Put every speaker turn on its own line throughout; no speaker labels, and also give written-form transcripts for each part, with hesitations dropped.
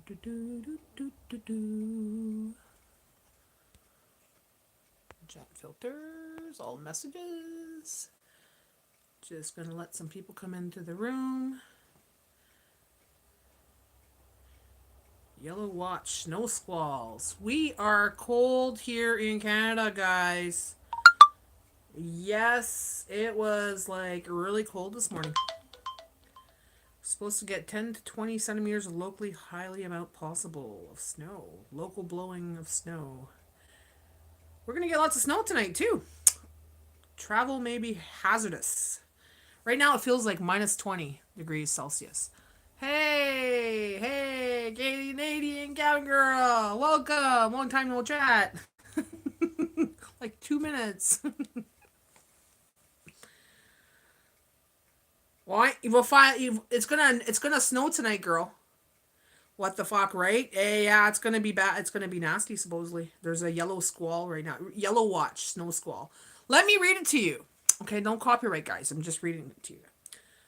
Chat filters, all messages. Just gonna let some people come into the room. Yellow watch, snow squalls. We are cold here in Canada, guys. Yes, it was like really cold this morning. Supposed to get 10 to 20 centimeters of locally highly amount possible of snow. Local blowing of snow. We're going to get lots of snow tonight, too. Travel may be hazardous. Right now, it feels like minus 20 degrees Celsius. Hey, Katie, Natty, and Cowgirl. Welcome. Long time no chat. Like 2 minutes. Why? We'll find. It's gonna snow tonight, girl. What the fuck, right? Yeah, it's gonna be bad. It's gonna be nasty, supposedly. There's a yellow squall right now. Yellow watch, snow squall. Let me read it to you. Okay, don't copyright, guys. I'm just reading it to you.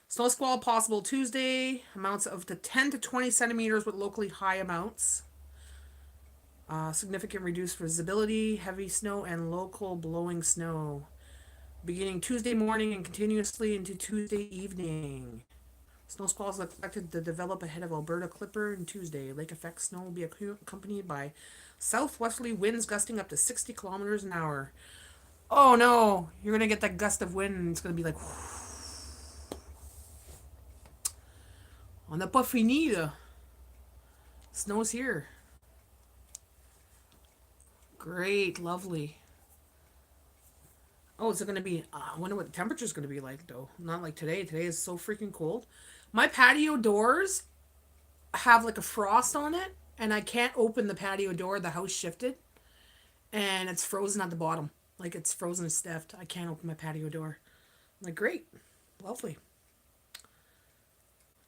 Snow squall possible Tuesday. Amounts of the 10 to 20 centimeters with locally high amounts. Significant reduced visibility, heavy snow, and local blowing snow. Beginning Tuesday morning and continuously into Tuesday evening. Snow squalls are expected to develop ahead of Alberta Clipper on Tuesday. Lake effect snow will be accompanied by southwesterly winds gusting up to 60 kilometers an hour. Oh no, you're going to get that gust of wind and it's going to be like... On n'a pas fini, là. Snow's here. Great, lovely. Oh, is it going to be... I wonder what the temperature's going to be like, though. Not like today. Today is so freaking cold. My patio doors have like a frost on it, and I can't open the patio door. The house shifted, and it's frozen at the bottom. Like it's frozen and stiff. I can't open my patio door. I'm like, great. Lovely.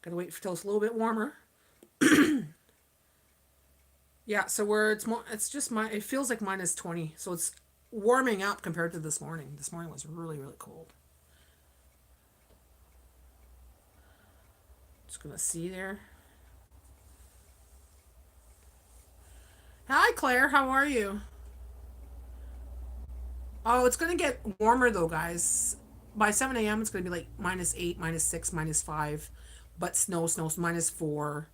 Gotta wait until it's a little bit warmer. Yeah, so it feels like minus 20. So it's warming up compared to this morning. This morning was really, really cold. Just gonna see there. Hi, Claire. How are you? Oh, it's gonna get warmer though, guys. By 7 a.m., it's gonna be like minus 8, minus 6, minus 5. But snow, minus 4,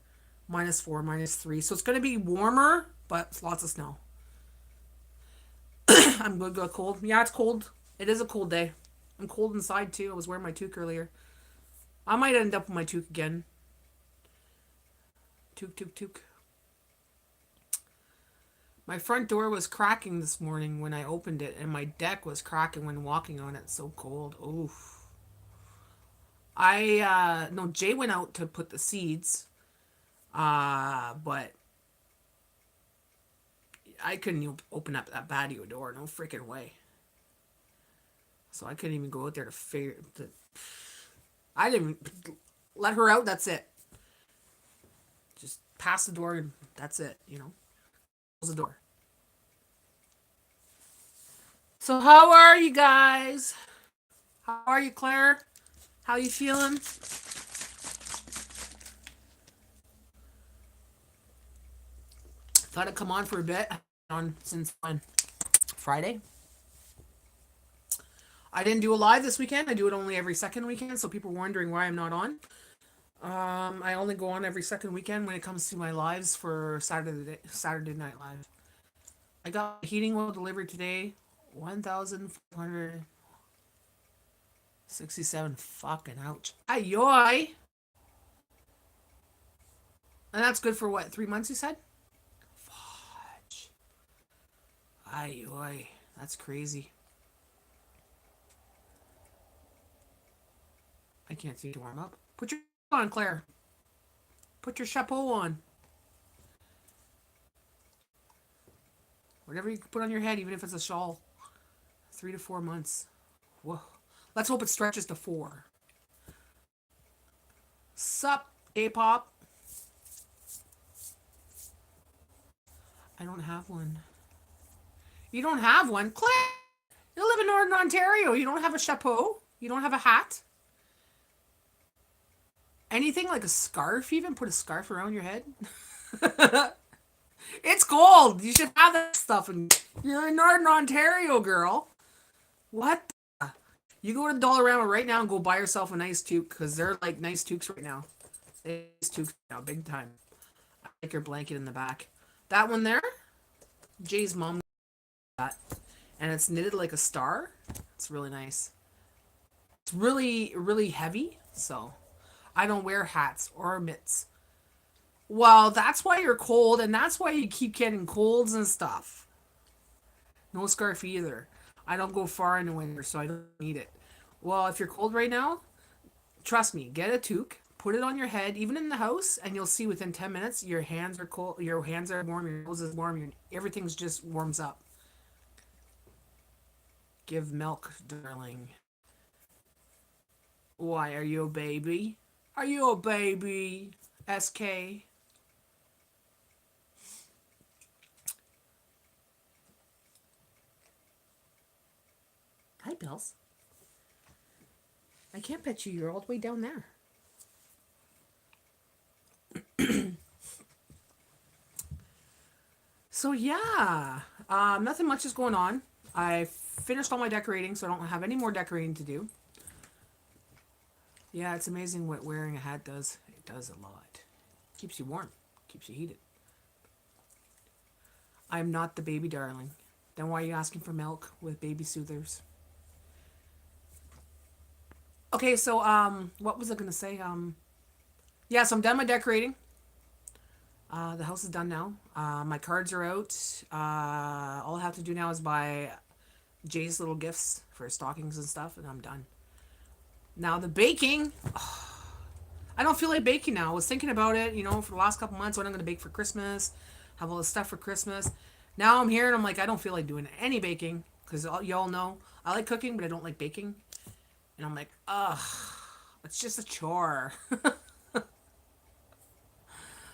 minus 4, minus 3. So it's gonna be warmer, but lots of snow. I'm gonna go cold. Yeah, it's cold. It is a cold day. I'm cold inside too. I was wearing my toque earlier. I might end up with my toque again. Toque. My front door was cracking this morning when I opened it, and my deck was cracking when walking on it. So cold. Oof. No, Jay went out to put the seeds, but I couldn't open up that patio door. No freaking way. So I couldn't even go out there to figure. I didn't let her out. That's it. Just pass the door and that's it. Close the door. So how are you guys? How are you, Claire? How you feeling? Thought I'd come on for a bit. On since on Friday. I didn't do a live this weekend. I do it only every second weekend, so people were wondering why I'm not on. I only go on every second weekend when it comes to my lives for Saturday Night Live. I got heating oil delivered today. 1,467. Fucking ouch. Ayoy. And that's good for what? 3 months, you said? Fudge. Ayoy. That's crazy. I can't see to warm up. Put your on, Claire. Put your chapeau on. Whatever you put on your head, even if it's a shawl. 3 to 4 months. Whoa. Let's hope it stretches to 4. Sup, A-pop? I don't have one. You don't have one? Claire! You live in Northern Ontario. You don't have a chapeau? You don't have a hat? Anything like a scarf even? Put a scarf around your head? It's cold. You should have that stuff. And you're in Northern Ontario, girl. What? You go to Dollarama right now and go buy yourself a nice toque because they're like nice toques right now. Nice toques now, big time. I like your blanket in the back. That one there, Jay's mom got that, and it's knitted like a star. It's really nice. It's really, really heavy, so I don't wear hats or mitts. Well, that's why you're cold, and that's why you keep getting colds and stuff. No scarf either. I don't go far in the winter, so I don't need it. Well, if you're cold right now, trust me, get a toque, put it on your head, even in the house, and you'll see within 10 minutes your hands are cold, your hands are warm, your nose is warm, everything's just warms up. Give milk, darling. Why, are you a baby? Are you a baby? SK. Hi, Bells. I can't pet you. You're all the way down there. So yeah, nothing much is going on. I finished all my decorating, so I don't have any more decorating to do. Yeah, it's amazing what wearing a hat does. It does a lot. Keeps you warm. Keeps you heated. I'm not the baby darling. Then why are you asking for milk with baby soothers? Okay, so what was I gonna say? Yeah, so I'm done my decorating. The house is done now. My cards are out. All I have to do now is buy Jay's little gifts for stockings and stuff, and I'm done. Now the baking, I don't feel like baking now. I was thinking about it, for the last couple months, what I'm going to bake for Christmas, have all this stuff for Christmas. Now I'm here and I'm like, I don't feel like doing any baking because y'all know I like cooking, but I don't like baking. And I'm like, ugh, it's just a chore.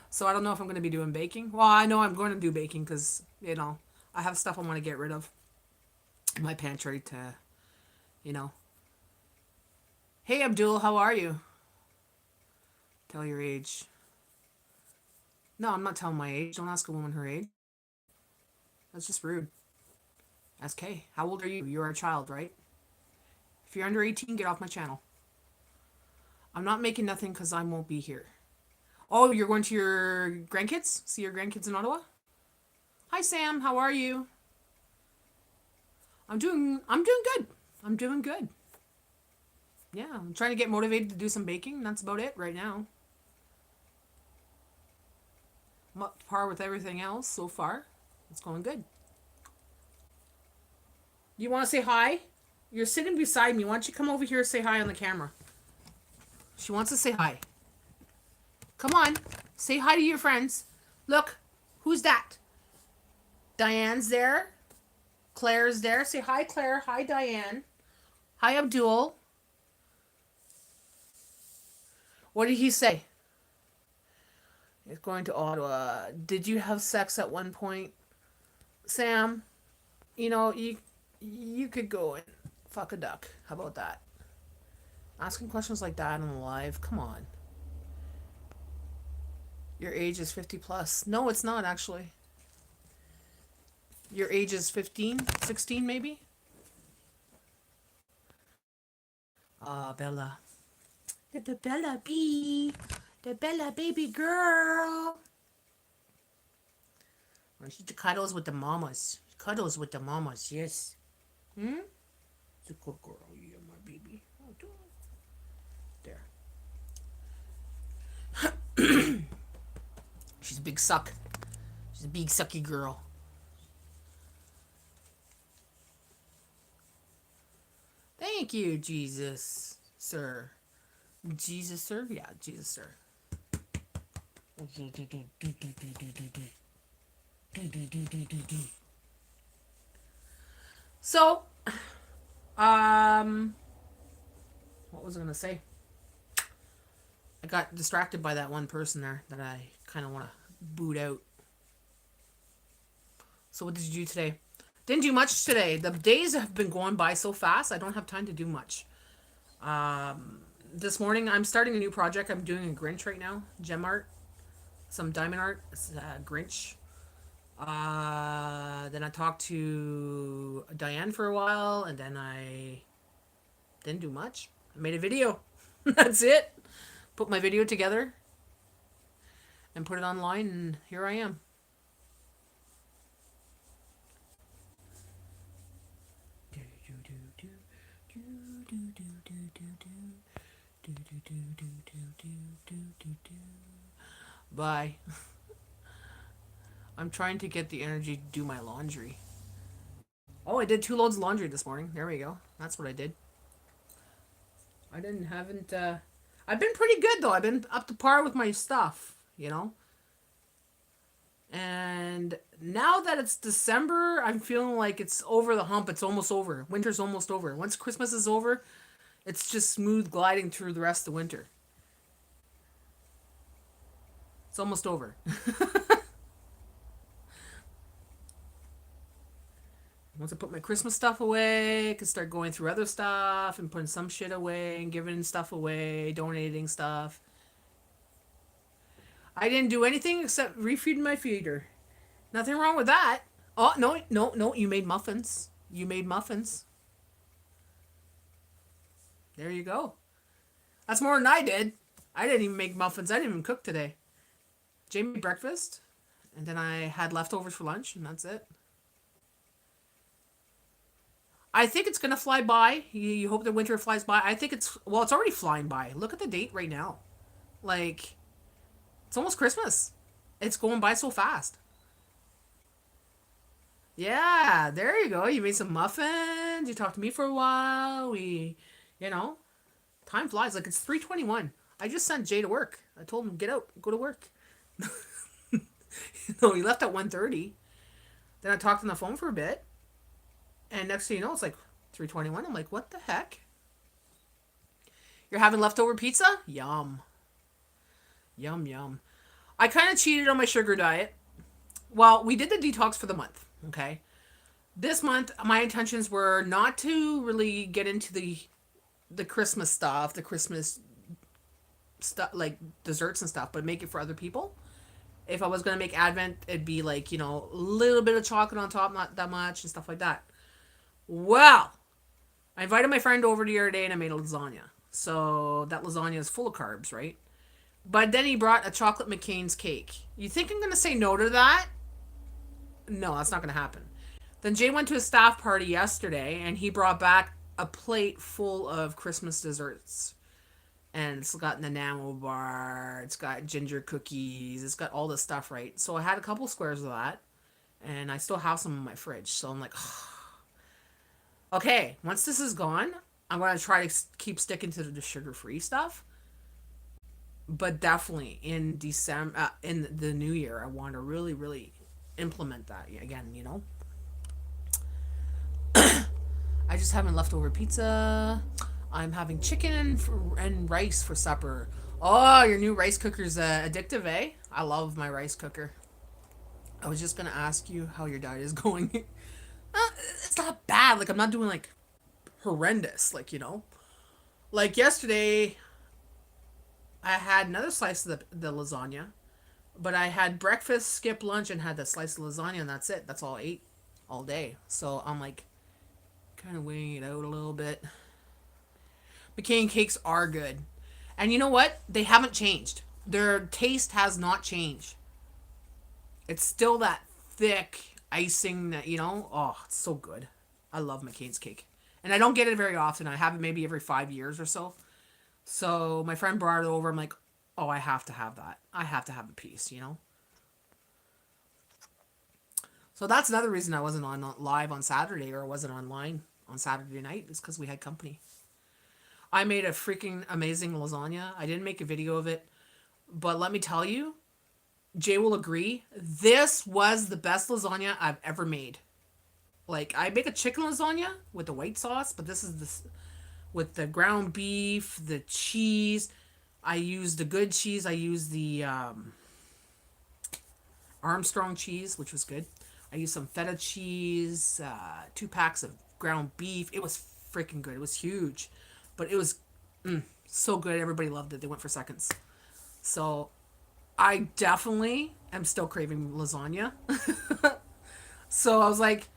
So I don't know if I'm going to be doing baking. Well, I know I'm going to do baking because, I have stuff I want to get rid of in my pantry to, you know. Hey, Abdul, how are you? Tell your age. No, I'm not telling my age. Don't ask a woman her age. That's just rude. SK, how old are you? You're a child, right? If you're under 18, get off my channel. I'm not making nothing because I won't be here. Oh, you're going to your grandkids? See your grandkids in Ottawa? Hi, Sam. How are you? I'm doing good. I'm doing good. Yeah, I'm trying to get motivated to do some baking. That's about it right now. I'm up to par with everything else so far. It's going good. You want to say hi? You're sitting beside me. Why don't you come over here and say hi on the camera? She wants to say hi. Come on. Say hi to your friends. Look. Who's that? Diane's there. Claire's there. Say hi, Claire. Hi, Diane. Hi, Abdul. What did he say? He's going to Ottawa. Did you have sex at one point? Sam, you could go and fuck a duck. How about that? Asking questions like that on the live. Come on. Your age is 50 plus. No, it's not actually. Your age is 15, 16 maybe? Bella. The Bella bee. The Bella baby girl. She cuddles with the mamas. Cuddles with the mamas, yes. Hmm? It's a good girl. Yeah, my baby. Oh, there. She's a big suck. She's a big sucky girl. Thank you, Jesus, sir. Jesus, sir? Yeah, Jesus, sir. So, what was I gonna say? I got distracted by that one person there that I kind of want to boot out. So what did you do today? Didn't do much today. The days have been going by so fast. I don't have time to do much. This morning I'm starting a new project. I'm doing a Grinch right now, gem art. some diamond art, Grinch. Then I talked to Diane for a while, and then I didn't do much. I made a video. That's it. Put my video together and put it online, and here I am. Bye. I'm trying to get the energy to do my laundry. Oh, I did 2 loads of laundry this morning. There we go. That's what I did. Haven't, I've been pretty good though. I've been up to par with my stuff, you know? And now that it's December, I'm feeling like it's over the hump. It's almost over. Winter's almost over. Once Christmas is over, it's just smooth gliding through the rest of the winter. It's almost over. Once I put my Christmas stuff away, I can start going through other stuff and putting some shit away and giving stuff away, donating stuff. I didn't do anything except refeed my feeder. Nothing wrong with that. Oh, no, no, no, you made muffins. You made muffins. There you go. That's more than I did. I didn't even make muffins. I didn't even cook today. Jay made breakfast, and then I had leftovers for lunch, and that's it. I think it's going to fly by. You hope the winter flies by. I think it's already flying by. Look at the date right now. Like, it's almost Christmas. It's going by so fast. Yeah, there you go. You made some muffins. You talked to me for a while. You know, time flies. Like, it's 3:21. I just sent Jay to work. I told him, get out, go to work. No, he left at 1:30. Then I talked on the phone for a bit. And next thing you know, it's like 3:21. I'm like, what the heck? You're having leftover pizza? Yum. Yum, yum. I kind of cheated on my sugar diet. Well, we did the detox for the month, okay? This month, my intentions were not to really get into the Christmas stuff, the Christmas stuff, like desserts and stuff, but make it for other people. If I was going to make Advent, it'd be like, you know, a little bit of chocolate on top, not that much, and stuff like that. Well, I invited my friend over the other day and I made a lasagna. So that lasagna is full of carbs, right? But then he brought a chocolate McCain's cake. You think I'm going to say no to that? No, that's not going to happen. Then Jay went to a staff party yesterday and he brought back a plate full of Christmas desserts. And it's got an enamel bar, it's got ginger cookies, it's got all this stuff, right? So I had a couple squares of that, and I still have some in my fridge. So I'm like, okay, once this is gone, I'm going to try to keep sticking to the sugar-free stuff. But definitely in December, in the new year, I want to really, really implement that again, you know? I just haven't leftover pizza. I'm having chicken and rice for supper. Oh, your new rice cooker's addictive, eh? I love my rice cooker. I was just going to ask you how your diet is going. It's not bad. Like, I'm not doing, like, horrendous. Like, you know? Like, yesterday, I had another slice of the lasagna. But I had breakfast, skipped lunch, and had that slice of lasagna, and that's it. That's all I ate all day. So, I'm, like, kind of weighing it out a little bit. McCain cakes are good. And you know what? They haven't changed. Their taste has not changed. It's still that thick icing that, you know, oh, it's so good. I love McCain's cake. And I don't get it very often. I have it maybe every 5 years or so. So my friend brought it over. I'm like, oh, I have to have that. I have to have a piece, you know? So that's another reason I wasn't on live on Saturday or wasn't online on Saturday night is because we had company. I made a freaking amazing lasagna. I didn't make a video of it. But let me tell you, Jay will agree, this was the best lasagna I've ever made. Like, I make a chicken lasagna with the white sauce, but this is this with the ground beef, the cheese. I use the good cheese. I use the Armstrong cheese, which was good. I used some feta cheese, 2 packs of ground beef. It was freaking good. It was huge. But it was so good. Everybody loved it. They went for seconds. So I definitely am still craving lasagna. So I was like,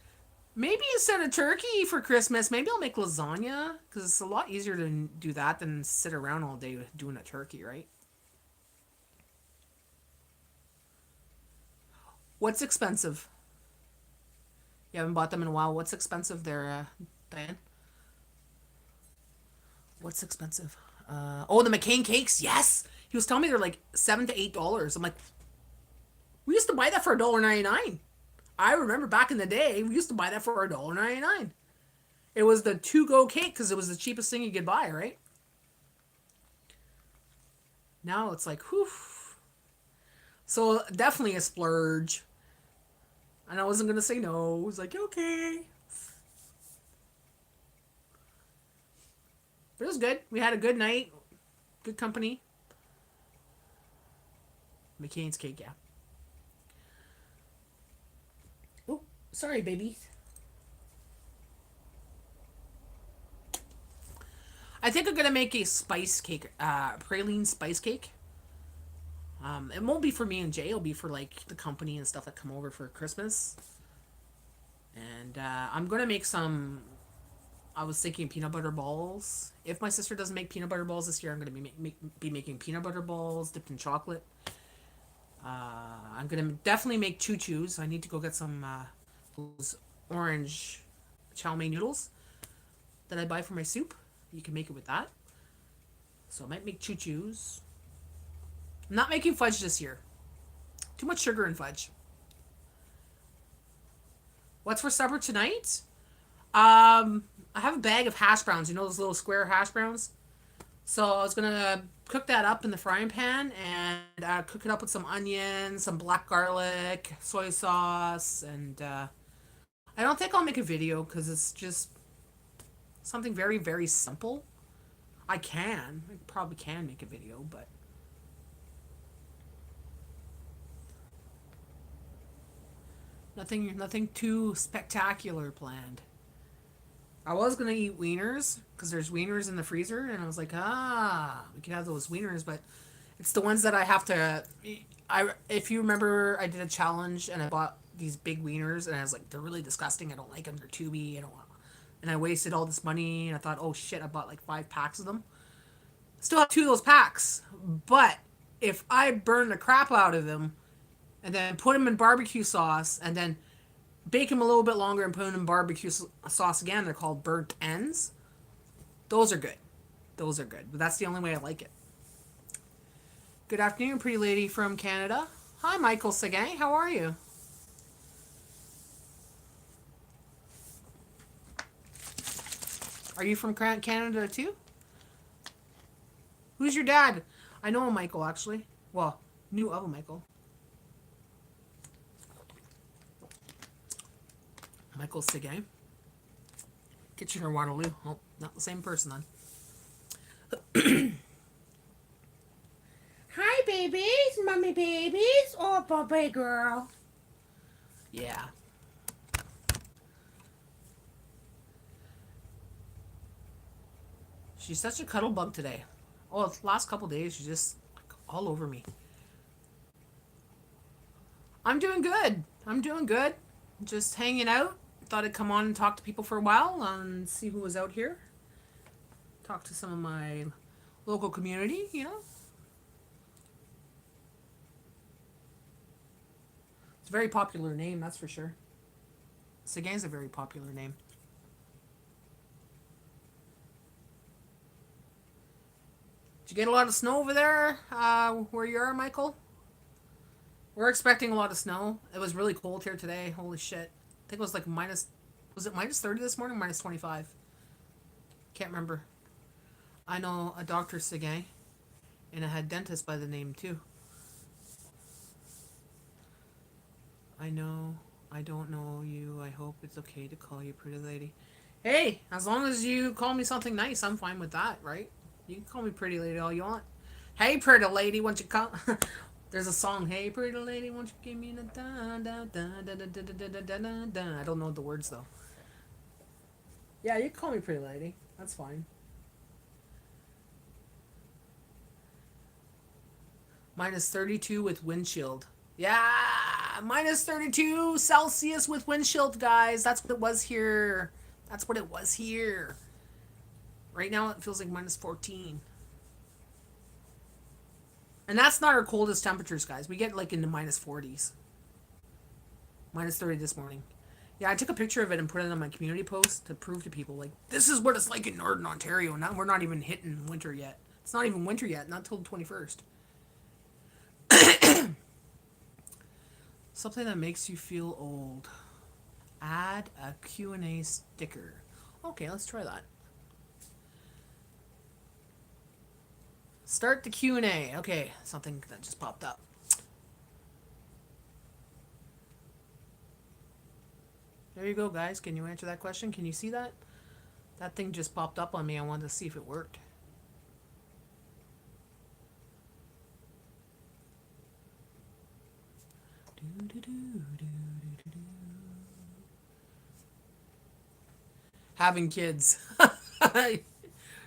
maybe instead of turkey for Christmas, maybe I'll make lasagna because it's a lot easier to do that than sit around all day doing a turkey, right? What's expensive? You haven't bought them in a while. What's expensive there, Diane? What's expensive? Oh, the McCain cakes. Yes, he was telling me they're like $7 to $8. I'm like, we used to buy that for $1.99. I remember back in the day, we used to buy that for $1.99. It was the to go cake because it was the cheapest thing you could buy, right? Now it's like, whew. So definitely a splurge. And I wasn't gonna say no. I was like, okay. But it was good. We had a good night, good company. McCain's cake, yeah. Oh, sorry, baby. I think I'm gonna make a spice cake, praline spice cake. It won't be for me and Jay. It'll be for like the company and stuff that come over for Christmas. And I'm gonna make some. I was thinking peanut butter balls. If my sister doesn't make peanut butter balls this year, I'm gonna be making peanut butter balls dipped in chocolate. I'm gonna definitely make choo choos. I need to go get some those orange chow mein noodles that I buy for my soup. You can make it with that. So I might make choo choos. I'm not making fudge this year. Too much sugar in fudge. What's for supper tonight? I have a bag of hash browns. You know those little square hash browns? So I was gonna cook that up in the frying pan and cook it up with some onions, some black garlic, soy sauce, and I don't think I'll make a video because it's just something very very simple. I probably can make a video, but nothing too spectacular planned. I was gonna eat wieners because there's wieners in the freezer, and I was like, we can have those wieners, but it's the ones that I have to. If you remember, I did a challenge and I bought these big wieners, and I was like, they're really disgusting. I don't like them. They're tubey. I don't want. And I wasted all this money, and I thought, oh shit, I bought like 5 packs of them. Still have 2 of those packs, but if I burn the crap out of them and then put them in barbecue sauce and then bake them a little bit longer and put them in barbecue sauce again, they're called burnt ends. Those are good. Those are good, but that's the only way I like it. Good afternoon, pretty lady from Canada. Hi, Michael Seguin. How are you? Are you from Canada too? Who's your dad? I know a Michael, actually. Well, knew of a Michael. Michael Seguin. Kitchener Waterloo. Oh, not the same person then. Hi, babies. Mommy babies. Oh, baby girl. Yeah. She's such a cuddle bug today. Oh, the last couple days, she's just like, all over me. I'm doing good. I'm doing good. Just hanging out. Thought I'd come on and talk to people for a while and see who was out here. Talk to some of my local community, you know. It's a very popular name, that's for sure. Seguin's a very popular name. Did you get a lot of snow over there where you are, Michael? We're expecting a lot of snow. It was really cold here today. Holy shit. I think it was like minus. Was it minus 30 this morning? Minus 25. Can't remember. I know a Dr. Seguin, and I had dentist by the name too. I know. I don't know you. I hope it's okay to call you pretty lady. Hey, as long as you call me something nice, I'm fine with that, right? You can call me pretty lady all you want. Hey, pretty lady, won't you come? There's a song. Hey, pretty lady, won't you give me the da da da da da da da da da da da. I don't know the words though. Yeah, you can call me pretty lady. That's fine. Minus 32 with windshield. Yeah, minus 32 Celsius with windshield, guys. That's what it was here. That's what it was here. Right now it feels like minus 14. And that's not our coldest temperatures, guys. We get like into minus 40s. Minus 30 this morning. Yeah, I took a picture of it and put it on my community post to prove to people, like, this is what it's like in Northern Ontario. Now we're not even hitting winter yet. It's not even winter yet, not till the 21st. Something that makes you feel old. Add a Q&A sticker. Okay, let's try that. Start the Q&A. Okay, something that just popped up. There you go, guys. Can you answer that question? Can you see that? That thing just popped up on me. I wanted to see if it worked. Having kids.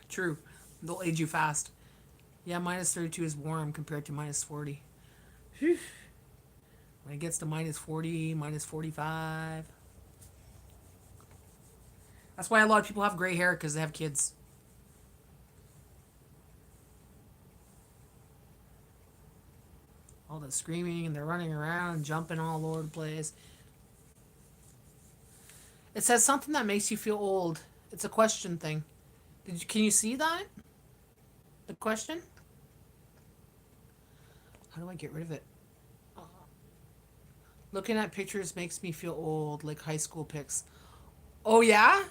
True. They'll age you fast. Yeah, minus 32 is warm compared to minus 40. When it gets to minus 40, minus 45. That's why a lot of people have gray hair, because they have kids. All the screaming and they're running around, jumping all over the place. It says something that makes you feel old. It's a question thing. Can you see that? The question? How do I get rid of it? Looking at pictures makes me feel old, like high school pics. Oh, yeah?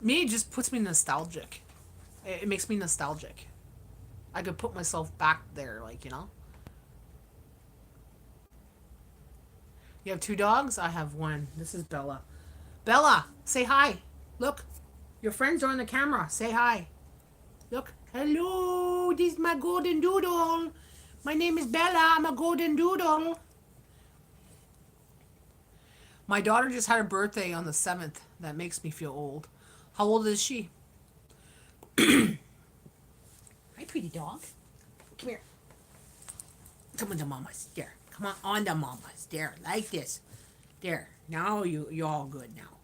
Me, it just puts me nostalgic. It makes me nostalgic. I could put myself back there, like, you know? You have 2 dogs? I have 1. This is Bella. Bella, say hi. Look, your friends are on the camera. Say hi. Look. Hello, this is my golden doodle. My name is Bella. I'm a golden doodle. My daughter just had her birthday on the 7th. That makes me feel old. How old is she? Hi, pretty dog. Come here. Come on to mama's. There. Come on to mama's. There. Like this. There. Now you're all good now.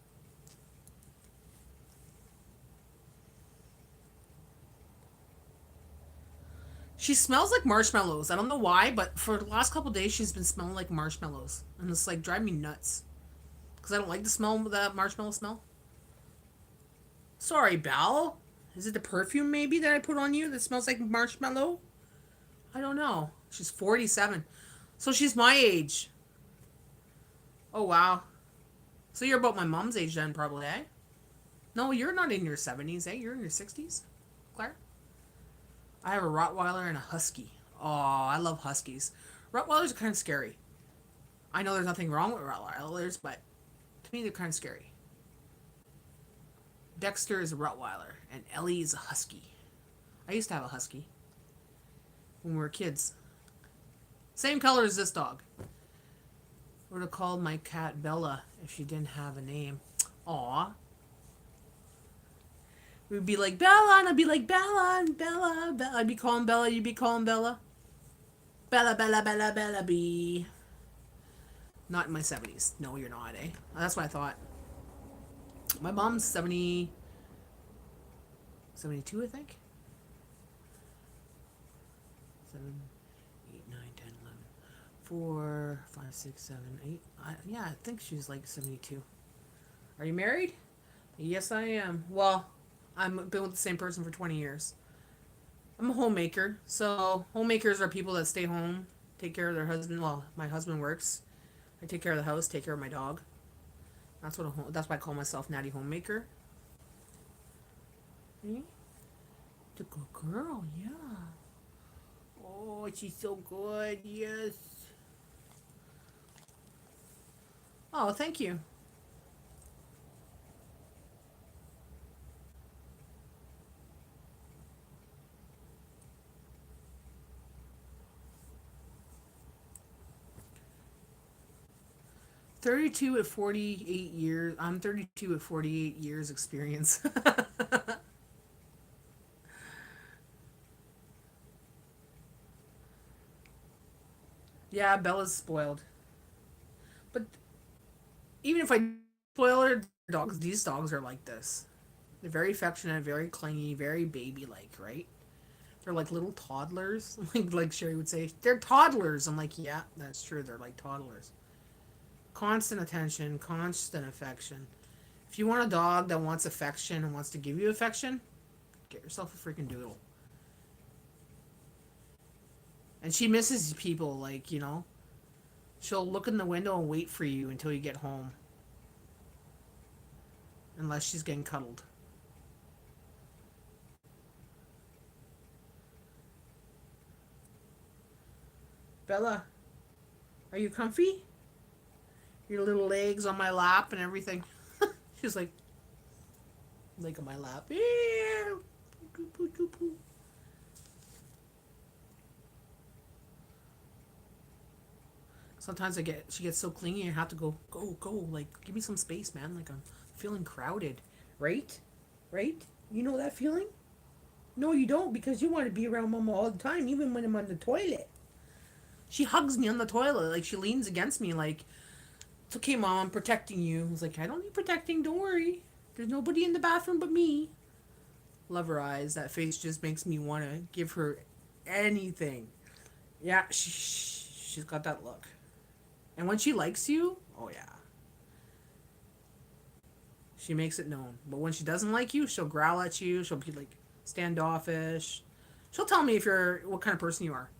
She smells like marshmallows. I don't know why, but for the last couple days she's been smelling like marshmallows. And it's like driving me nuts. Because I don't like the smell of that marshmallow smell. Sorry, Belle. Is it the perfume maybe that I put on you that smells like marshmallow? I don't know. She's 47. So she's my age. Oh, wow. So you're about my mom's age then, probably, eh? No, you're not in your 70s, eh? You're in your 60s, Claire? I have a Rottweiler and a Husky. Oh, I love Huskies. Rottweilers are kind of scary. I know there's nothing wrong with Rottweilers, but to me they're kind of scary. Dexter is a Rottweiler, and Ellie is a Husky. I used to have a Husky when we were kids. Same color as this dog. Would have called my cat Bella if she didn't have a name. Aw. We'd be like, Bella, and I'd be like, Bella, and Bella, Bella. I'd be calling Bella, you'd be calling Bella. Bella, Bella, Bella, Bella, bee. Not in my 70s. No, you're not, eh? That's what I thought. My mom's 70... 72, I think? 7, 8, 9, 10, 11, 4, 5, 6, 7, 8. Yeah, I think she's like 72. Are you married? Yes, I am. Well, I've been with the same person for 20 years. I'm a homemaker. So homemakers are people that stay home, take care of their husband. Well, my husband works. I take care of the house, take care of my dog. That's why I call myself Natty Homemaker. Hmm? The good girl, yeah. Oh, she's so good, yes. Oh, thank you. I'm 32 at 48 years experience. Yeah, Bella's spoiled. But even if I spoil her dogs, these dogs are like this. They're very affectionate, very clingy, very baby-like, right? They're like little toddlers, like Sherry would say. They're toddlers. I'm like, yeah, that's true. They're like toddlers. Constant attention, constant affection. If you want a dog that wants affection and wants to give you affection, get yourself a freaking doodle. And she misses people, like, she'll look in the window and wait for you until you get home. Unless she's getting cuddled. Bella, are you comfy? Your little legs on my lap and everything. She's like on my lap. Yeah. Sometimes she gets so clingy. I have to go. Like, give me some space, man. Like, I'm feeling crowded, right? Right? You know that feeling? No, you don't, because you want to be around Mama all the time, even when I'm on the toilet. She hugs me on the toilet, like she leans against me, like, it's okay, Mom, I'm protecting you. I was like, I don't need protecting. Don't worry. There's nobody in the bathroom but me. Love her eyes. That face just makes me want to give her anything. Yeah, she's got that look. And when she likes you, oh yeah, she makes it known. But when she doesn't like you, she'll growl at you. She'll be like standoffish. She'll tell me if you're what kind of person you are.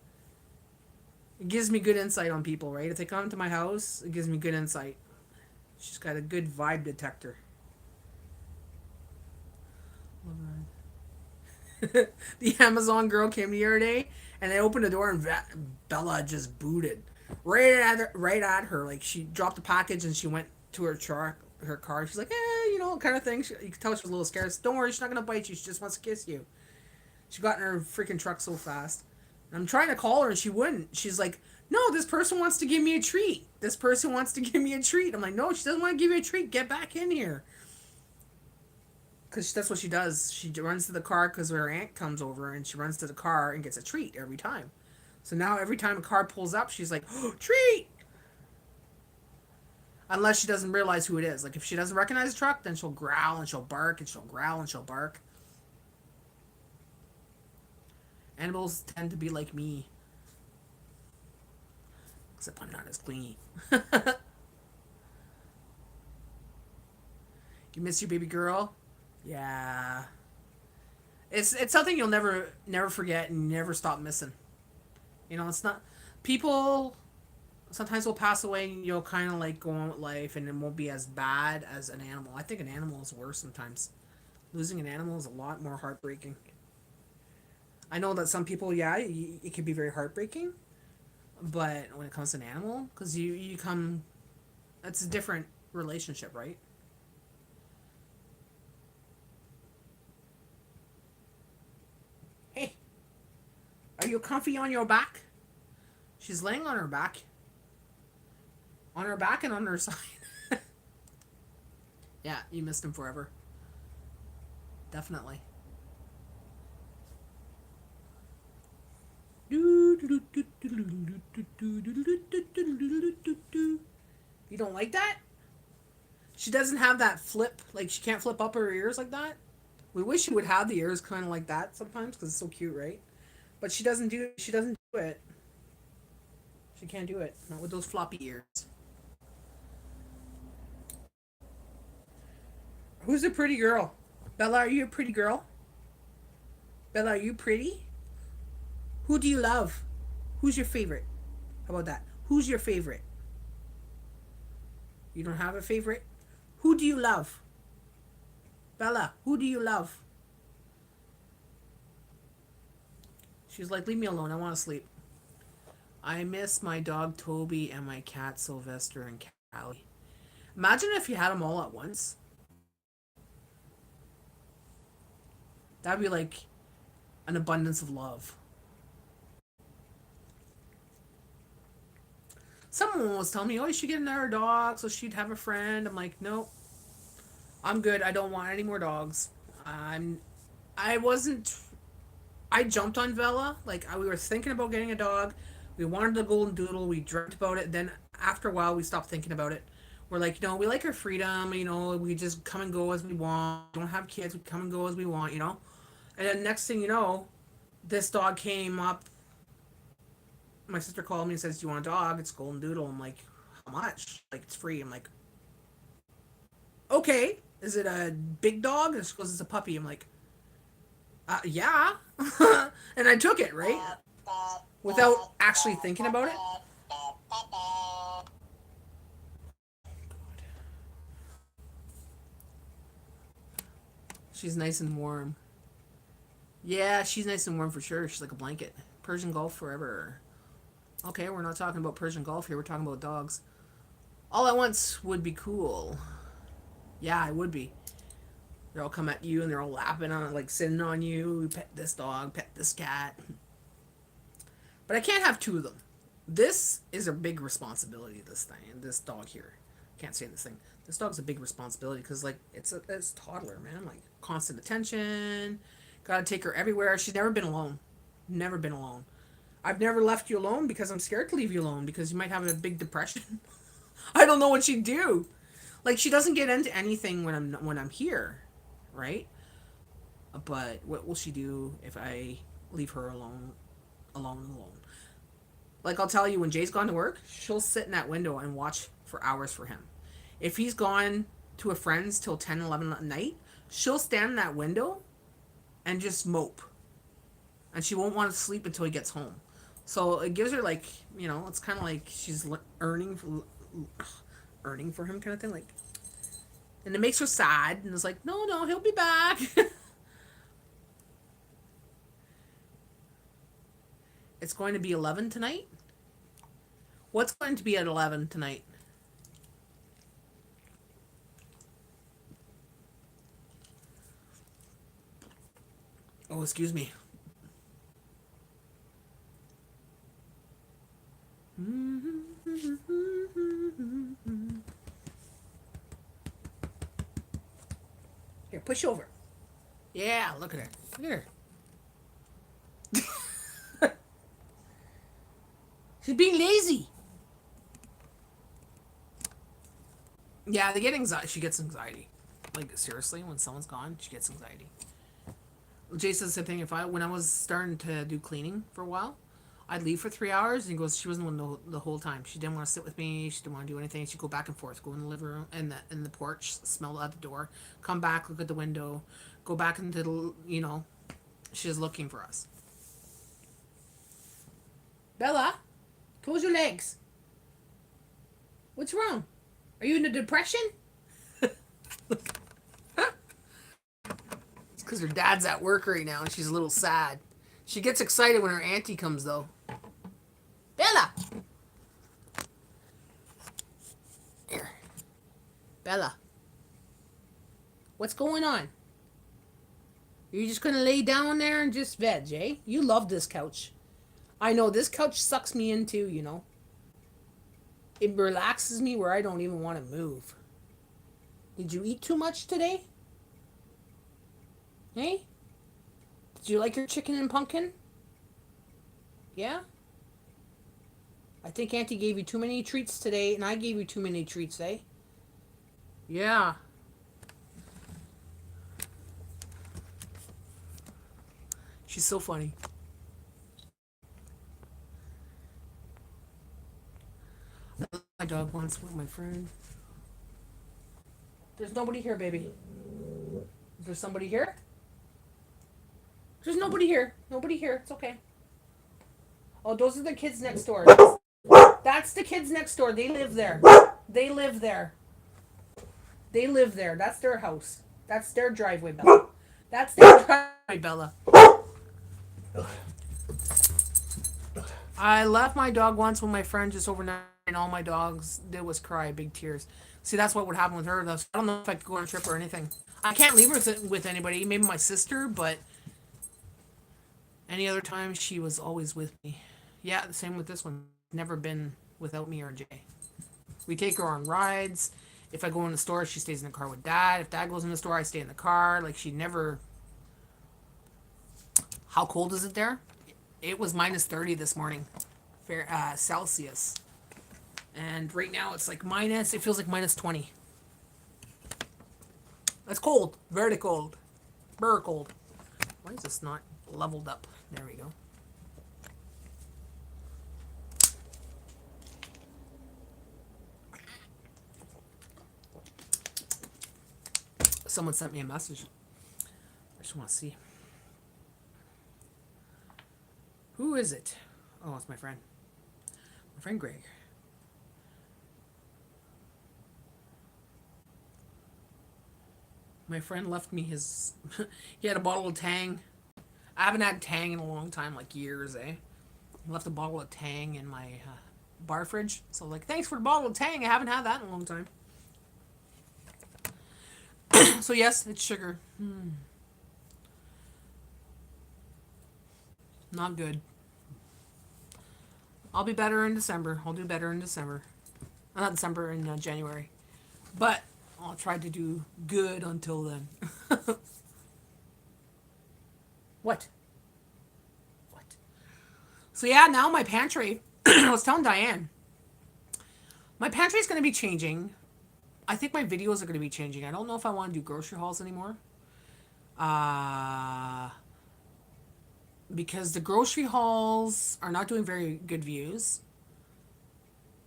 It gives me good insight on people, right? If they come to my house, it gives me good insight. She's got a good vibe detector. The Amazon girl came the other day, and they opened the door, and Bella just booted right at her. Like, she dropped the package and she went to her car. She's like, kind of thing. You could tell she was a little scared. Don't worry, she's not gonna bite you. She just wants to kiss you. She got in her freaking truck so fast. And I'm trying to call her, and she wouldn't. She's like, no, this person wants to give me a treat. This person wants to give me a treat. I'm like, no, she doesn't want to give you a treat. Get back in here. Because that's what she does. She runs to the car because her aunt comes over, and she runs to the car and gets a treat every time. So now every time a car pulls up, she's like, oh, treat! Unless she doesn't realize who it is. Like, if she doesn't recognize the truck, then she'll growl and she'll bark and she'll growl and she'll bark. Animals tend to be like me. Except I'm not as clingy. You miss your baby girl? Yeah. It's something you'll never forget and never stop missing. It's not people sometimes will pass away and you'll kind of like go on with life and it won't be as bad as an animal. I think an animal is worse sometimes. Losing an animal is a lot more heartbreaking. I know that some people, yeah, it can be very heartbreaking, but when it comes to an animal, because you come, it's a different relationship, right? Hey, are you comfy on your back? She's laying on her back. On her back and on her side. Yeah, you missed him forever. Definitely. You don't like that? She doesn't have that flip, like she can't flip up her ears like that. We wish she would have the ears kind of like that sometimes because it's so cute, right? But she doesn't do. She doesn't do it. She can't do it. Not with those floppy ears. Who's a pretty girl? Bella, are you a pretty girl? Bella, are you pretty? Who do you love? Who's your favorite? How about that? Who's your favorite? You don't have a favorite? Who do you love? Bella, who do you love? She's like, leave me alone. I want to sleep. I miss my dog Toby and my cat Sylvester and Callie. Imagine if you had them all at once. That'd be like an abundance of love. Someone was telling me, oh, you should get another dog so she'd have a friend. I'm like, no, I'm good. I don't want any more dogs. I wasn't. I jumped on Vela. Like, we were thinking about getting a dog We wanted the golden doodle. We dreamt about it. Then after a while, we stopped thinking about it. We're like, we like our freedom. We just come and go as we want. Don't have kids. We come and go as we want. And then next thing you know, this dog came up. My sister called me and says, "Do you want a dog? It's golden doodle." I'm like, "How much?" Like, it's free. I'm like, "Okay." Is it a big dog? And she goes, "It's a puppy." I'm like, yeah. And I took it, right? Without actually thinking about it. She's nice and warm. Yeah, she's nice and warm for sure. She's like a blanket. Persian Gulf forever. Okay, we're not talking about Persian Gulf here. We're talking about dogs. All at once would be cool. Yeah, it would be. They're all come at you and they're all lapping on it, like sitting on you. Pet this dog, pet this cat. But I can't have two of them. This is a big responsibility. This thing, this dog here. Can't say this thing. This dog's a big responsibility because like it's a toddler, man. Like constant attention. Gotta take her everywhere. She's never been alone. Never been alone. I've never left you alone because I'm scared to leave you alone because you might have a big depression. I don't know what she'd do. Like she doesn't get into anything when I'm here, right? But what will she do if I leave her alone? Like I'll tell you, when Jay's gone to work, she'll sit in that window and watch for hours for him. If he's gone to a friend's till 10, 11 at night, she'll stand in that window and just mope. And she won't want to sleep until he gets home. So it gives her like, it's kind of like she's earning for him kind of thing. Like, and it makes her sad. And it's like, no, he'll be back. It's going to be 11 tonight. What's going to be at 11 tonight? Oh, excuse me. Here, push over. Yeah, look at her. Look at her. She's being lazy. Yeah, they get anxiety. She gets anxiety. Like seriously, when someone's gone, she gets anxiety. Jason said the same thing. When I was starting to do cleaning for a while, I'd leave for 3 hours, and he goes, she wasn't the whole time. She didn't want to sit with me. She didn't want to do anything. She'd go back and forth, go in the living room and in the porch, smell out the door, come back, look at the window, go back into the. She's looking for us. Bella, close your legs. What's wrong? Are you in a depression? It's because her dad's at work right now and she's a little sad. She gets excited when her auntie comes though. Bella! Here. Bella. What's going on? Are you just gonna lay down there and just veg, eh? You love this couch. I know, this couch sucks me in too. It relaxes me where I don't even want to move. Did you eat too much today? Hey? Did you like your chicken and pumpkin? Yeah? I think Auntie gave you too many treats today, and I gave you too many treats, eh? Yeah. She's so funny. My dog wants with my friend. There's nobody here, baby. Is there somebody here? There's nobody here. Nobody here. It's okay. Oh, those are the kids next door. That's the kids next door. They live there. They live there. They live there. That's their house. That's their driveway, Bella. That's their driveway, Bella. I left my dog once with my friend just overnight, and all my dogs did was cry, big tears. See, that's what would happen with her. I don't know if I could go on a trip or anything. I can't leave her with anybody. Maybe my sister, but any other time, she was always with me. Yeah, the same with this one. Never been without me or Jay. We take her on rides. If I go in the store, she stays in the car with Dad. If Dad goes in the store, I stay in the car. Like, she never... How cold is it there? It was minus 30 this morning. Celsius. And right now it's like minus, it feels like minus 20. That's cold. Very cold. Very cold. Why is this not leveled up? There we go. Someone sent me a message. I just want to see. Who is it? Oh, it's my friend. My friend Greg. My friend left me his... he had a bottle of Tang. I haven't had Tang in a long time, like years, eh? He left a bottle of Tang in my bar fridge. So, like, thanks for the bottle of Tang. I haven't had that in a long time. So, yes, it's sugar. Not good. I'll be better in December. I'll do better in December. Not December, in January. But I'll try to do good until then. What? What? So yeah, now my pantry. I was telling Diane. My pantry is going to be changing. I think my videos are going to be changing. I don't know if I want to do grocery hauls anymore. Because the grocery hauls are not doing very good views.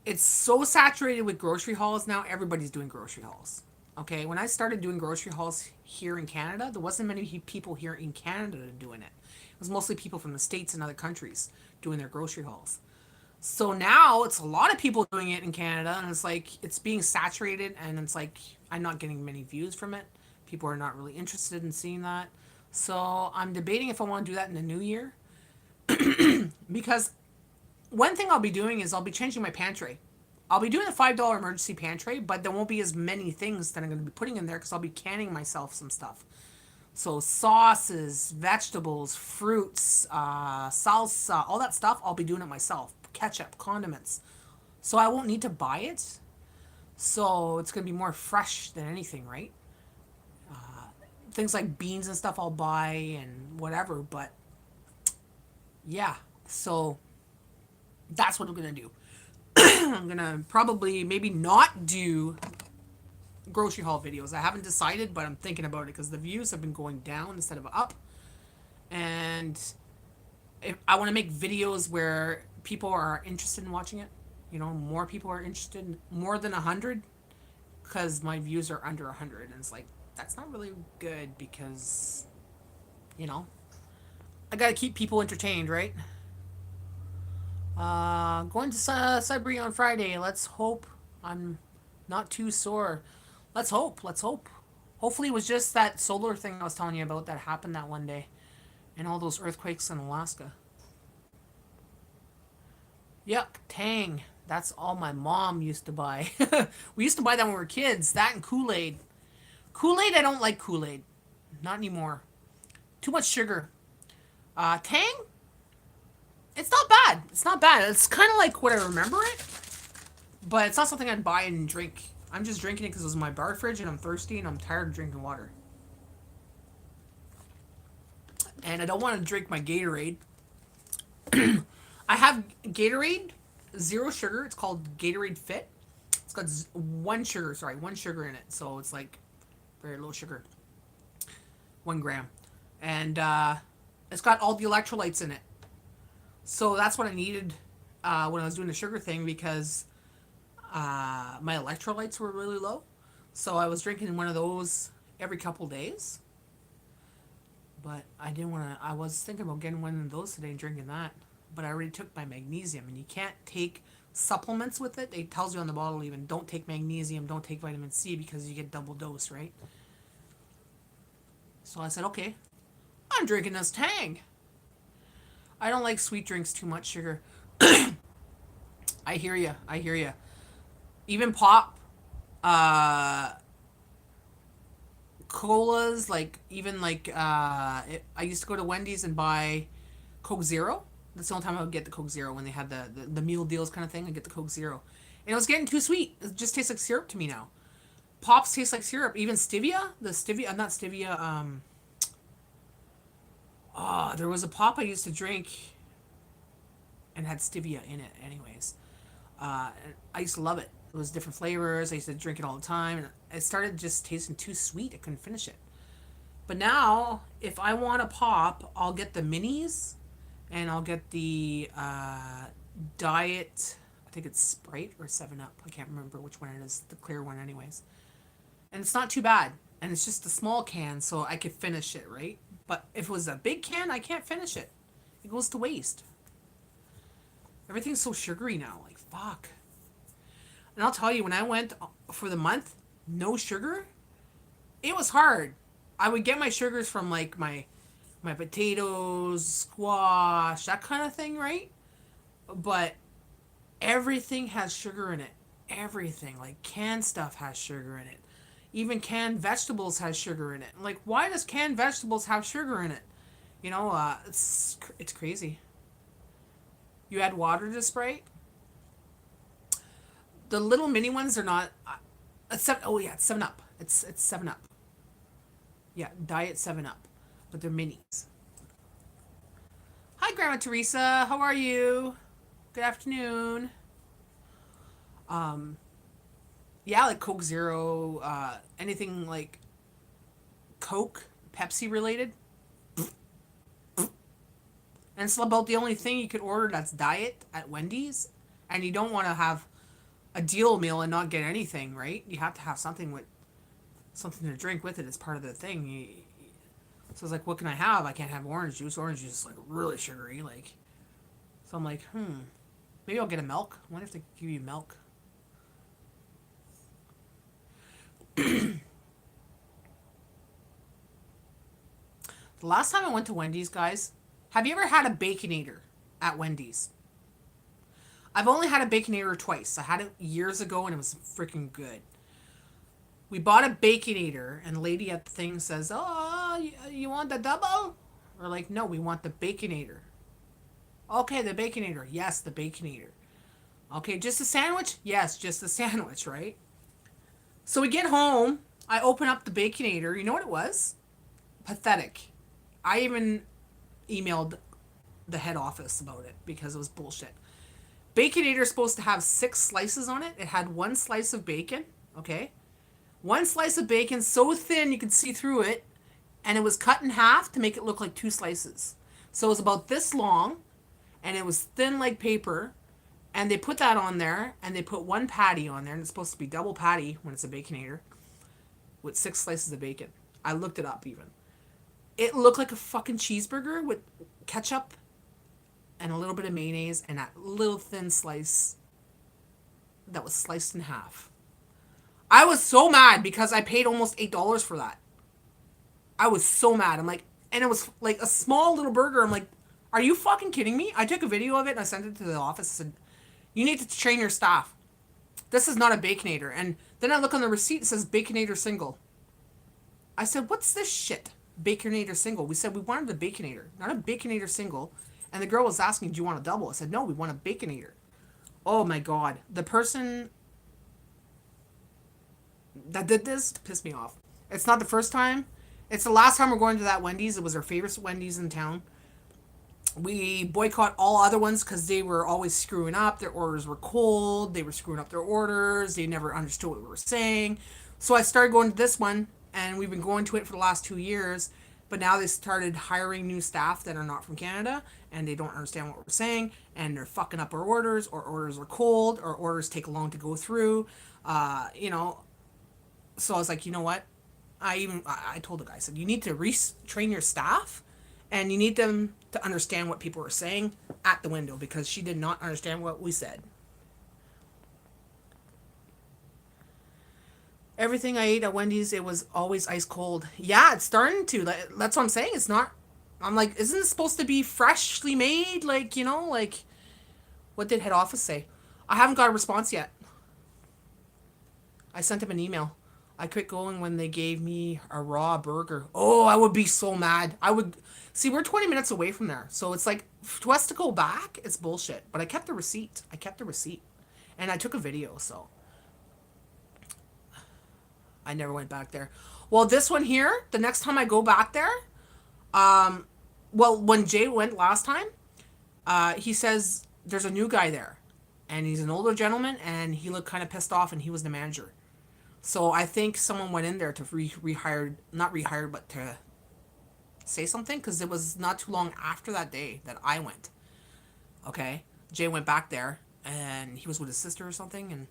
It's so saturated with grocery hauls now, everybody's doing grocery hauls. Okay, when I started doing grocery hauls here in Canada, there wasn't many people here in Canada doing it. It was mostly people from the States and other countries doing their grocery hauls. So now it's a lot of people doing it in Canada, and it's like it's being saturated, and it's like I'm not getting many views from it. People are not really interested in seeing that. So I'm debating if I want to do that in the new year. Because one thing I'll be doing is I'll be changing my pantry. I'll be doing a $5 emergency pantry, but there won't be as many things that I'm going to be putting in there because I'll be canning myself some stuff. So sauces, vegetables, fruits, salsa, all that stuff, I'll be doing it myself. Ketchup, condiments. So I won't need to buy it. So it's going to be more fresh than anything, right? Things like beans and stuff I'll buy and whatever, but yeah. So that's what I'm going to do. I'm going to probably maybe not do grocery haul videos. I haven't decided, but I'm thinking about it because the views have been going down instead of up. And if I want to make videos where people are interested in watching it. You know, more people are interested, more than 100, because my views are under 100. And it's like, that's not really good because, you know, I got to keep people entertained, right? Going to Sudbury on Friday. Let's hope I'm not too sore. Let's hope. Let's hope. Hopefully it was just that solar thing I was telling you about that happened that one day. And all those earthquakes in Alaska. Yuck. Tang. That's all my mom used to buy. We used to buy that when we were kids. That and Kool-Aid. Kool-Aid, I don't like Kool-Aid. Not anymore. Too much sugar. Tang? It's not bad. It's not bad. It's kind of like what I remember it. But it's not something I'd buy and drink. I'm just drinking it because it was my bar fridge and I'm thirsty and I'm tired of drinking water. And I don't want to drink my Gatorade. I have Gatorade, 0 sugar. It's called Gatorade Fit. It's got one sugar in it. So it's like very low sugar. 1 gram. And it's got all the electrolytes in it. So that's what I needed when I was doing the sugar thing because my electrolytes were really low. So I was drinking one of those every couple days. But I didn't want to, I was thinking about getting one of those today and drinking that. But I already took my magnesium, and you can't take supplements with it. It tells you on the bottle even, don't take magnesium, don't take vitamin C because you get double dose, right? So I said, okay, I'm drinking this Tang. I don't like sweet drinks too much sugar. I hear ya. I hear ya. Even pop, colas, like even like I used to go to Wendy's and buy Coke Zero. That's the only time I would get the Coke Zero when they had the meal deals kind of thing. I get the Coke Zero, and it was getting too sweet. It just tastes like syrup to me now. Pops taste like syrup. Even stevia, not stevia. There was a pop I used to drink. and had stevia in it anyways. And I used to love it. It was different flavors. I used to drink it all the time, and it started just tasting too sweet. I couldn't finish it. But now, if I want a pop, I'll get the minis, and I'll get the diet. I think it's Sprite or Seven Up. I can't remember which one it is. The clear one, anyways. And it's not too bad. And it's just a small can, so I could finish it, right? But if it was a big can, I can't finish it. It goes to waste. Everything's so sugary now. Like, fuck. And I'll tell you, when I went for the month, no sugar, it was hard. I would get my sugars from like my potatoes, squash, that kind of thing, right? But everything has sugar in it. Everything. Like canned stuff has sugar in it. Even canned vegetables has sugar in it. Like, why does canned vegetables have sugar in it? It's crazy. You add water to Sprite. The little mini ones are not. Oh yeah, it's 7 Up. It's 7 Up. Yeah, Diet 7 Up, but they're minis. Hi, Grandma Teresa. How are you? Good afternoon. Um, yeah, like Coke Zero, anything like Coke, Pepsi related. And it's about the only thing you could order that's diet at Wendy's. And you don't want to have a deal meal and not get anything, right? You have to have something to drink with it as part of the thing. So it's like, what can I have? I can't have orange juice. Orange juice is like really sugary. Like, so I'm like, maybe I'll get a milk. I wonder if they give you milk. The last time I went to Wendy's, guys, have you ever had a Baconator at Wendy's? I've only had a Baconator twice. I had it years ago and it was freaking good. We bought a Baconator and the lady at the thing says, "Oh, you want the double?" We're like, "No, we want the Baconator." Okay, the Baconator. Yes, the Baconator. Okay, just a sandwich? Yes, just a sandwich, right? So we get home. I open up the Baconator. You know what it was? Pathetic. I even emailed the head office about it because it was bullshit. Baconator is supposed to have 6 slices on it. It had 1 slice of bacon, okay? 1 slice of bacon so thin you could see through it, and it was cut in half to make it look like 2 slices. So it was about this long, and it was thin like paper, and they put that on there, and they put 1 patty on there, and it's supposed to be double patty when it's a Baconator, with 6 slices of bacon. I looked it up even. It looked like a fucking cheeseburger with ketchup and a little bit of mayonnaise and that little thin slice that was sliced in half. I was so mad because I paid almost $8 for that. I was so mad. I'm like, and it was like a small little burger. I'm like, are you fucking kidding me? I took a video of it and I sent it to the office and said, you need to train your staff. This is not a Baconator. And then I look on the receipt, it says Baconator single. I said, what's this shit? Baconator single. We said we wanted a Baconator, not a Baconator single. And the girl was asking, do you want a double? I said, no, we want a Baconator. Oh my God. The person that did this pissed me off. It's not the first time. It's the last time we're going to that Wendy's. It was our favorite Wendy's in town. We boycott all other ones because they were always screwing up. Their orders were cold. They were screwing up their orders. They never understood what we were saying. So I started going to this one, and we've been going to it for the last 2 years. But now they started hiring new staff that are not from Canada, and they don't understand what we're saying, and they're fucking up our orders, or orders are cold, or orders take long to go through. So I was like, you know what? I told the guy, I said, you need to retrain your staff, and you need them to understand what people are saying at the window, because she did not understand what we said. Everything I ate at Wendy's, it was always ice cold. Yeah, it's starting to. That's what I'm saying. It's not. I'm like, isn't it supposed to be freshly made? Like, what did head office say? I haven't got a response yet. I sent him an email. I quit going when they gave me a raw burger. Oh, I would be so mad. I would. See, we're 20 minutes away from there. So it's like, to us to go back, it's bullshit. But I kept the receipt. And I took a video, so. I never went back there. Well, this one here, the next time I go back there, when Jay went last time, he says there's a new guy there, and he's an older gentleman, and he looked kind of pissed off, and he was the manager. So I think someone went in there to rehire, not rehire, but to say something, because it was not too long after that day that I went. Okay, Jay went back there, and he was with his sister or something, and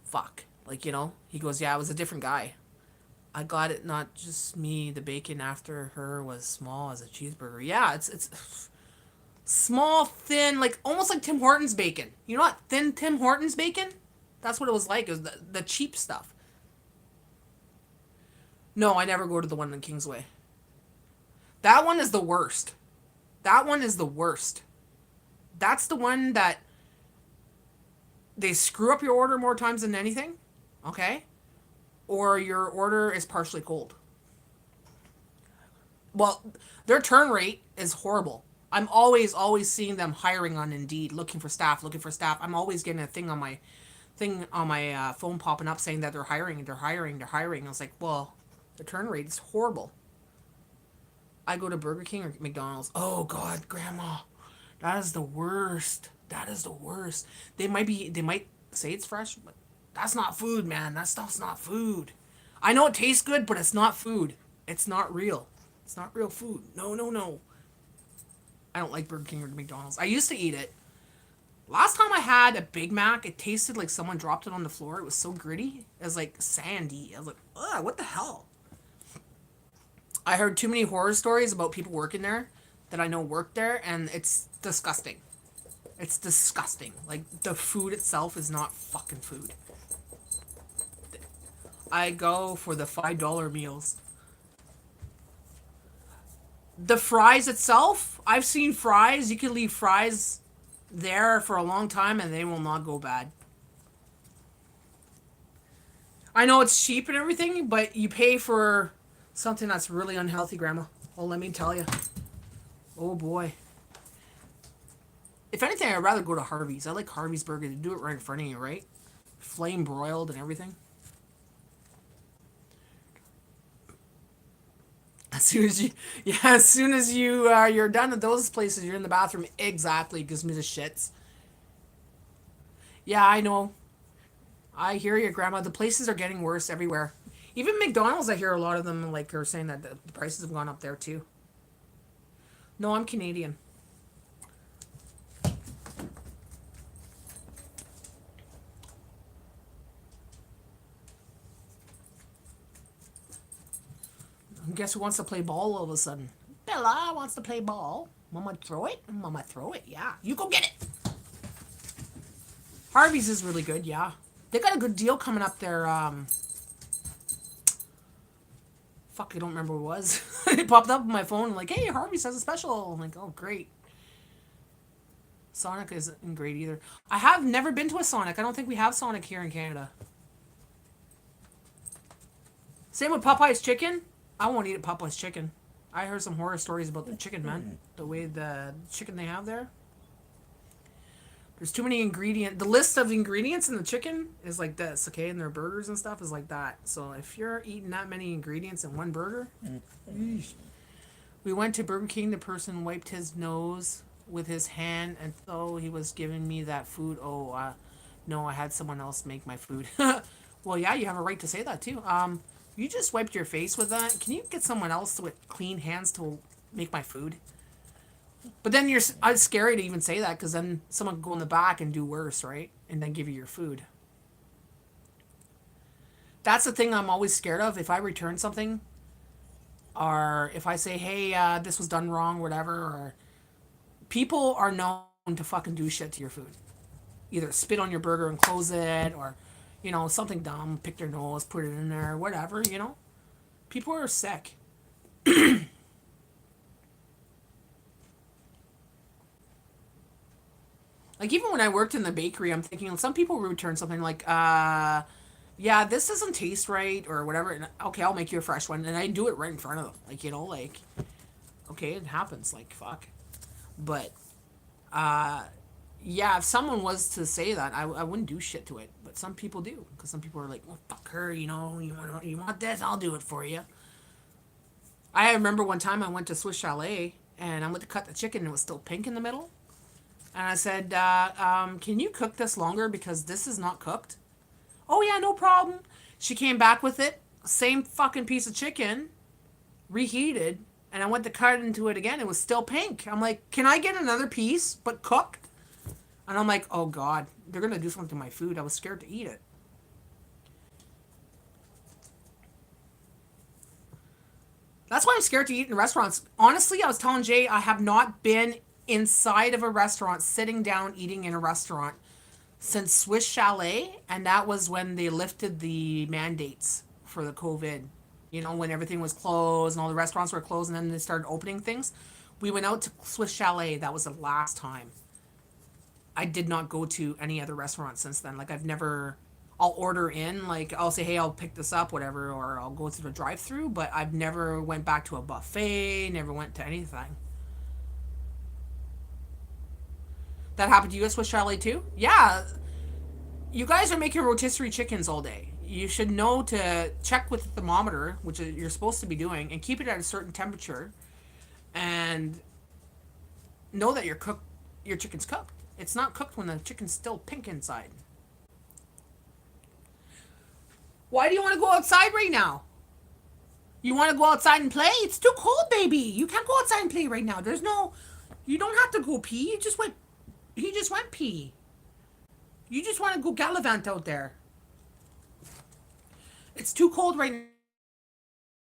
fuck, like, he goes, yeah, it was a different guy. I got it, not just me. The bacon after her was small as a cheeseburger. Yeah, it's small, thin, like almost like Tim Hortons bacon. You know what? Thin Tim Hortons bacon? That's what it was like. It was the cheap stuff. No, I never go to the one in Kingsway. That one is the worst. That one is the worst. That's the one that they screw up your order more times than anything. Okay? Or your order is partially cold. Well, their turn rate is horrible. I'm always seeing them hiring on Indeed, looking for staff, looking for staff. I'm always getting a thing on my phone popping up saying that they're hiring, they're hiring, they're hiring. I was like, well, the turn rate is horrible. I go to Burger King or McDonald's. Oh God, Grandma, that is the worst. That is the worst. They might say it's fresh, but that's not food, man. That stuff's not food. I know it tastes good, but it's not food. It's not real. It's not real food. No, no, no. I don't like Burger King or McDonald's. I used to eat it. Last time I had a Big Mac, it tasted like someone dropped it on the floor. It was so gritty. It was like sandy. I was like, ugh, what the hell? I heard too many horror stories about people working there that I know work there, and it's disgusting. It's disgusting. Like, the food itself is not fucking food. I go for the $5 meals. The fries itself, I've seen fries. You can leave fries there for a long time and they will not go bad. I know it's cheap and everything, but you pay for something that's really unhealthy, Grandma. Oh, let me tell you. Oh boy. If anything, I'd rather go to Harvey's. I like Harvey's Burger. They do it right in front of you, right? Flame broiled and everything. As soon as you're done at those places, you're in the bathroom. Exactly, gives me the shits. Yeah, I know. I hear you, Grandma. The places are getting worse everywhere. Even McDonald's, I hear a lot of them like are saying that the prices have gone up there too. No, I'm Canadian. Guess who wants to play ball all of a sudden? Bella wants to play ball. Mama throw it? Mama throw it? Yeah. You go get it. Harvey's is really good, yeah. They got a good deal coming up there. Fuck, I don't remember what it was. It popped up on my phone like, hey, Harvey's has a special. I'm like, oh, great. Sonic isn't great either. I have never been to a Sonic. I don't think we have Sonic here in Canada. Same with Popeye's chicken. I won't eat Popeye's chicken. I heard some horror stories about the chicken, man. The way the chicken they have there. There's too many ingredients. The list of ingredients in the chicken is like this, okay? And their burgers and stuff is like that. So if you're eating that many ingredients in one burger, we went to Burger King. The person wiped his nose with his hand, and though he was giving me that food, no, I had someone else make my food. Well, yeah, you have a right to say that too. You just wiped your face with that. Can you get someone else with clean hands to make my food? But then it's scary to even say that because then someone could go in the back and do worse, right? And then give you your food. That's the thing I'm always scared of. If I return something, or if I say, hey, this was done wrong, whatever, or people are known to fucking do shit to your food. Either spit on your burger and close it, or, something dumb, pick their nose, put it in there, whatever, People are sick. Like, even when I worked in the bakery, I'm thinking, some people return something like, yeah, this doesn't taste right, or whatever, and okay, I'll make you a fresh one, and I do it right in front of them. Like, okay, it happens, like, fuck. But, yeah, if someone was to say that, I wouldn't do shit to it. But some people do, because some people are like, well, fuck her, you want this, I'll do it for you. I remember one time I went to Swiss Chalet, and I went to cut the chicken, and it was still pink in the middle. And I said, can you cook this longer because this is not cooked? Oh, yeah, no problem. She came back with it. Same fucking piece of chicken, reheated. And I went to cut into it again. It was still pink. I'm like, can I get another piece, but cooked? And I'm like, oh, God, they're going to do something to my food. I was scared to eat it. That's why I'm scared to eat in restaurants. Honestly, I was telling Jay, I have not been inside of a restaurant, sitting down, eating in a restaurant since Swiss Chalet. And that was when they lifted the mandates for the COVID. You know, when everything was closed and all the restaurants were closed and then they started opening things. We went out to Swiss Chalet. That was the last time. I did not go to any other restaurant since then. Like, I've never. I'll order in, like I'll say, hey, I'll pick this up, whatever, or I'll go through the drive-through. But I've never went back to a buffet. Never went to anything. That happened to you at Swiss Chalet too? Yeah, you guys are making rotisserie chickens all day. You should know to check with the thermometer, which you're supposed to be doing, and keep it at a certain temperature, and know that your chicken's cooked. It's not cooked when the chicken's still pink inside. Why do you want to go outside right now? You want to go outside and play? It's too cold, baby. You can't go outside and play right now. There's no. You don't have to go pee. You just went. He just went pee. You just want to go gallivant out there. It's too cold right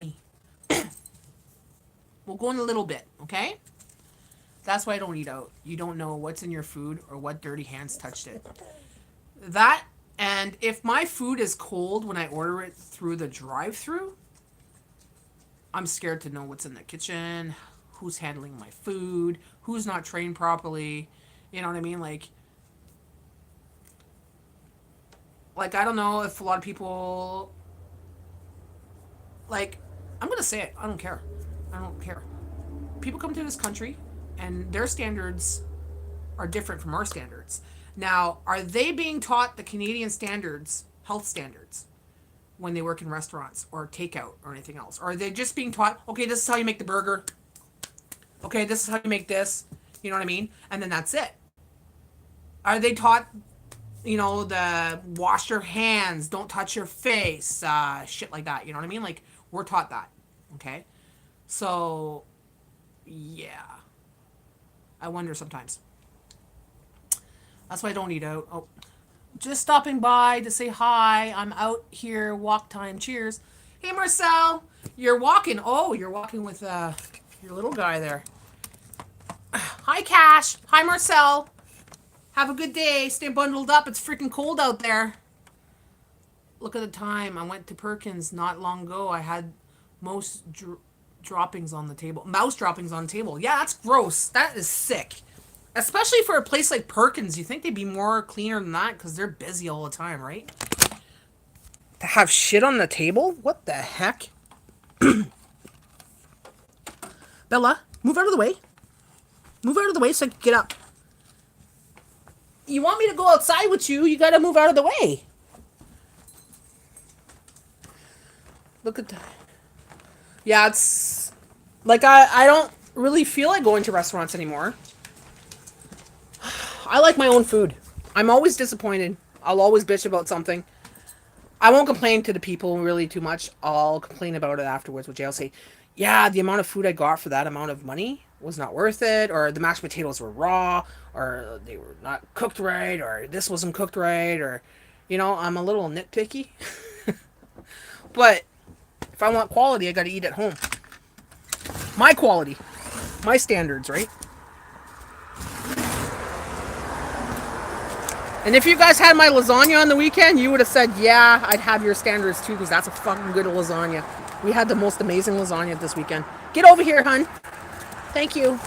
now. We'll go in a little bit, okay? That's why I don't eat out. You don't know what's in your food or what dirty hands touched it. That, and if my food is cold when I order it through the drive-through, I'm scared to know what's in the kitchen, who's handling my food, who's not trained properly. You know what I mean? Like I don't know if a lot of people like I'm gonna say it. I don't care. I don't care. People come to this country, and their standards are different from our standards. Now, are they being taught the Canadian standards, health standards, when they work in restaurants or takeout or anything else? Or are they just being taught, okay, this is how you make the burger. Okay, this is how you make this. You know what I mean? And then that's it. Are they taught, the wash your hands, don't touch your face, shit like that? You know what I mean? Like, we're taught that. Okay? So, yeah. I wonder sometimes. That's why I don't eat out. Oh, just stopping by to say hi. I'm out here, walk time. Cheers. Hey, Marcel. You're walking. Oh, you're walking with your little guy there. Hi, Cash. Hi, Marcel. Have a good day. Stay bundled up. It's freaking cold out there. Look at the time. I went to Perkins not long ago. I had most droppings on the table. Mouse droppings on the table. Yeah, that's gross. That is sick. Especially for a place like Perkins. You think they'd be more cleaner than that because they're busy all the time, right? To have shit on the table? What the heck? Bella, move out of the way. Move out of the way so I can get up. You want me to go outside with you, you gotta move out of the way. Look at that. Yeah, it's... Like, I don't really feel like going to restaurants anymore. I like my own food. I'm always disappointed. I'll always bitch about something. I won't complain to the people really too much. I'll complain about it afterwards, which I'll say, yeah, the amount of food I got for that amount of money was not worth it, or the mashed potatoes were raw, or they were not cooked right, or this wasn't cooked right, or, I'm a little nitpicky. But if I want quality, I gotta eat at home. My quality. My standards, right? And if you guys had my lasagna on the weekend, you would have said, yeah, I'd have your standards too, because that's a fucking good lasagna. We had the most amazing lasagna this weekend. Get over here, hun. Thank you.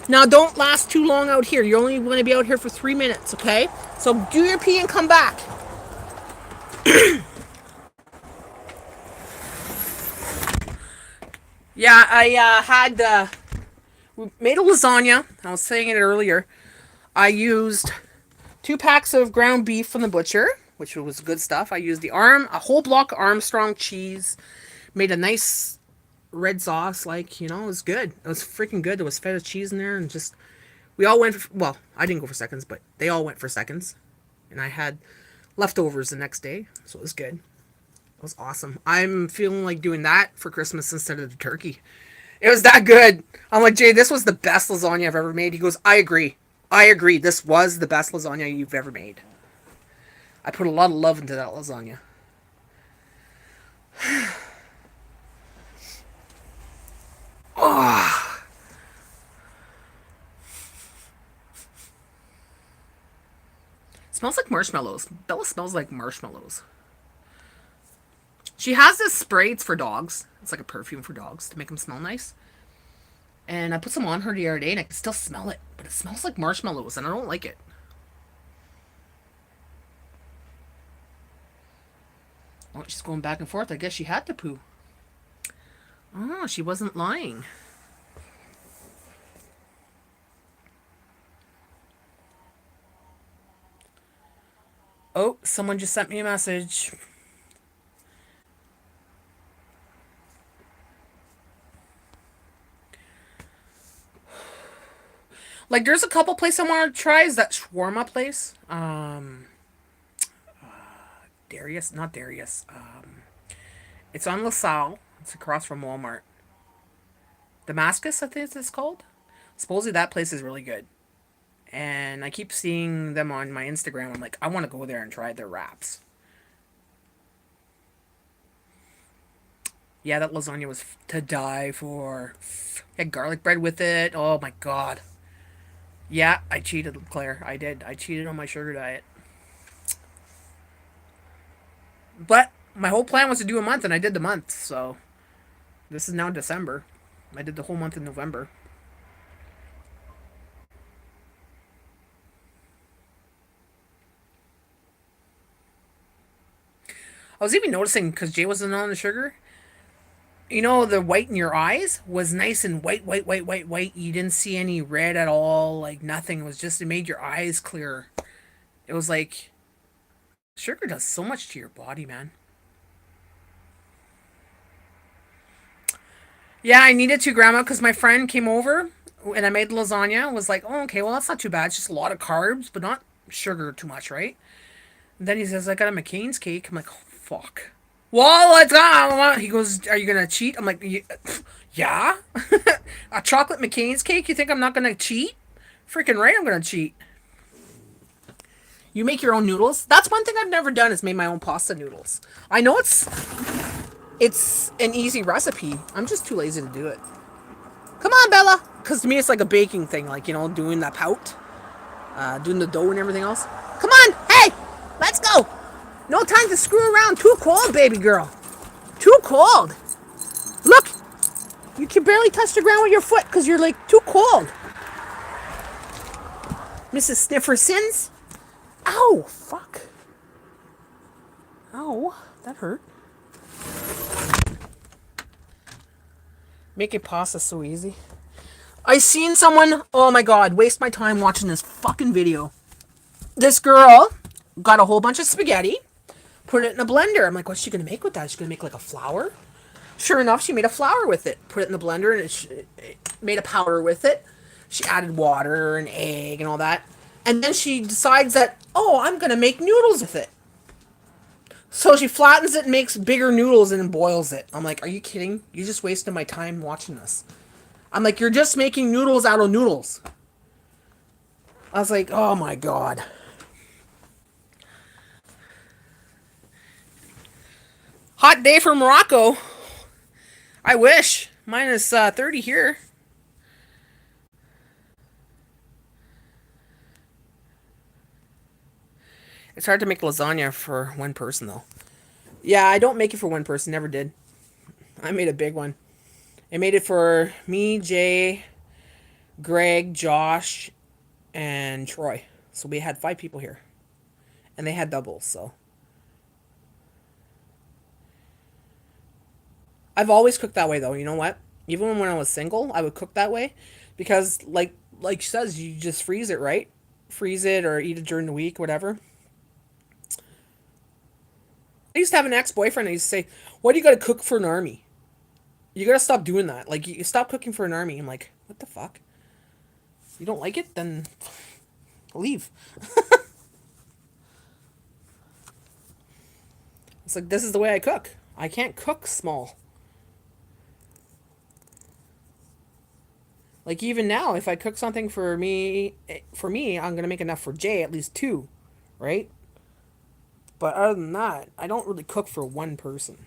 Now, don't last too long out here. You're only going to be out here for 3 minutes, okay? So do your pee and come back. Yeah, I we made a lasagna. I was saying it earlier. I used 2 packs of ground beef from the butcher, which was good stuff. I used a whole block of Armstrong cheese. Made a nice red sauce, it was good. It was freaking good. There was feta cheese in there and just We all went, well, I didn't go for seconds, but they all went for seconds. And I had leftovers the next day, so it was good. It was awesome. I'm feeling like doing that for Christmas instead of the turkey. It was that good. I'm like, Jay, this was the best lasagna I've ever made. He goes, I agree. I agree. This was the best lasagna you've ever made. I put a lot of love into that lasagna. Oh, it smells like marshmallows. Bella smells like marshmallows. She has this spray. It's for dogs. It's like a perfume for dogs to make them smell nice. And I put some on her the other day, and I can still smell it, but it smells like marshmallows, and I don't like it. Oh, she's going back and forth. I guess she had to poo. Oh, she wasn't lying. Oh, someone just sent me a message. Like, there's a couple places I want to try. Is that shawarma place? Darius, not Darius. It's on LaSalle. It's across from Walmart. Damascus, I think it's called. Supposedly that place is really good. And I keep seeing them on my Instagram. I'm like, I want to go there and try their wraps. Yeah, that lasagna was to die for. Had garlic bread with it. Oh my god. Yeah, I cheated, Claire. I did. I cheated on my sugar diet. But my whole plan was to do a month, and I did the month. So this is now December. I did the whole month in November. I was even noticing because Jay wasn't on the sugar. You know, the white in your eyes was nice and white, white, white, white, white. You didn't see any red at all, like nothing. It was just, it made your eyes clearer. It was like, sugar does so much to your body, man. Yeah, I needed to, Grandma, because my friend came over and I made lasagna. Was like, oh, okay, well, that's not too bad. It's just a lot of carbs, but not sugar too much, right? And then he says, I got a McCain's cake. I'm like, oh, fuck. Well, it's on. He goes, are you going to cheat? I'm like, yeah. A chocolate McCain's cake? You think I'm not going to cheat? Freaking right, I'm going to cheat. You make your own noodles? That's one thing I've never done is made my own pasta noodles. I know it's an easy recipe. I'm just too lazy to do it. Come on, Bella. Because to me, it's like a baking thing. Like, you know, doing the pout. Doing the dough and everything else. Come on. Hey, let's go. No time to screw around. Too cold, baby girl. Too cold. Look. You can barely touch the ground with your foot because you're like too cold. Mrs. Sniffersons. Ow. Fuck. Ow. That hurt. Making pasta so easy. I seen someone, oh my god, waste my time watching this fucking video. This girl got a whole bunch of spaghetti, put it in a blender. I'm like, what's she gonna make with that? Is she gonna make like a flour? Sure enough, she made a flour with it. Put it in the blender and it made a powder with it. She added water and egg and all that. And then she decides that, oh, I'm gonna make noodles with it. So she flattens it and makes bigger noodles and then boils it. I'm like, are you kidding? You just wasted my time watching this. I'm like, you're just making noodles out of noodles. I was like, oh my god. Hot day for Morocco. I wish. Minus 30 here. It's hard to make lasagna for one person, though. Yeah, I don't make it for one person. Never did. I made a big one. I made it for me, Jay, Greg, Josh, and Troy. So we had 5 people here. And they had doubles, so. I've always cooked that way, though. You know what? Even when I was single, I would cook that way. Because, like she says, you just freeze it, right? Freeze it or eat it during the week, whatever. I used to have an ex-boyfriend that used to say, why do you gotta cook for an army? You gotta stop doing that. Like, you stop cooking for an army. I'm like, what the fuck? You don't like it, then leave. It's like, this is the way I cook. I can't cook small. Like, even now, if I cook something for me, I'm gonna make enough for Jay, at least two, right? But other than that, I don't really cook for one person.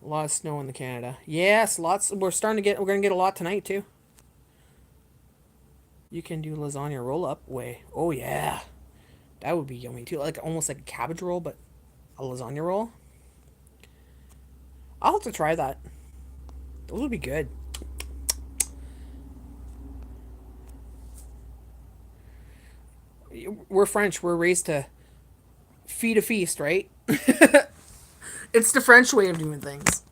A lot of snow in the Canada. Yes, lots. We're gonna get a lot tonight too. You can do lasagna roll up way. Oh yeah, that would be yummy too. Like almost like a cabbage roll, but a lasagna roll. I'll have to try that. Those would be good. We're French. We're raised to feed a feast, right? It's the French way of doing things.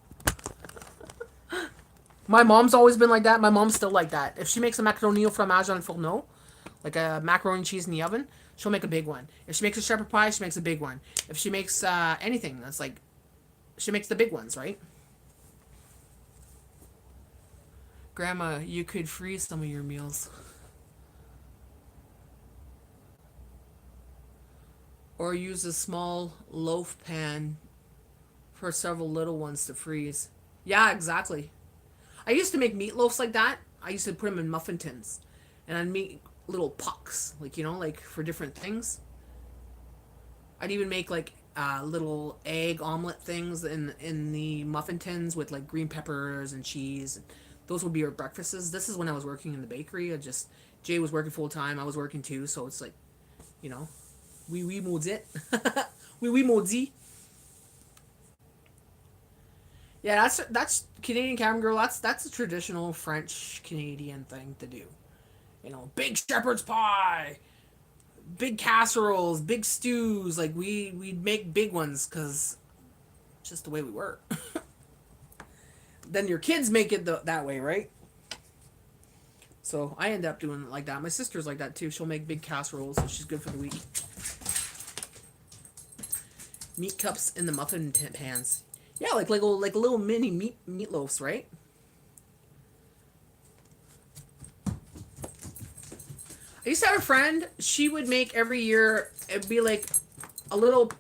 My mom's always been like that. My mom's still like that. If she makes a macaroni au fromage en fourneau, like a macaroni and cheese in the oven, she'll make a big one. If she makes a shepherd pie, she makes a big one. If she makes anything, that's like, she makes the big ones, right? Grandma, you could freeze some of your meals. Or use a small loaf pan for several little ones to freeze. Yeah, exactly. I used to make meatloafs like that. I used to put them in muffin tins. And I'd make little pucks, like, like for different things. I'd even make like little egg omelet things in the muffin tins with like green peppers and cheese. Those would be our breakfasts. This is when I was working in the bakery. Jay was working full time. I was working too, so it's like, you know, we maudit. we maudit. Yeah, that's Canadian Cabin Girl. That's a traditional French Canadian thing to do. Big shepherd's pie, big casseroles, big stews. Like we'd make big ones because it's just the way we were. Then your kids make it that way, right? So I end up doing it like that. My sister's like that too. She'll make big casseroles, so she's good for the week. Meat cups in the muffin pans. Yeah, like little mini meatloafs, right? I used to have a friend. She would make every year. It'd be like a little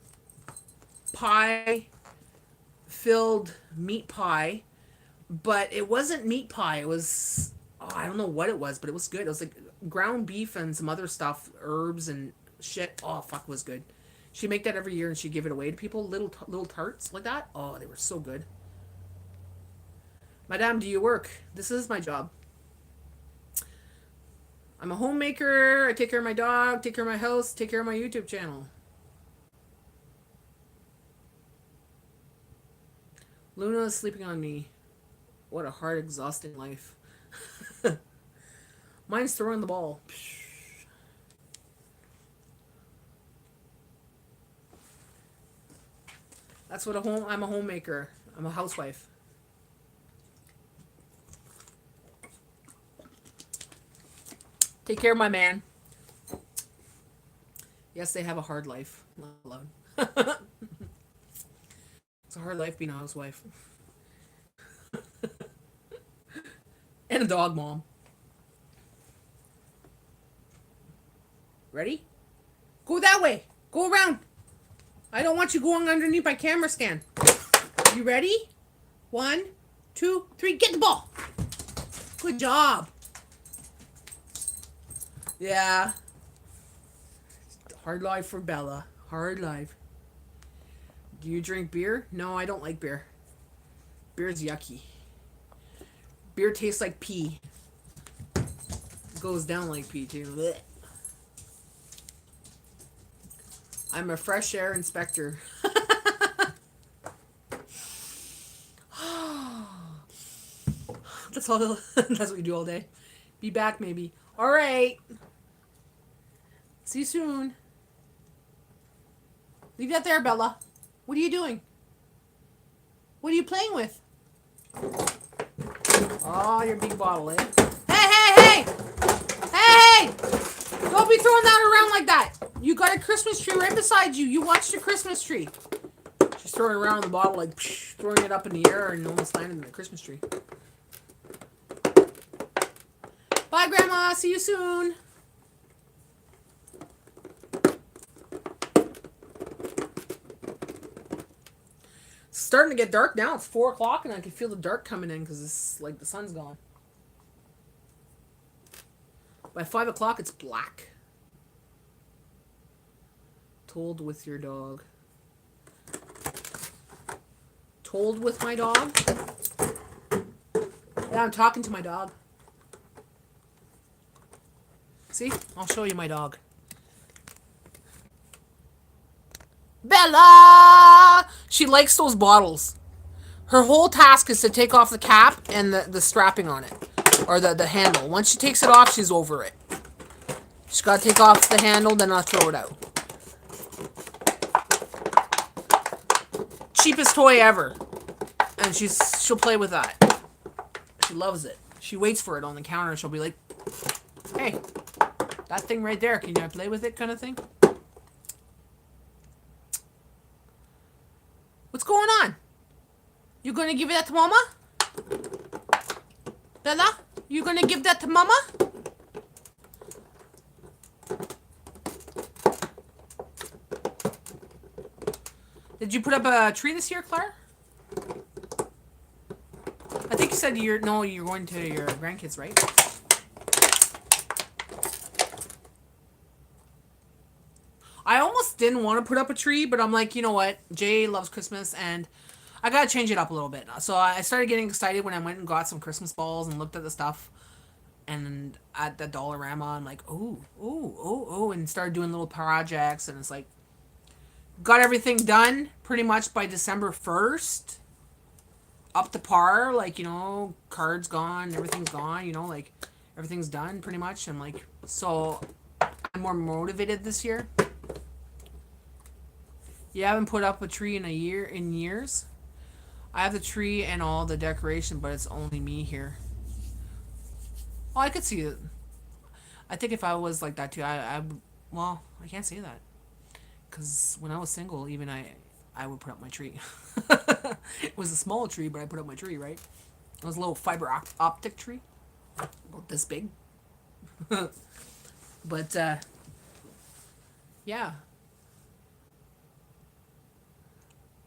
pie filled meat pie, but it wasn't meat pie. It was, I don't know what it was, but it was good. It was like ground beef and some other stuff, herbs and shit. Oh fuck, it was good. She'd make that every year and she'd give it away to people. Little tarts like that. Oh, they were so good. Madame, do you work? This is my job. I'm a homemaker. I take care of my dog, take care of my house, take care of my YouTube channel. Luna is sleeping on me. What a hard, exhausting life. Mine's throwing the ball. That's what I'm a homemaker. I'm a housewife. Take care of my man. Yes, they have a hard life. Not alone. It's a hard life being a housewife. And a dog mom. Ready? Go that way. Go around. I don't want you going underneath my camera stand. You ready? 1, 2, 3. Get the ball. Good job. Yeah. Hard life for Bella. Hard life. Do you drink beer? No, I don't like beer. Beer's yucky. Beer tastes like pee. It goes down like pee too. Blech. I'm a fresh air inspector. That's all. That's what you do all day. Be back maybe. All right. See you soon. Leave that there, Bella. What are you doing? What are you playing with? Oh, your big bottle, eh? Hey! Hey! Don't be throwing that around like that. You got a Christmas tree right beside you. You watched a Christmas tree. She's throwing it around the bottle like psh, throwing it up in the air and almost landing in the Christmas tree. Bye, Grandma. Mama. See you soon. It's starting to get dark now. It's 4 o'clock and I can feel the dark coming in because it's like the sun's gone. By 5 o'clock, it's black. Told with your dog. Told with my dog? Yeah, I'm talking to my dog. See? I'll show you my dog. Bella! She likes those bottles. Her whole task is to take off the cap and the strapping on it. Or the handle. Once she takes it off, she's over it. She's got to take off the handle, then I'll throw it out. Cheapest toy ever. And she'll play with that. She loves it. She waits for it on the counter and she'll be like, hey, that thing right there, can I play with it kind of thing? What's going on? You gonna give that to Mama? Bella? You gonna give that to Mama? Did you put up a tree this year, Claire? I think you said you're going to your grandkids, right? I almost didn't want to put up a tree, but I'm like, you know what? Jay loves Christmas, and I gotta change it up a little bit. So I started getting excited when I went and got some Christmas balls and looked at the stuff, and at the Dollarama, I'm like, oh, and started doing little projects, and it's like, got everything done pretty much by December 1st. Up to par, like, cards gone, everything's gone, like, everything's done pretty much. I'm like, so I'm more motivated this year. You haven't put up a tree in years. I have the tree and all the decoration, but it's only me here. Oh, I could see it. I think if I was like that too, I can't say that. Because when I was single, even I would put up my tree. It was a small tree, but I put up my tree, right? It was a little fiber optic tree. About this big. But, yeah.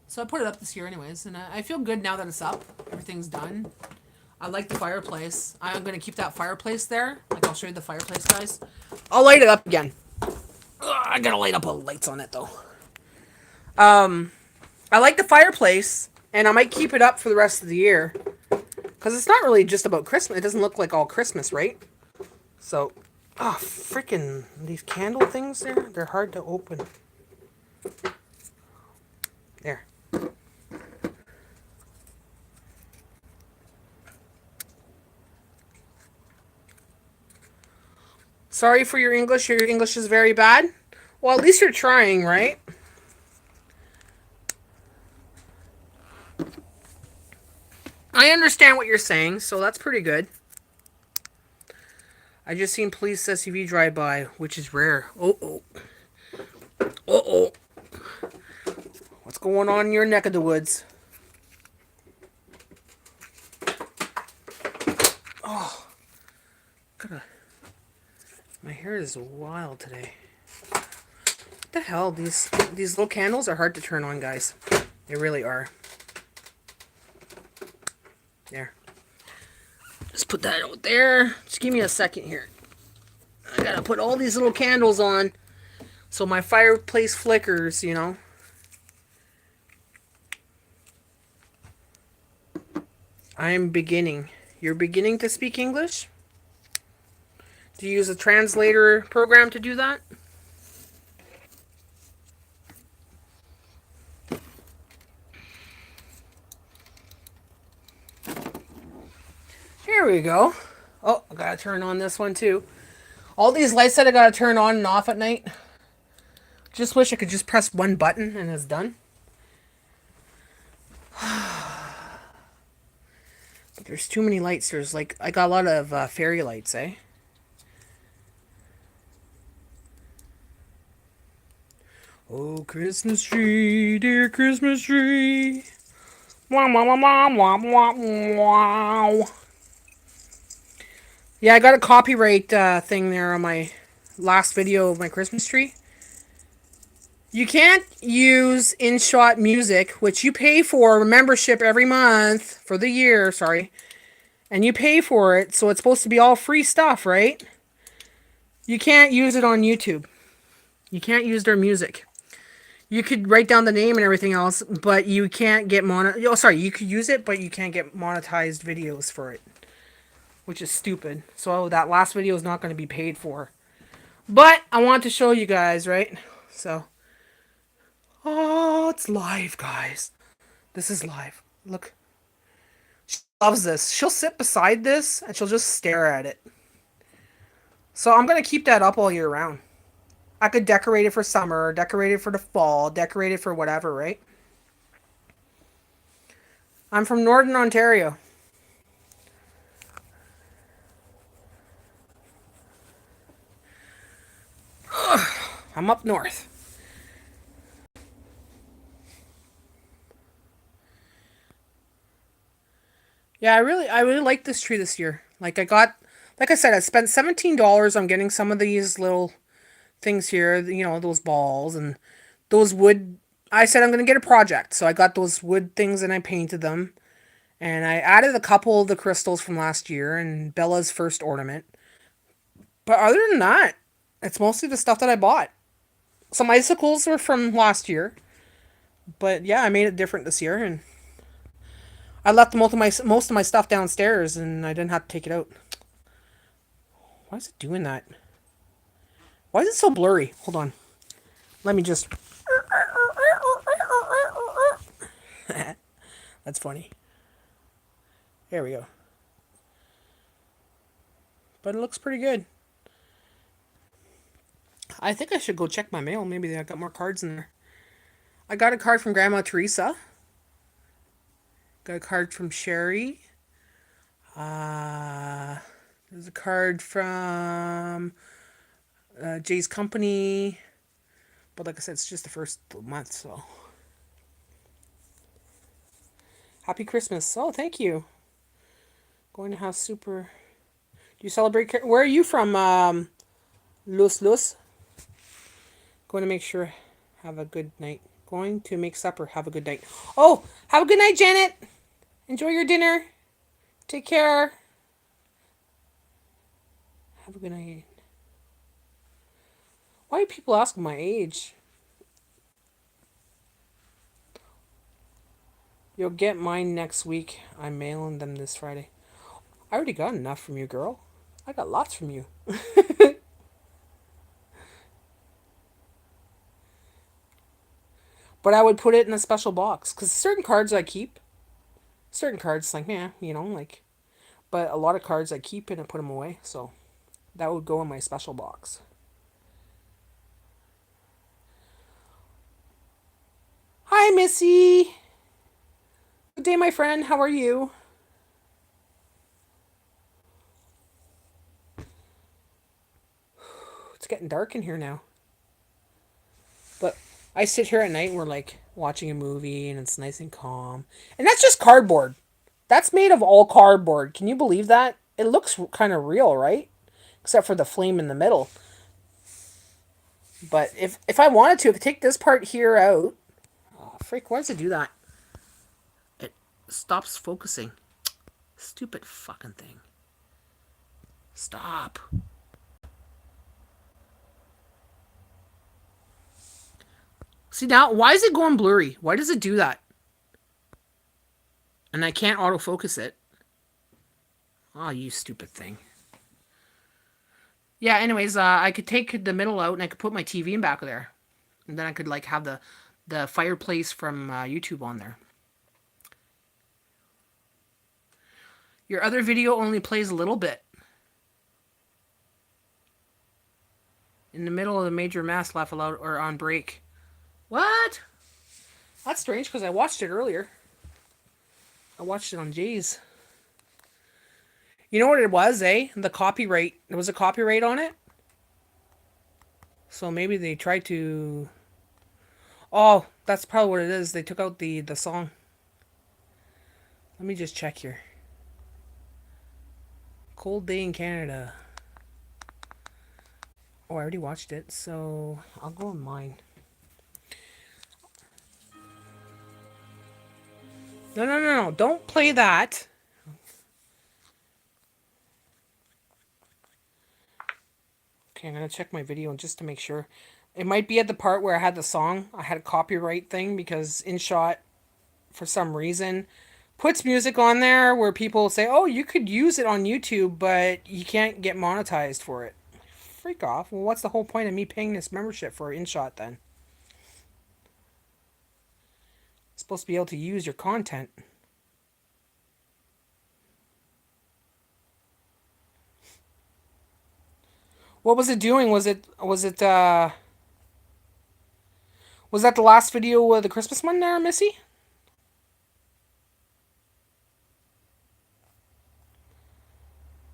So I put it up this year anyways, and I feel good now that it's up. Everything's done. I like the fireplace. I'm going to keep that fireplace there. Like, I'll show you the fireplace, guys. I'll light it up again. I gotta light up all the lights on it, though. I like the fireplace, and I might keep it up for the rest of the year. Because it's not really just about Christmas. It doesn't look like all Christmas, right? So, freaking these candle things there, they're hard to open. There. Sorry for your English. Your English is very bad. Well, at least you're trying, right? I understand what you're saying, so that's pretty good. I just seen police SUV drive by, which is rare. Uh-oh. What's going on in your neck of the woods? Oh. My hair is wild today. What the hell? These little candles are hard to turn on, guys. They really are. There. Just put that out there. Just give me a second here. I gotta put all these little candles on so my fireplace flickers, I'm beginning. You're beginning to speak English? Do you use a translator program to do that? Here we go. Oh, I gotta turn on this one too. All these lights that I gotta turn on and off at night. Just wish I could just press one button and it's done. But there's too many lights. There's like, I got a lot of fairy lights, eh? Oh, Christmas tree, dear Christmas tree. Wow, wow, wow, wow, wow, wow. Yeah, I got a copyright thing there on my last video of my Christmas tree. You can't use InShot Music, which you pay for a membership every month for the year, sorry. And you pay for it, so it's supposed to be all free stuff, right? You can't use it on YouTube. You can't use their music. You could write down the name and everything else, but you can't get Oh, sorry, you could use it, but you can't get monetized videos for it, which is stupid. So that last video is not going to be paid for. But I want to show you guys, right? So, oh, it's live, guys. This is live. Look, she loves this. She'll sit beside this and she'll just stare at it. So I'm gonna keep that up all year round. I could decorate it for summer, decorate it for the fall, decorate it for whatever, right? I'm from Northern Ontario. I'm up north. Yeah, I really like this tree this year. Like I said, I spent $17 on getting some of these little things here. You know, those balls and those wood. I said I'm gonna get a project, so I got those wood things and I painted them. And I added a couple of the crystals from last year and Bella's first ornament. But other than that, it's mostly the stuff that I bought. Some icicles were from last year, but yeah, I made it different this year, and I left most of my stuff downstairs, and I didn't have to take it out. Why is it doing that? Why is it so blurry? Hold on. Let me just. That's funny. There we go. But it looks pretty good. I think I should go check my mail. Maybe I got more cards in there. I got a card from Grandma Teresa. Got a card from Sherry. There's a card from Jay's Company. But like I said, it's just the first month, so. Happy Christmas. Oh, thank you. Going to have super. Do you celebrate? Where are you from, Luz? Going to make sure. Have a good night. Going to make supper. Have a good night. Oh, have a good night, Janet. Enjoy your dinner. Take care. Have a good night. Why do people ask my age? You'll get mine next week. I'm mailing them this Friday. I already got enough from you, girl. I got lots from you. But I would put it in a special box. Because certain cards I keep. Certain cards, like, yeah, you know, like. But a lot of cards I keep and I put them away. So that would go in my special box. Hi, Missy. Good day, my friend. How are you? It's getting dark in here now. But I sit here at night and we're like watching a movie and it's nice and calm. And that's just cardboard. That's made of all cardboard. Can you believe that? It looks kind of real, right? Except for the flame in the middle. But if I wanted to, I could take this part here out. Oh, freak, why does it do that? It stops focusing. Stupid fucking thing. Stop. See now, why is it going blurry? Why does it do that? And I can't autofocus it. Oh, you stupid thing. Yeah, anyways, I could take the middle out and I could put my TV in back of there. And then I could like have the fireplace from YouTube on there. Your other video only plays a little bit. In the middle of the major mass laugh aloud or on break. What? That's strange because I watched it earlier. I watched it on Jay's. You know what it was, eh? The copyright. There was a copyright on it. So maybe they tried to... Oh, that's probably what it is. They took out the song. Let me just check here. Cold day in Canada. Oh, I already watched it, so I'll go on mine. No, no, no, no. Don't play that. Okay, I'm going to check my video just to make sure. It might be at the part where I had the song. I had a copyright thing because InShot, for some reason, puts music on there where people say, oh, you could use it on YouTube, but you can't get monetized for it. Freak off. Well, what's the whole point of me paying this membership for InShot then? I'm supposed to be able to use your content. What was it doing? Was that the last video of the Christmas one there, Missy?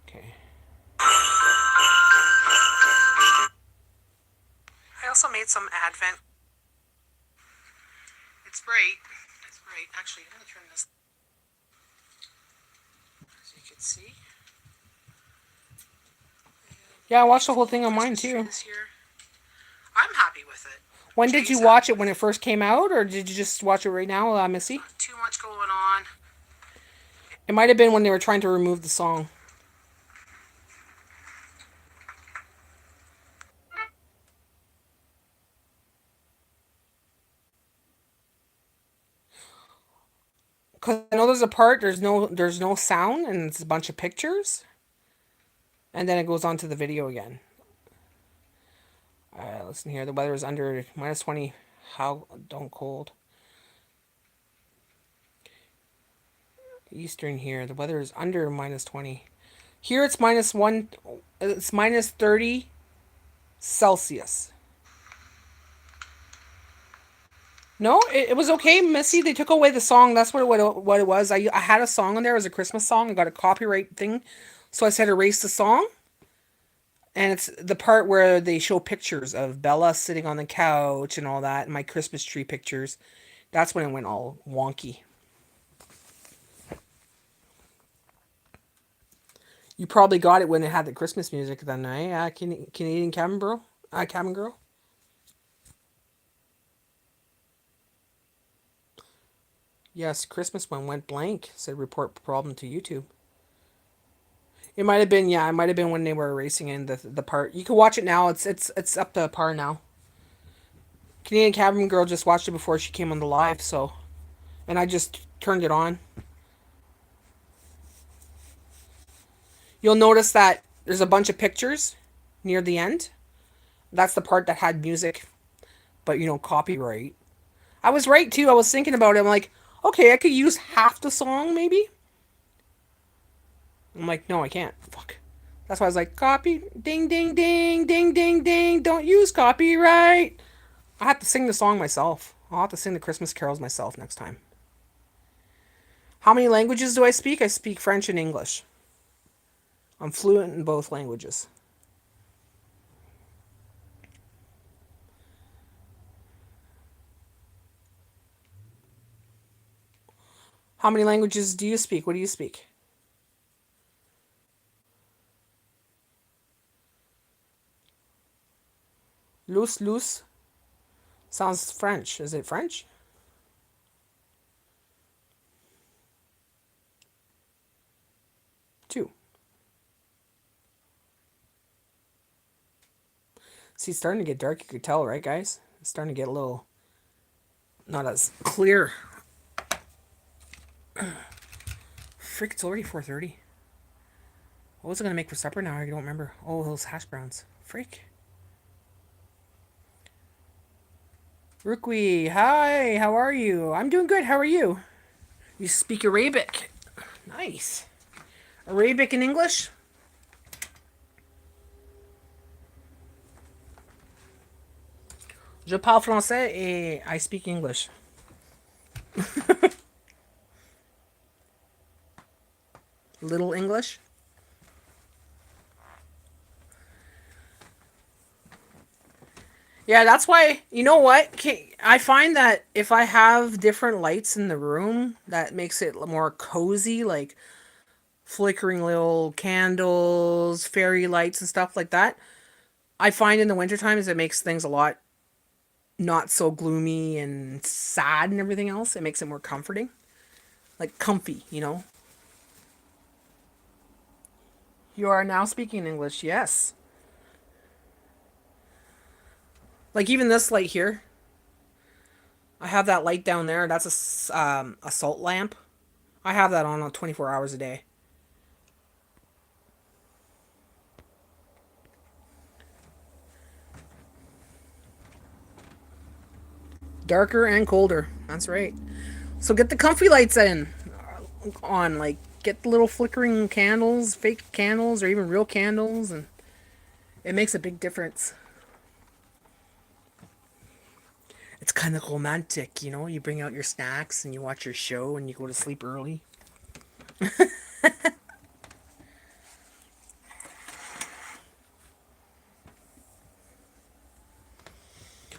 Okay. I also made some Advent. It's bright. It's bright. Actually, I'm gonna turn this so you can see. Yeah, I watched the whole thing on mine too. This year. I'm happy with it. When did you watch it? When it first came out, or did you just watch it right now, Missy? Not too much going on. It might have been when they were trying to remove the song. Because I know there's a part there's no sound and it's a bunch of pictures, and then it goes on to the video again. Listen here. The weather is under -20. How don't cold. Eastern here. The weather is under -20. Here it's -1. It's -30 Celsius. No, it was okay, Missy. They took away the song. That's what it was. I had a song on there. It was a Christmas song. I got a copyright thing. So I said erase the song. And it's the part where they show pictures of Bella sitting on the couch and all that, and my Christmas tree pictures. That's when it went all wonky. You probably got it when it had the Christmas music then, eh? Canadian cabin girl? Cabin girl? Yes, Christmas one went blank. Said report problem to YouTube. It might have been, yeah, it might have been when they were erasing in the part. You can watch it now. It's up to par now. Canadian Cabin Girl just watched it before she came on the live, so, and I just turned it on. You'll notice that there's a bunch of pictures near the end. That's the part that had music, but copyright. I was right too. I was thinking about it. I'm like, okay, I could use half the song maybe. I'm like, no, I can't. Fuck. That's why I was like, copy, ding, ding, ding, ding, ding, ding. Don't use copyright. I have to sing the song myself. I'll have to sing the Christmas carols myself next time. How many languages do I speak? I speak French and English. I'm fluent in both languages. How many languages do you speak? What do you speak? Loose. Sounds French. Is it French? Two. See, it's starting to get dark. You could tell, right, guys? It's starting to get a little not as clear. Frick, it's already 4:30. What was I going to make for supper now? I don't remember. Oh, those hash browns. Freak. Rukwi, hi, how are you? I'm doing good, how are you? You speak Arabic. Nice. Arabic and English? Je parle français et I speak English. Little English? Yeah, that's why, you know what? I find that if I have different lights in the room, that makes it more cozy. Like, flickering little candles, fairy lights, and stuff like that. I find in the winter times it makes things a lot not so gloomy and sad and everything else. It makes it more comforting. Like comfy, you know? You are now speaking English, yes. Like even this light here, I have that light down there. That's a salt lamp. I have that on 24 hours a day. Darker and colder. That's right. So get the comfy lights on. Like get the little flickering candles, fake candles, or even real candles, and it makes a big difference. It's kind of romantic, you know. You bring out your snacks and you watch your show and you go to sleep early.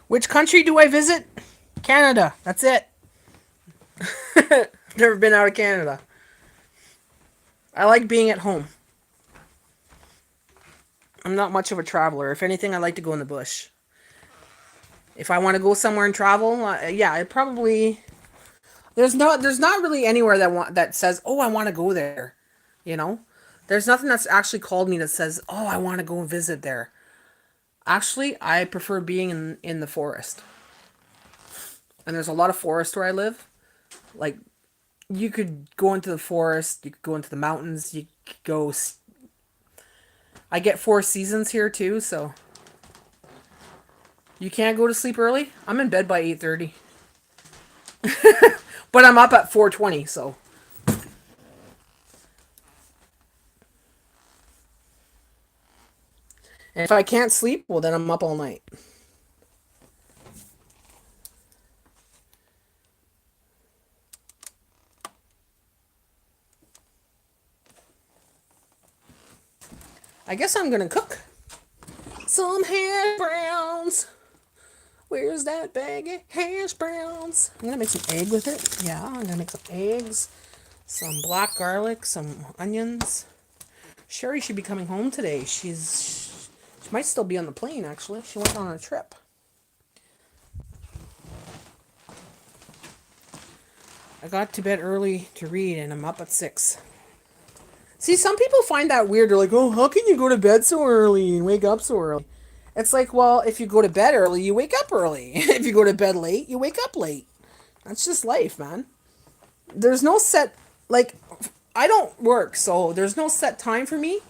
Which country do I visit? Canada. That's it. Never been out of Canada. I like being at home. I'm not much of a traveler. If anything, I like to go in the bush. If I want to go somewhere and travel, yeah, it probably there's not really anywhere that says, "Oh, I want to go there." You know? There's nothing that's actually called me that says, "Oh, I want to go and visit there." Actually, I prefer being in the forest. And there's a lot of forest where I live. Like you could go into the forest, you could go into the mountains, you could go. I get 4 seasons here too, so you can't go to sleep early. I'm in bed by 8:30, but I'm up at 4:20. So, and if I can't sleep, well, then I'm up all night. I guess I'm gonna cook some hash browns. Where's that bag of hash browns? I'm gonna make some egg with it. Yeah, I'm gonna make some eggs, some black garlic, some onions. Sherry should be coming home today. She might still be on the plane actually. She went on a trip. I got to bed early to read and I'm up at 6. See, some people find that weird. They're like, oh, how can you go to bed so early and wake up so early? It's like, well, if you go to bed early, you wake up early. If you go to bed late, you wake up late. That's just life, man. There's no set, like, I don't work, so there's no set time for me,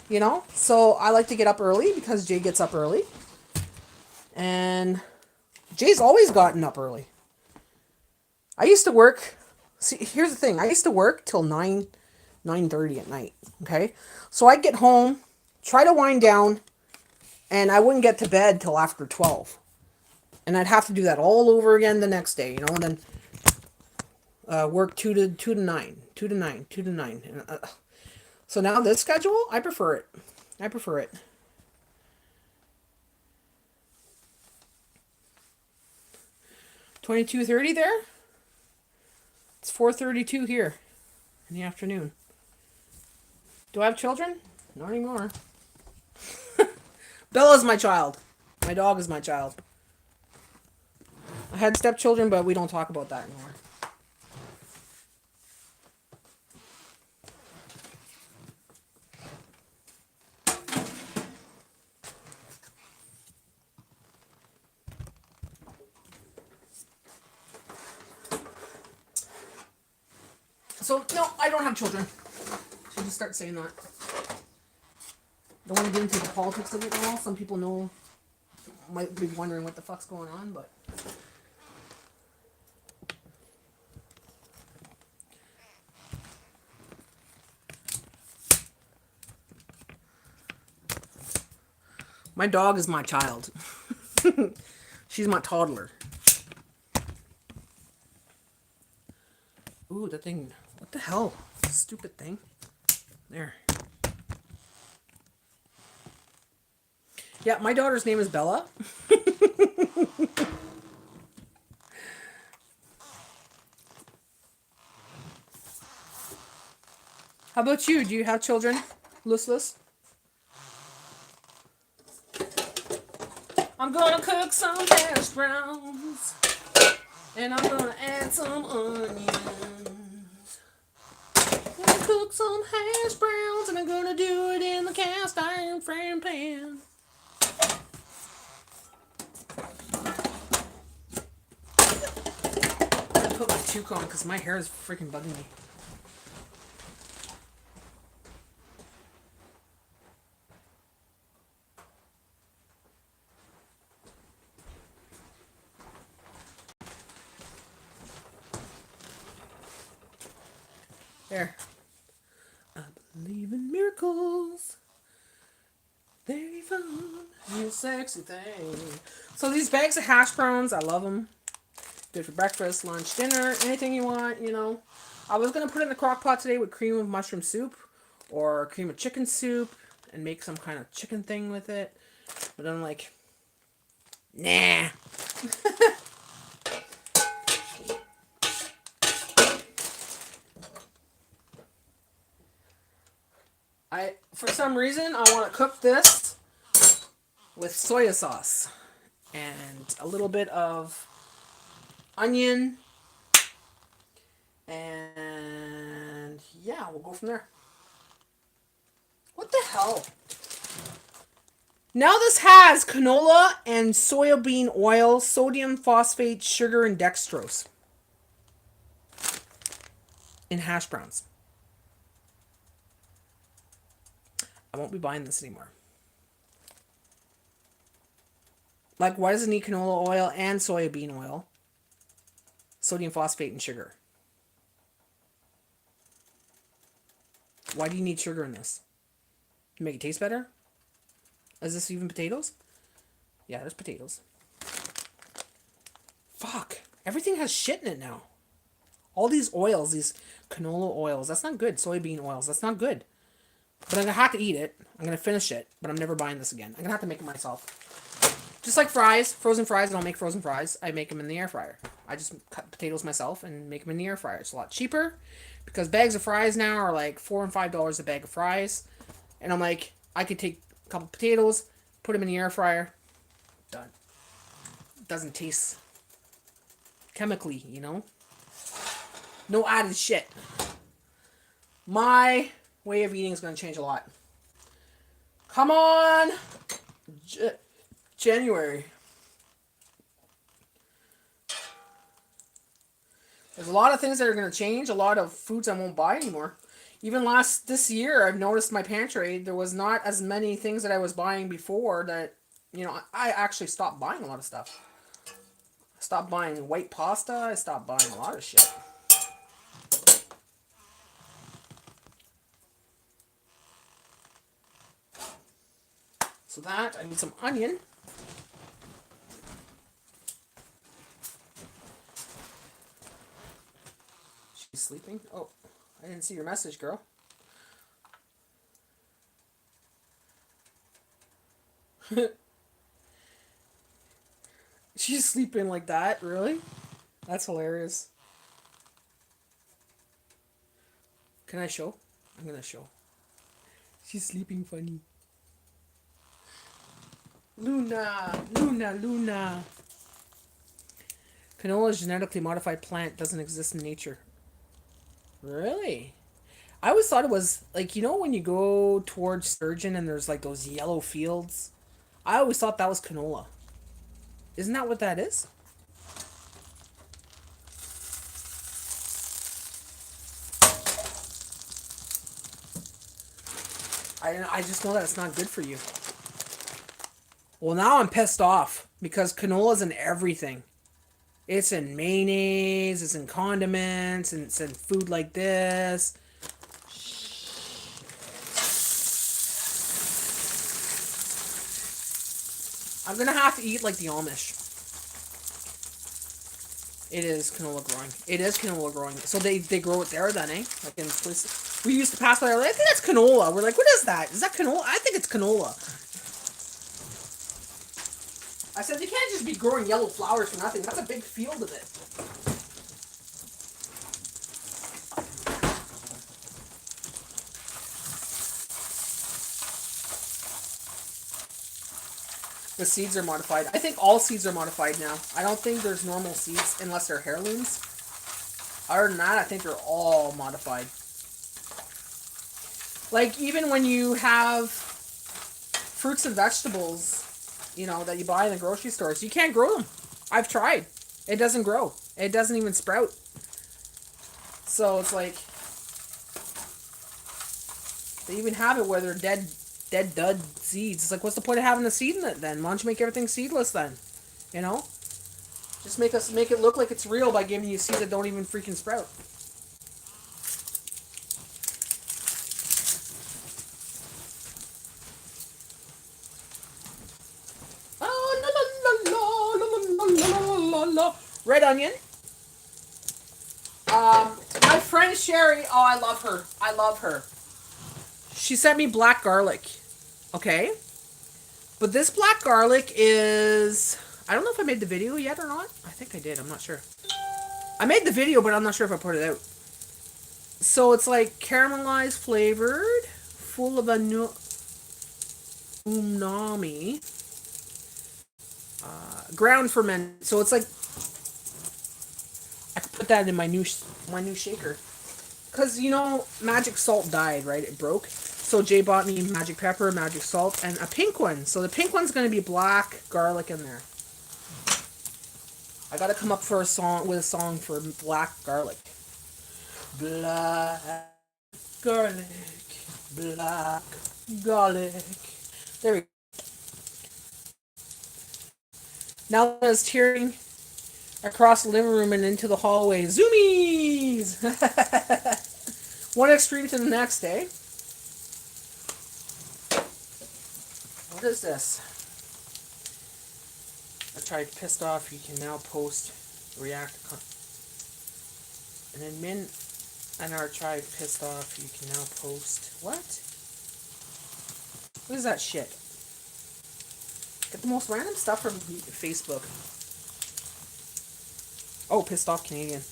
you know? So I like to get up early because Jay gets up early. And Jay's always gotten up early. I used to work, see, here's the thing. I used to work till 9:30 at night, okay? So I'd get home, try to wind down, and I wouldn't get to bed till after 12. And I'd have to do that all over again the next day, you know, and then work 2 to 9, 2 to 9, 2 to 9. And, so now this schedule, I prefer it. I prefer it. $22.30 there. It's 4:32 here in the afternoon. Do I have children? Not anymore. Bella's my child. My dog is my child. I had stepchildren, but we don't talk about that anymore. So, no, I don't have children. Should just start saying that. Don't want to get into the politics of it all. Some people might be wondering what the fuck's going on, but... My dog is my child. She's my toddler. Ooh, that thing. What the hell? Stupid thing. There. Yeah, my daughter's name is Bella. How about you? Do you have children? Listless? I'm gonna cook some hash browns. And I'm gonna add some onions. I'm gonna cook some hash browns. And I'm gonna do it in the cast iron frying pan. I'm gonna put my toque on because my hair is freaking bugging me. There. I believe in miracles. Very fun. You sexy thing. So these bags of hash browns, I love them. Good for breakfast, lunch, dinner, anything you want, you know. I was going to put it in the crock pot today with cream of mushroom soup or cream of chicken soup and make some kind of chicken thing with it. But I'm like, nah. For some reason, I want to cook this with soy sauce and a little bit of onion, and yeah, we'll go from there. What the hell? Now this has canola and soybean oil, sodium phosphate, sugar, and dextrose in hash browns. I won't be buying this anymore. Like, why does it need canola oil and soybean oil, sodium phosphate, and sugar? Why do you need sugar in this? To make it taste better? Is this even potatoes? Yeah, there's potatoes. Fuck. Everything has shit in it now. All these oils, these canola oils, that's not good. Soybean oils, that's not good. But I'm going to have to eat it. I'm going to finish it. But I'm never buying this again. I'm going to have to make it myself. Just like fries. Frozen fries. I don't make frozen fries. I make them in the air fryer. I just cut potatoes myself and make them in the air fryer. It's a lot cheaper. Because bags of fries now are like $4 and $5 a bag of fries. And I'm like, I could take a couple potatoes, put them in the air fryer. Done. It doesn't taste chemically, you know? No added shit. My way of eating is going to change a lot. Come on! January. There's a lot of things that are going to change. A lot of foods I won't buy anymore. Even this year, I've noticed my pantry, there was not as many things that I was buying before that, you know, I actually stopped buying a lot of stuff. I stopped buying white pasta. I stopped buying a lot of shit. So that, I need some onion. She's sleeping? Oh, I didn't see your message, girl. She's sleeping like that? Really? That's hilarious. Can I show? I'm gonna show. She's sleeping funny. Luna. Canola is a genetically modified plant. Doesn't exist in nature. Really? I always thought it was, like, you know when you go towards Sturgeon and there's, like, those yellow fields? I always thought that was canola. Isn't that what that is? I just know that it's not good for you. Well, now I'm pissed off because canola's in everything. It's in mayonnaise, it's in condiments, and it's in food like this. I'm gonna have to eat like the Amish. It is canola growing. It is canola growing. So they grow it there then, eh? Like in places. We used to pass by, like, I think that's canola. We're like, what is that? Is that canola? I think it's canola. I said, you can't just be growing yellow flowers for nothing. That's a big field of it. the seeds are modified. I think all seeds are modified now. I don't think there's normal seeds unless they're heirlooms. Other than that, I think they're all modified. Like, even when you have fruits and vegetables, you know, that you buy in the grocery stores, you can't grow them. I've tried. It doesn't grow. It doesn't even sprout. So it's like, they even have it where they're dead dud seeds. It's like, what's the point of having a seed in it then? Why don't you make everything seedless then? You know? Just make it look like it's real by giving you seeds that don't even freaking sprout. Red onion. My friend Sherry, oh, I love her. I love her. She sent me black garlic. Okay? But this black garlic is... I don't know if I made the video yet or not. I think I did. I'm not sure. I made the video, but I'm not sure if I put it out. So it's like caramelized flavored, full of a umami. Ground fermented. So it's like... I could put that in my new shaker. Because, you know, magic salt died, right? It broke. So Jay bought me magic pepper, magic salt, and a pink one. So the pink one's going to be black garlic in there. I got to come up with a song for black garlic. Black garlic, black garlic. There we go. Now that it's tearing across the living room and into the hallway. Zoomies! One extreme to the next, eh? What is this? I tried pissed off. You can now post, react. And then Min and our tried pissed off. You can now post. What? What is that shit? Get the most random stuff from Facebook. Oh, pissed off Canadian.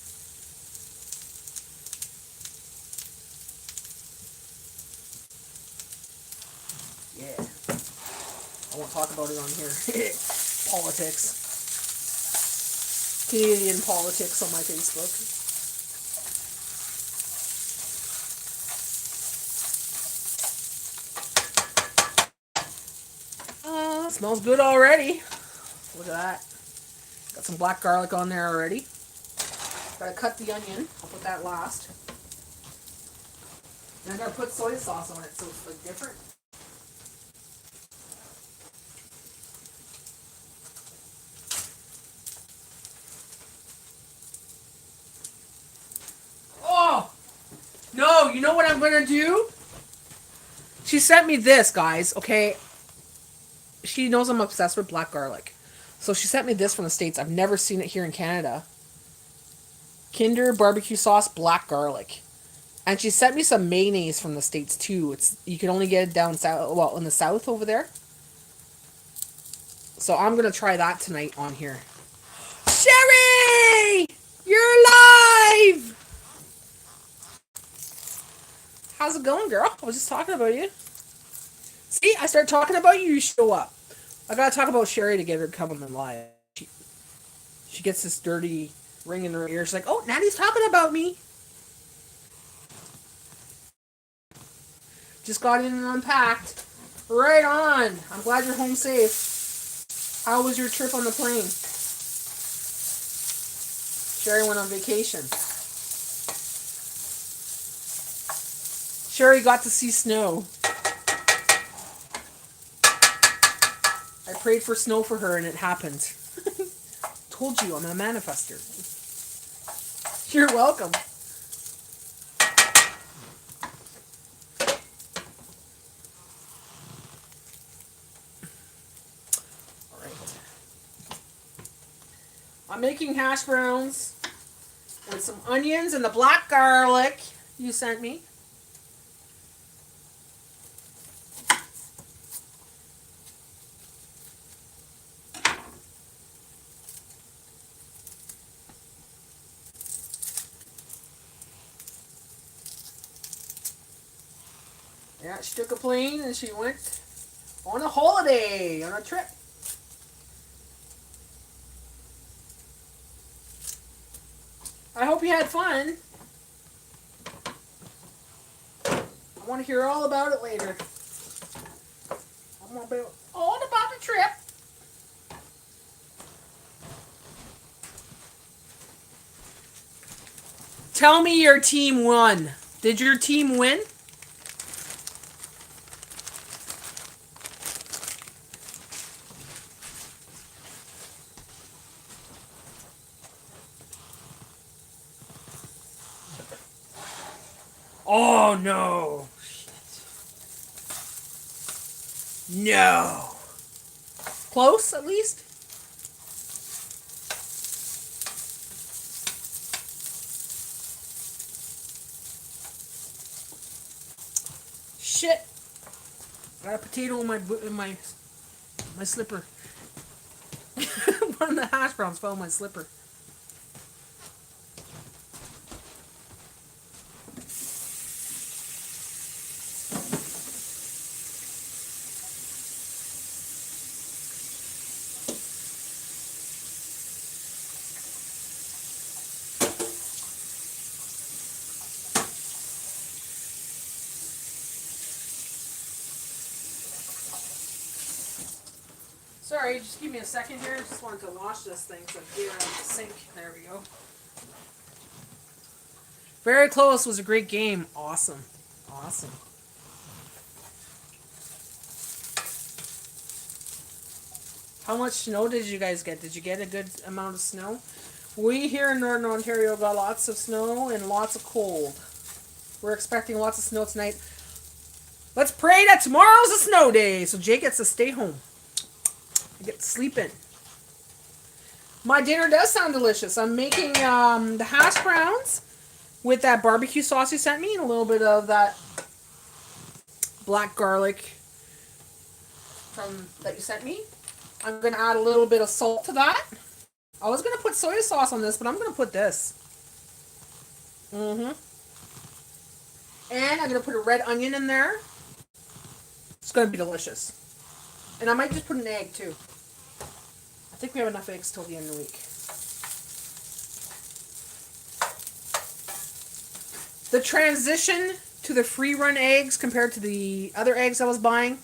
Yeah. I won't talk about it on here. Politics. Canadian politics on my Facebook. Smells good already. Look at that. Got some black garlic on there already. Gotta cut the onion. I'll put that last. And I'm gonna put soy sauce on it so it's like different. Oh! No, you know what I'm gonna do? She sent me this, guys, okay? She knows I'm obsessed with black garlic. So she sent me this from the States. I've never seen it here in Canada. Kinder barbecue sauce, black garlic. And she sent me some mayonnaise from the States too. You can only get it down south, well, in the south over there. So I'm going to try that tonight on here. Sherry! You're live! How's it going, girl? I was just talking about you. See, I start talking about you, you show up. I gotta talk about Sherry to get her to come on the live. She gets this dirty ring in her ear. She's like, oh, Natty's talking about me. Just got in and unpacked. Right on. I'm glad you're home safe. How was your trip on the plane? Sherry went on vacation. Sherry got to see snow. I prayed for snow for her and it happened. Told you, I'm a manifester. You're welcome. Alright. I'm making hash browns with some onions and the black garlic you sent me. Yeah, she took a plane and she went on a holiday, on a trip. I hope you had fun. I want to hear all about it later. I want to be all about the trip. Tell me your team won. Did your team win? Oh no. No. Close, at least? Shit. I got a potato in my slipper. One of the hash browns fell in my slipper. Sorry, just give me a second here. I just wanted to wash this thing so I get it out of the sink. There we go. Very close. Was a great game. Awesome. Awesome. How much snow did you guys get? Did you get a good amount of snow? We here in Northern Ontario got lots of snow and lots of cold. We're expecting lots of snow tonight. Let's pray that tomorrow's a snow day so Jake gets to stay home. I get to sleep in. My dinner does sound delicious. I'm making the hash browns with that barbecue sauce you sent me and a little bit of that black garlic that you sent me. I'm going to add a little bit of salt to that. I was going to put soy sauce on this, but I'm going to put this. And I'm going to put a red onion in there. It's going to be delicious. And I might just put an egg too. I think we have enough eggs till the end of the week. The transition to the free run eggs compared to the other eggs I was buying,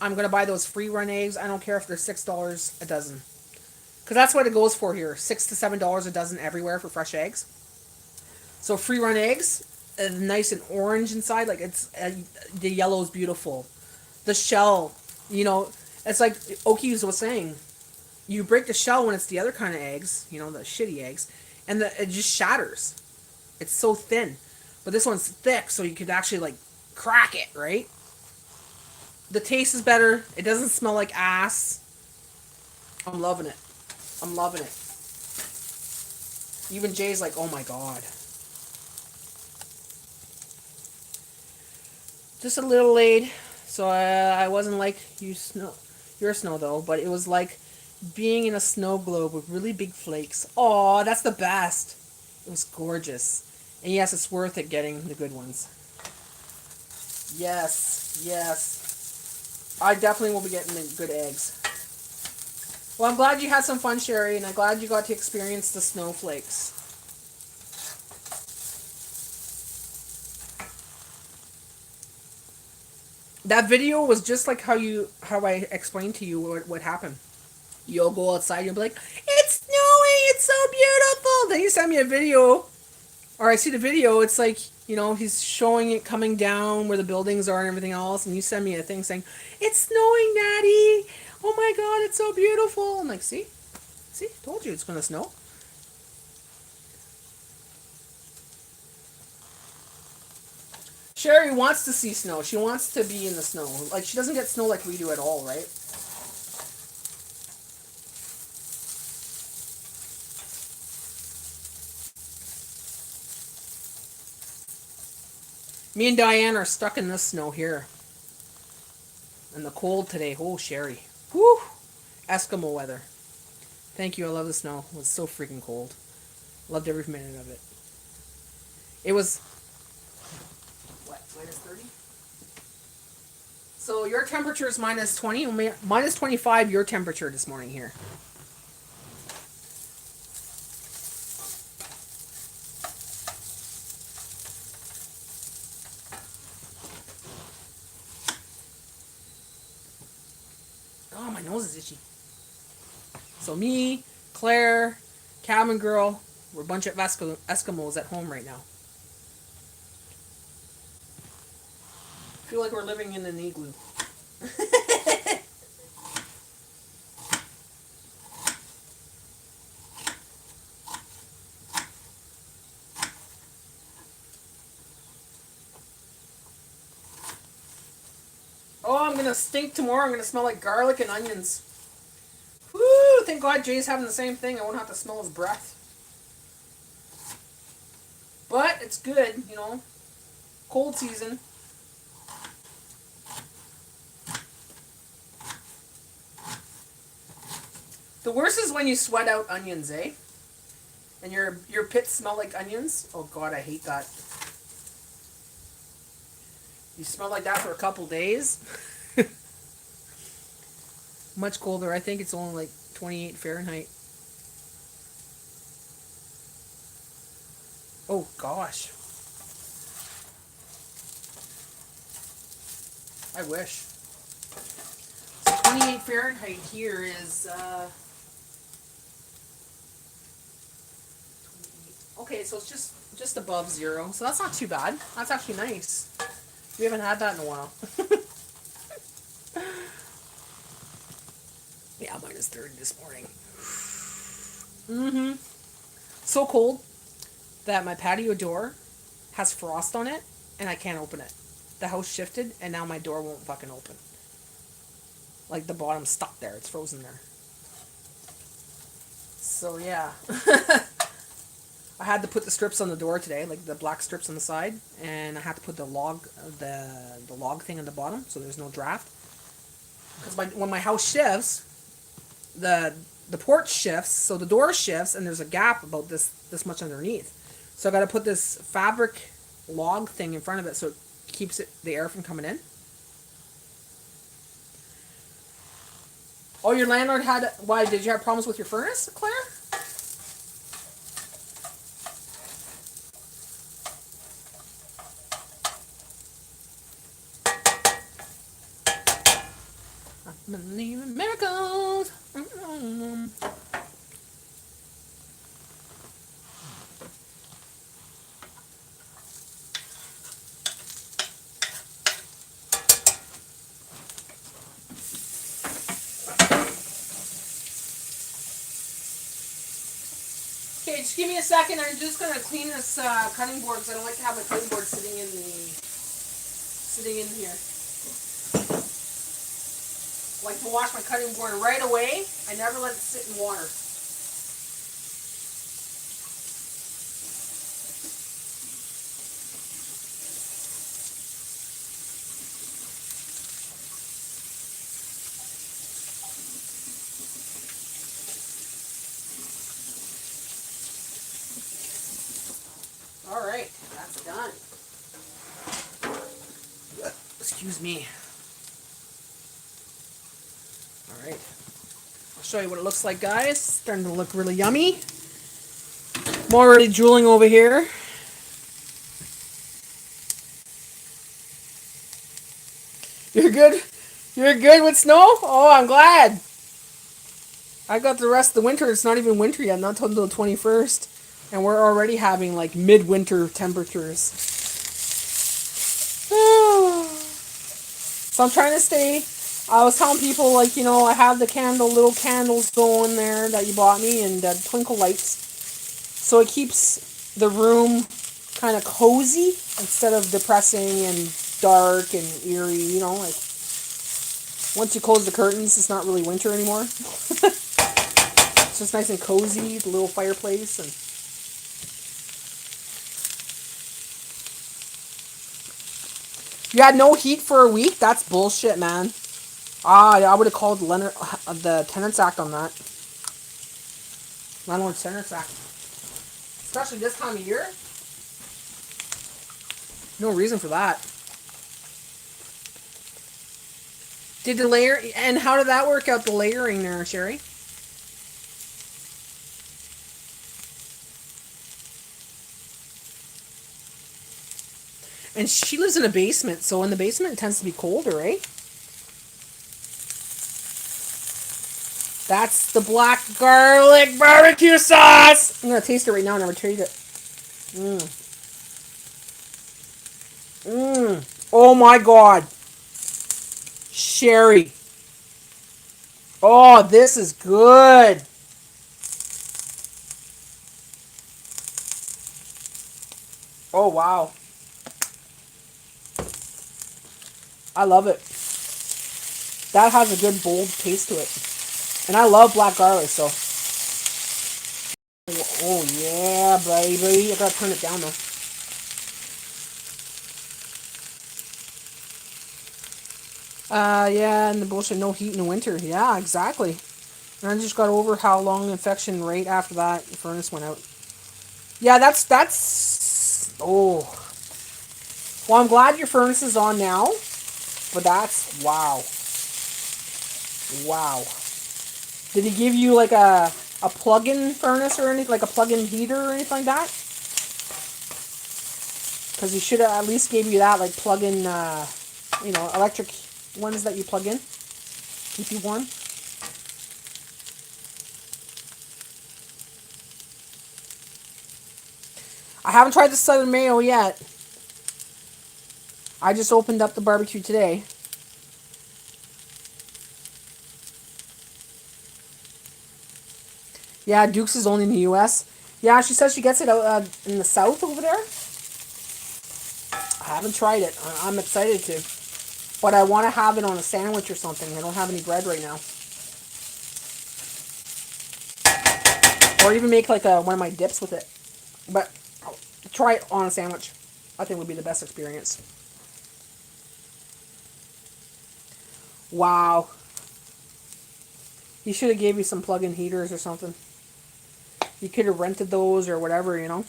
I'm going to buy those free run eggs. I don't care if they're $6 a dozen. Because that's what it goes for here. $6 to $7 a dozen everywhere for fresh eggs. So free run eggs, nice and orange inside. Like it's the yellow is beautiful. The shell, you know, it's like Okies was saying. You break the shell when it's the other kind of eggs, you know, the shitty eggs, and it just shatters. It's so thin. But this one's thick, so you could actually, like, crack it, right? The taste is better. It doesn't smell like ass. I'm loving it. I'm loving it. Even Jay's like, oh my god. Just a little late. So I wasn't like your snow though, but it was like being in a snow globe with really big flakes. Aw, that's the best. It was gorgeous. And yes, it's worth it getting the good ones. Yes, yes. I definitely will be getting the good eggs. Well, I'm glad you had some fun, Sherry, and I'm glad you got to experience the snowflakes. That video was just like how I explained to you what happened. You'll go outside and you'll be like, it's snowing, it's so beautiful. Then you send me a video, or I see the video, it's like, you know, he's showing it coming down where the buildings are and everything else, and you send me a thing saying, it's snowing, Natty. Oh my god, it's so beautiful. I'm like, see, told you it's gonna snow. Sherry wants to see snow. She wants to be in the snow. Like, she doesn't get snow like we do at all, right? Me and Diane are stuck in this snow here. And the cold today. Oh, Sherry. Whew. Eskimo weather. Thank you. I love the snow. It was so freaking cold. Loved every minute of it. It was... what? Minus 30? So your temperature is minus 20. Minus 25 your temperature this morning here. nose is itchy. So me, Claire, cabin girl, we're a bunch of Eskimos at home right now. I feel like we're living in an igloo. Oh, I'm gonna stink tomorrow. I'm gonna smell like garlic and onions. Woo! Thank God Jay's having the same thing. I won't have to smell his breath. But it's good, you know. Cold season. The worst is when you sweat out onions, eh? And your pits smell like onions. Oh God, I hate that. You smell like that for a couple days. Much colder. I think it's only like 28 Fahrenheit. Oh gosh. I wish. So 28 Fahrenheit here is 28. Okay, so it's just above zero. So that's not too bad. That's actually nice. We haven't had that in a while. Yeah, -30 this morning. Mm-hmm. So cold that my patio door has frost on it and I can't open it. The house shifted and now my door won't fucking open. Like the bottom's stuck there. It's frozen there. So yeah. I had to put the strips on the door today, like the black strips on the side, and I had to put the log thing on the bottom so there's no draft. Because when my house shifts, the porch shifts, so the door shifts, and there's a gap about this much underneath. So I got to put this fabric log thing in front of it so it keeps the air from coming in. Oh, your landlord had... Why, did you have problems with your furnace, Claire? I believe in miracles. Okay, just give me a second. I'm just gonna clean this cutting board because I don't like to have my cutting board sitting in here. I like to wash my cutting board right away. I never let it sit in water. All right, that's done. Excuse me. All right, I'll show you what it looks like, guys. It's starting to look really yummy. I'm already drooling over here. You're good? You're good with snow? Oh, I'm glad. I got the rest of the winter. It's not even winter yet, not until the 21st. And we're already having like midwinter temperatures. So I'm trying to stay. I was telling people, like, you know, I have the little candles going there that you bought me, and twinkle lights. So it keeps the room kind of cozy instead of depressing and dark and eerie, you know, like once you close the curtains, it's not really winter anymore. It's just nice and cozy, the little fireplace. And you had no heat for a week? That's bullshit, man. I would have called the Tenants Act on that. Landlord Tenants Act. Especially this time of year. No reason for that. Did the layer... And how did that work out, the layering there, Sherry? And she lives in a basement, so in the basement it tends to be colder, eh? That's the black garlic barbecue sauce. I'm gonna taste it right now and never taste it. Mmm. Mmm. Oh my god. Sherry. Oh, this is good. Oh wow. I love it. That has a good bold taste to it. And I love black garlic, so. Oh yeah, baby. I gotta turn it down though. Yeah, and the bullshit, no heat in the winter. Yeah, exactly. And I just got over how long infection rate after that furnace went out. Yeah, that's. Oh. Well, I'm glad your furnace is on now, but that's wow. Wow. Did he give you like a plug-in furnace or anything, like a plug-in heater or anything like that? Because he should have at least gave you that, like plug-in, electric ones that you plug in, keep you warm. I haven't tried the Southern Mayo yet. I just opened up the barbecue today. Yeah, Duke's is only in the U.S. Yeah, she says she gets it out in the South over there. I haven't tried it. I'm excited to. But I want to have it on a sandwich or something. I don't have any bread right now. Or even make like one of my dips with it. But I'll try it on a sandwich. I think would be the best experience. Wow. He should have gave you some plug-in heaters or something. You could have rented those or whatever, you know.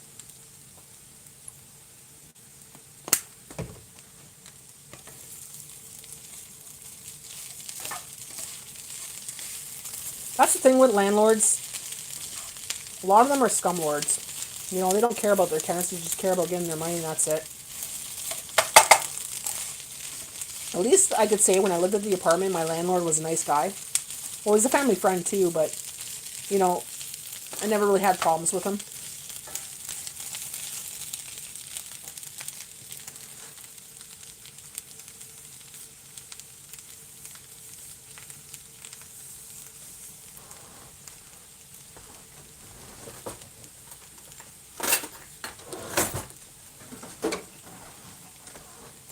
That's the thing with landlords. A lot of them are scumlords. You know, they don't care about their tenants. They just care about getting their money and that's it. At least I could say when I lived at the apartment, my landlord was a nice guy. Well, he's a family friend too, but, you know, I never really had problems with him.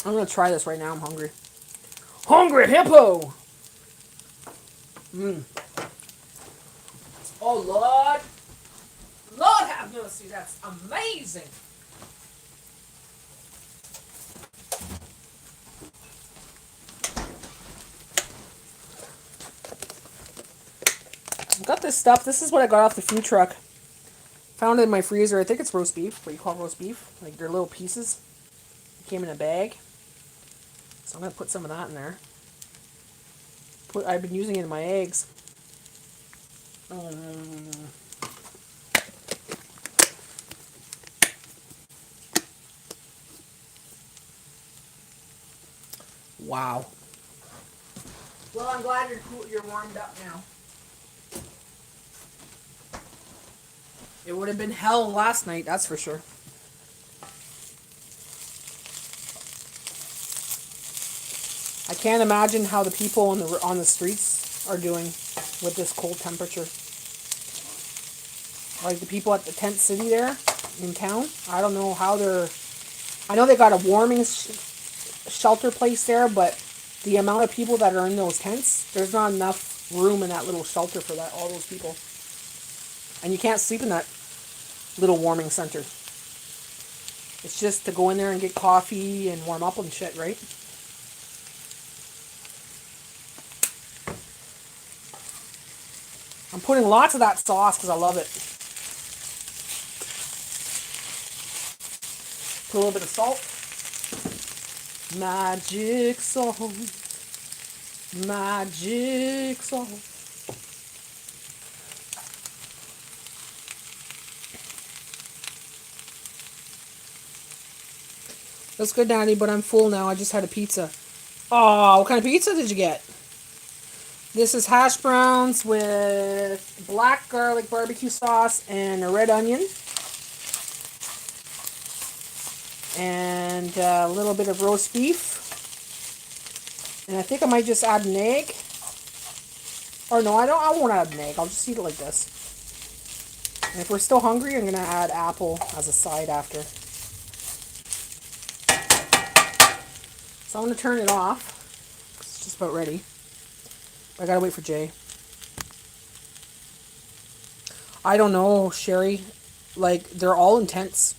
I'm going to try this right now. I'm hungry. Hungry hippo! Mmm. Oh, Lord. Lord have mercy. That's amazing. I've got this stuff. This is what I got off the food truck. Found it in my freezer. I think it's roast beef. What you call roast beef? Like they're little pieces. It came in a bag. So I'm going to put some of that in there. I've been using it in my eggs. Wow. Well, I'm glad you're warmed up now. It would have been hell last night, that's for sure. I can't imagine how the people on the streets are doing with this cold temperature. Like the people at the tent city there in town. I don't know how they're. I know they got a warming shelter place there, but the amount of people that are in those tents, there's not enough room in that little shelter for all those people. And you can't sleep in that little warming center. It's just to go in there and get coffee and warm up and shit, right? I'm putting lots of that sauce because I love it. Put a little bit of salt. Magic salt. Magic salt. That's good, Natty, but I'm full now. I just had a pizza. Oh, what kind of pizza did you get? This is hash browns with black garlic barbecue sauce and a red onion. And a little bit of roast beef. And I think I might just add an egg. Or no, I won't add an egg. I'll just eat it like this. And if we're still hungry, I'm going to add apple as a side after. So I'm going to turn it off. It's just about ready. I got to wait for Jay. I don't know, Sherry. Like, they're all intense.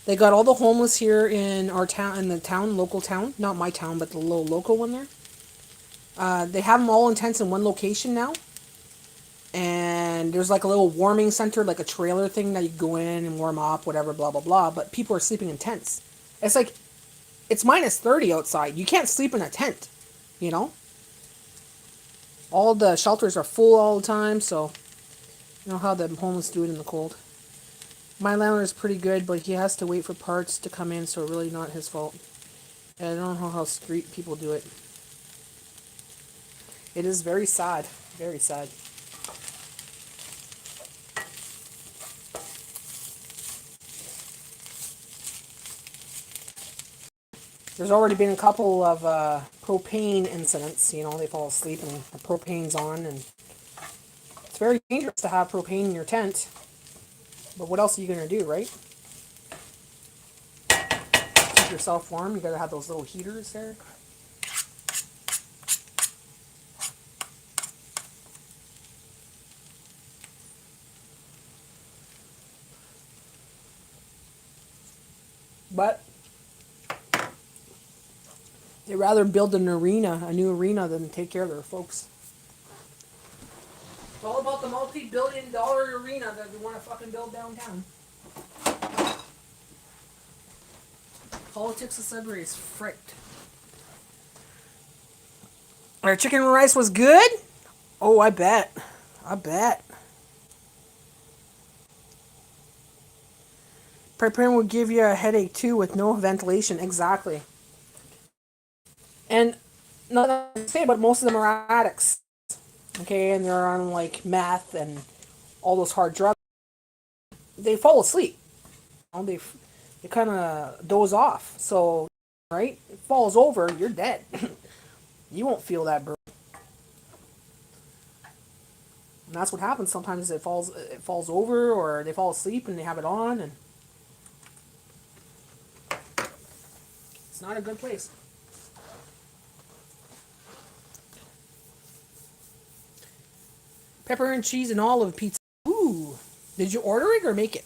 They got all the homeless here in our town, in the town, local town. Not my town, but the little local one there. They have them all intense in one location now. And there's like a little warming center, like a trailer thing that you go in and warm up, whatever, blah, blah, blah. But people are sleeping in tents. It's like, it's minus 30 outside. You can't sleep in a tent, you know? All the shelters are full all the time, so you know how the homeless do it in the cold. My landlord is pretty good, but he has to wait for parts to come in, so really not his fault. And I don't know how street people do it. It is very sad. Very sad. There's already been a couple of propane incidents. You know, they fall asleep and the propane's on, and it's very dangerous to have propane in your tent. But what else are you going to do, right? Keep yourself warm. You got to have those little heaters there. But they'd rather build an arena, a new arena, than take care of their folks. It's all about the multi-billion-dollar arena that we want to fucking build downtown. Politics of Sudbury is fricked. Our chicken and rice was good? Oh, I bet. I bet. Preparing will give you a headache too with no ventilation. Exactly. And not to say, but most of them are addicts. Okay, and they're on like meth and all those hard drugs. They fall asleep. You know, they kind of doze off. So, right? It falls over, you're dead. You won't feel that burn. And that's what happens. Sometimes it falls over, or they fall asleep and they have it on, and it's not a good place. Pepper and cheese and olive pizza. Ooh. Did you order it or make it?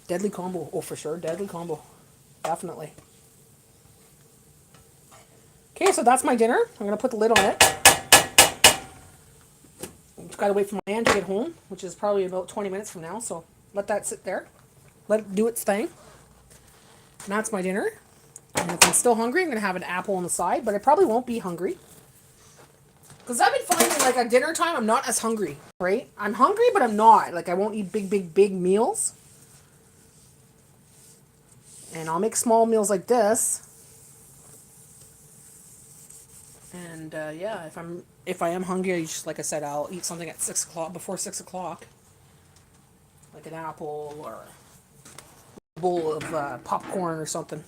Deadly combo. Oh, for sure. Deadly combo. Definitely. Okay, so that's my dinner. I'm going to put the lid on it. Just got to wait for my aunt to get home, which is probably about 20 minutes from now. So let that sit there. Let it do its thing. And that's my dinner. And if I'm still hungry, I'm going to have an apple on the side. But I probably won't be hungry. Because I've been finding, like, at dinner time, I'm not as hungry, right? I'm hungry, but I'm not. Like, I won't eat big meals. And I'll make small meals like this. And, yeah, if I am hungry, just like I said, I'll eat something at 6 o'clock, before 6 o'clock. Like an apple or a bowl of popcorn or something.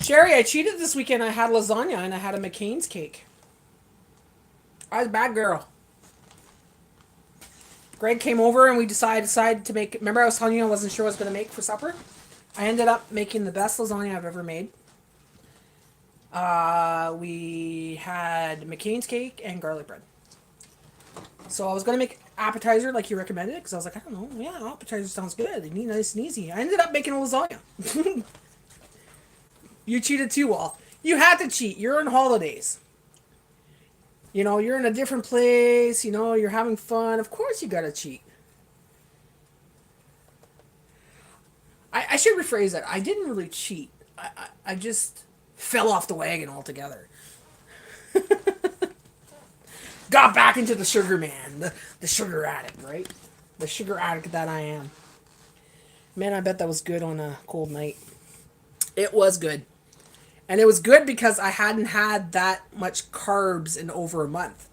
Sherry, I cheated this weekend. I had lasagna and I had a McCain's cake. I was a bad girl. Greg came over and we decided to make... Remember I was telling you I wasn't sure what I was going to make for supper? I ended up making the best lasagna I've ever made. We had McCain's cake and garlic bread. So I was going to make appetizer like you recommended, because I was like, I don't know. Yeah, appetizer sounds good. They need nice and easy. I ended up making a lasagna. You cheated too, Walt. You had to cheat. You're on holidays. You know, you're in a different place. You know, you're having fun. Of course you gotta cheat. I should rephrase that. I didn't really cheat. I just fell off the wagon altogether. Got back into the sugar man. The sugar addict, right? The sugar addict that I am. Man, I bet that was good on a cold night. It was good. And it was good because I hadn't had that much carbs in over a month.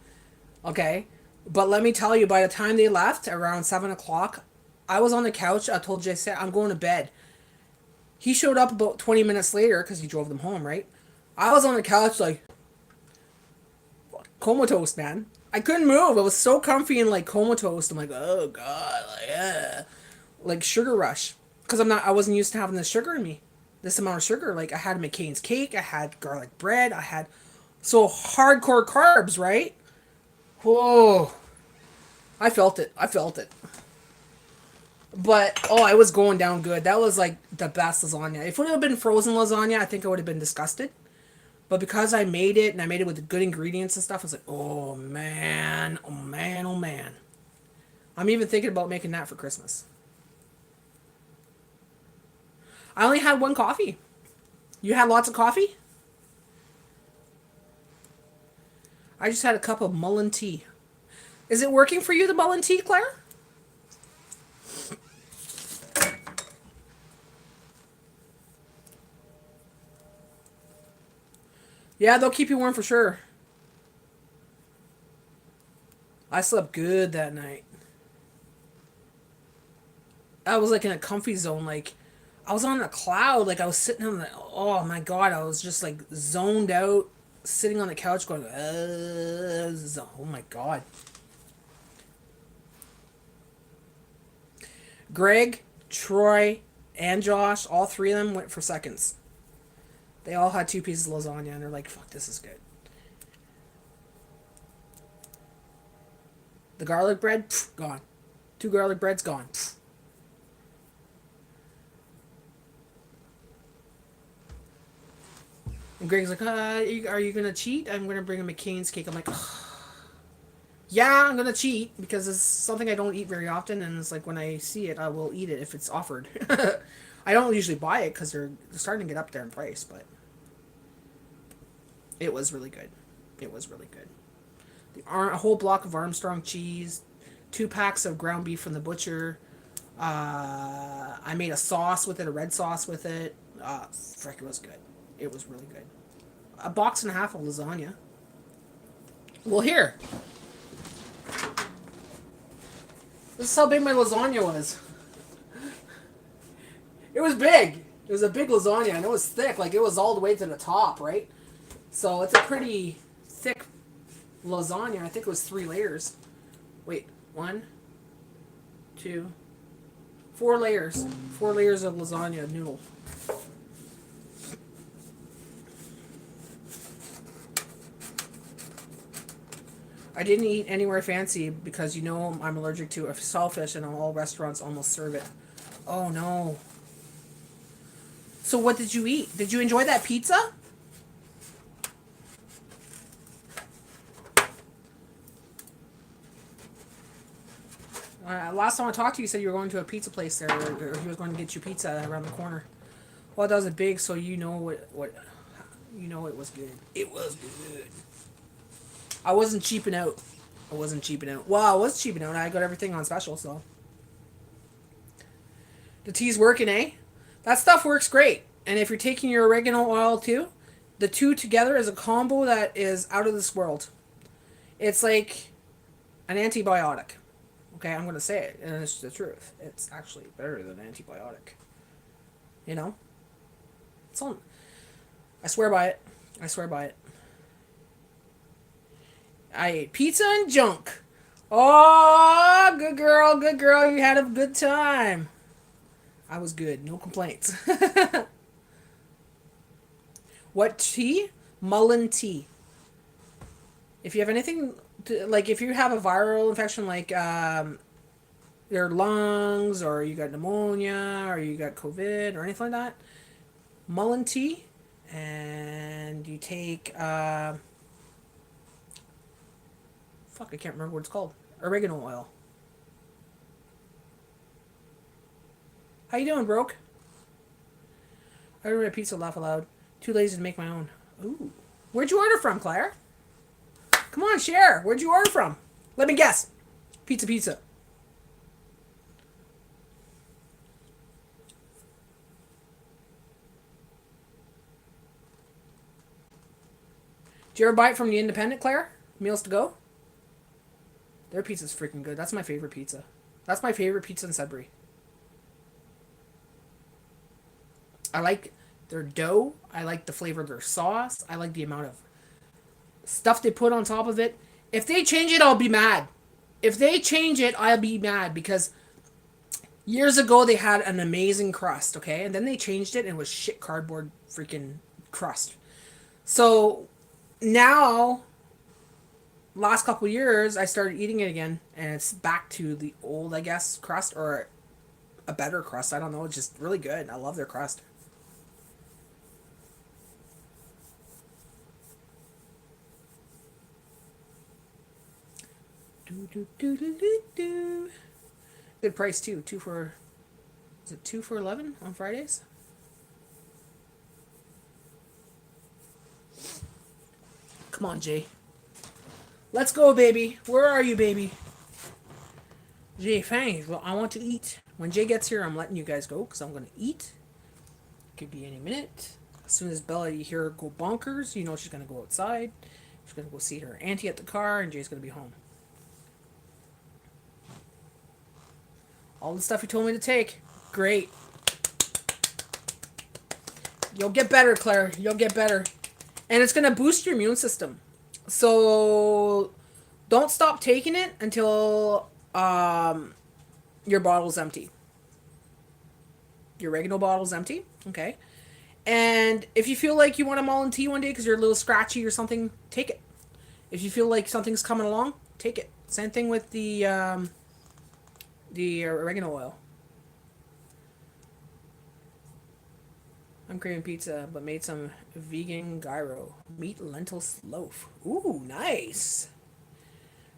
Okay? But let me tell you, by the time they left, around 7 o'clock, I was on the couch. I told Jay, I'm going to bed. He showed up about 20 minutes later because he drove them home, right? I was on the couch like comatose, man. I couldn't move. I was so comfy and like comatose. I'm like, oh god, like, like sugar rush. Because I wasn't used to having this sugar in me. This amount of sugar. Like I had McCain's cake, I had garlic bread, I had so hardcore carbs, right? Whoa. I felt it. I felt it. But oh, it was going down good. That was like the best lasagna. If it would have been frozen lasagna, I think I would have been disgusted. But because I made it and I made it with the good ingredients and stuff, I was like, oh man, oh man, oh man. I'm even thinking about making that for Christmas. I only had one coffee. You had lots of coffee? I just had a cup of mullein tea. Is it working for you, the mullein tea, Claire? Yeah, they'll keep you warm for sure. I slept good that night. I was like in a comfy zone. Like, I was on a cloud. Like, I was sitting on the. Oh my god, I was just like zoned out, sitting on the couch going, oh my god. Greg, Troy, and Josh, all three of them went for seconds. They all had two pieces of lasagna, and they're like, fuck, this is good. The garlic bread, pff, gone. Two garlic breads, gone. Pff. And Greg's like, are you going to cheat? I'm going to bring a McCain's cake. I'm like, yeah, I'm going to cheat because it's something I don't eat very often. And it's like when I see it, I will eat it if it's offered. I don't usually buy it because they're starting to get up there in price, but it was really good. It was really good. A whole block of Armstrong cheese, 2 packs of ground beef from the butcher. I made a sauce with it, a red sauce with it. Frick, it was good. It was really good. A box and a half of lasagna. Well, here. This is how big my lasagna was. It was big. It was a big lasagna, and it was thick. Like, it was all the way to the top, right? So, it's a pretty thick lasagna. I think it was 3 layers. Wait, 1, 2, 4 layers. 4 layers of lasagna noodle. I didn't eat anywhere fancy because you know I'm allergic to saltfish and all restaurants almost serve it. Oh no. So what did you eat? Did you enjoy that pizza? Last time I talked to you, you said you were going to a pizza place there, or he was going to get you pizza around the corner. Well, that was a big, so you know what you know it was good. It was good. I wasn't cheaping out. I wasn't cheaping out. Well, I was cheaping out. I got everything on special, so. The tea's working, eh? That stuff works great. And if you're taking your oregano oil too, the two together is a combo that is out of this world. It's like an antibiotic. Okay, I'm going to say it, and it's the truth. It's actually better than an antibiotic. You know? It's on. I swear by it. I swear by it. I ate pizza and junk. Oh, good girl, good girl. You had a good time. I was good. No complaints. What tea? Mullein tea. If you have anything, like if you have a viral infection like your lungs or you got pneumonia or you got COVID or anything like that, mullein tea, and you take... fuck, I can't remember what it's called. Oregano oil. How you doing, broke? I ordered a pizza, laugh aloud. Too lazy to make my own. Ooh. Where'd you order from, Claire? Come on, share. Where'd you order from? Let me guess. Pizza. Do you ever buy it from the Independent, Claire? Meals to Go? Their pizza's freaking good. That's my favorite pizza. That's my favorite pizza in Sudbury. I like their dough. I like the flavor of their sauce. I like the amount of stuff they put on top of it. If they change it, I'll be mad. If they change it, I'll be mad because years ago they had an amazing crust, okay? And then they changed it and it was shit cardboard freaking crust. So now, last couple years, I started eating it again and it's back to the old, I guess, crust or a better crust. I don't know. It's just really good. I love their crust. Do, do, do, do, do, do. Good price too. Is it 2 for 11 on Fridays? Come on, Jay. Let's go, baby. Where are you, baby? Jay, thanks. Well, I want to eat. When Jay gets here, I'm letting you guys go because I'm going to eat. Could be any minute. As soon as Bella, you hear her go bonkers, you know she's going to go outside. She's going to go see her auntie at the car, and Jay's going to be home. All the stuff you told me to take. Great. You'll get better, Claire. You'll get better. And it's going to boost your immune system. So don't stop taking it until your bottle's empty. Your oregano bottle's empty. Okay. And if you feel like you want a Mullen tea one day because you're a little scratchy or something, take it. If you feel like something's coming along, take it. Same thing with the oregano oil. I'm craving pizza, but made some vegan gyro. Meat lentil loaf. Ooh, nice.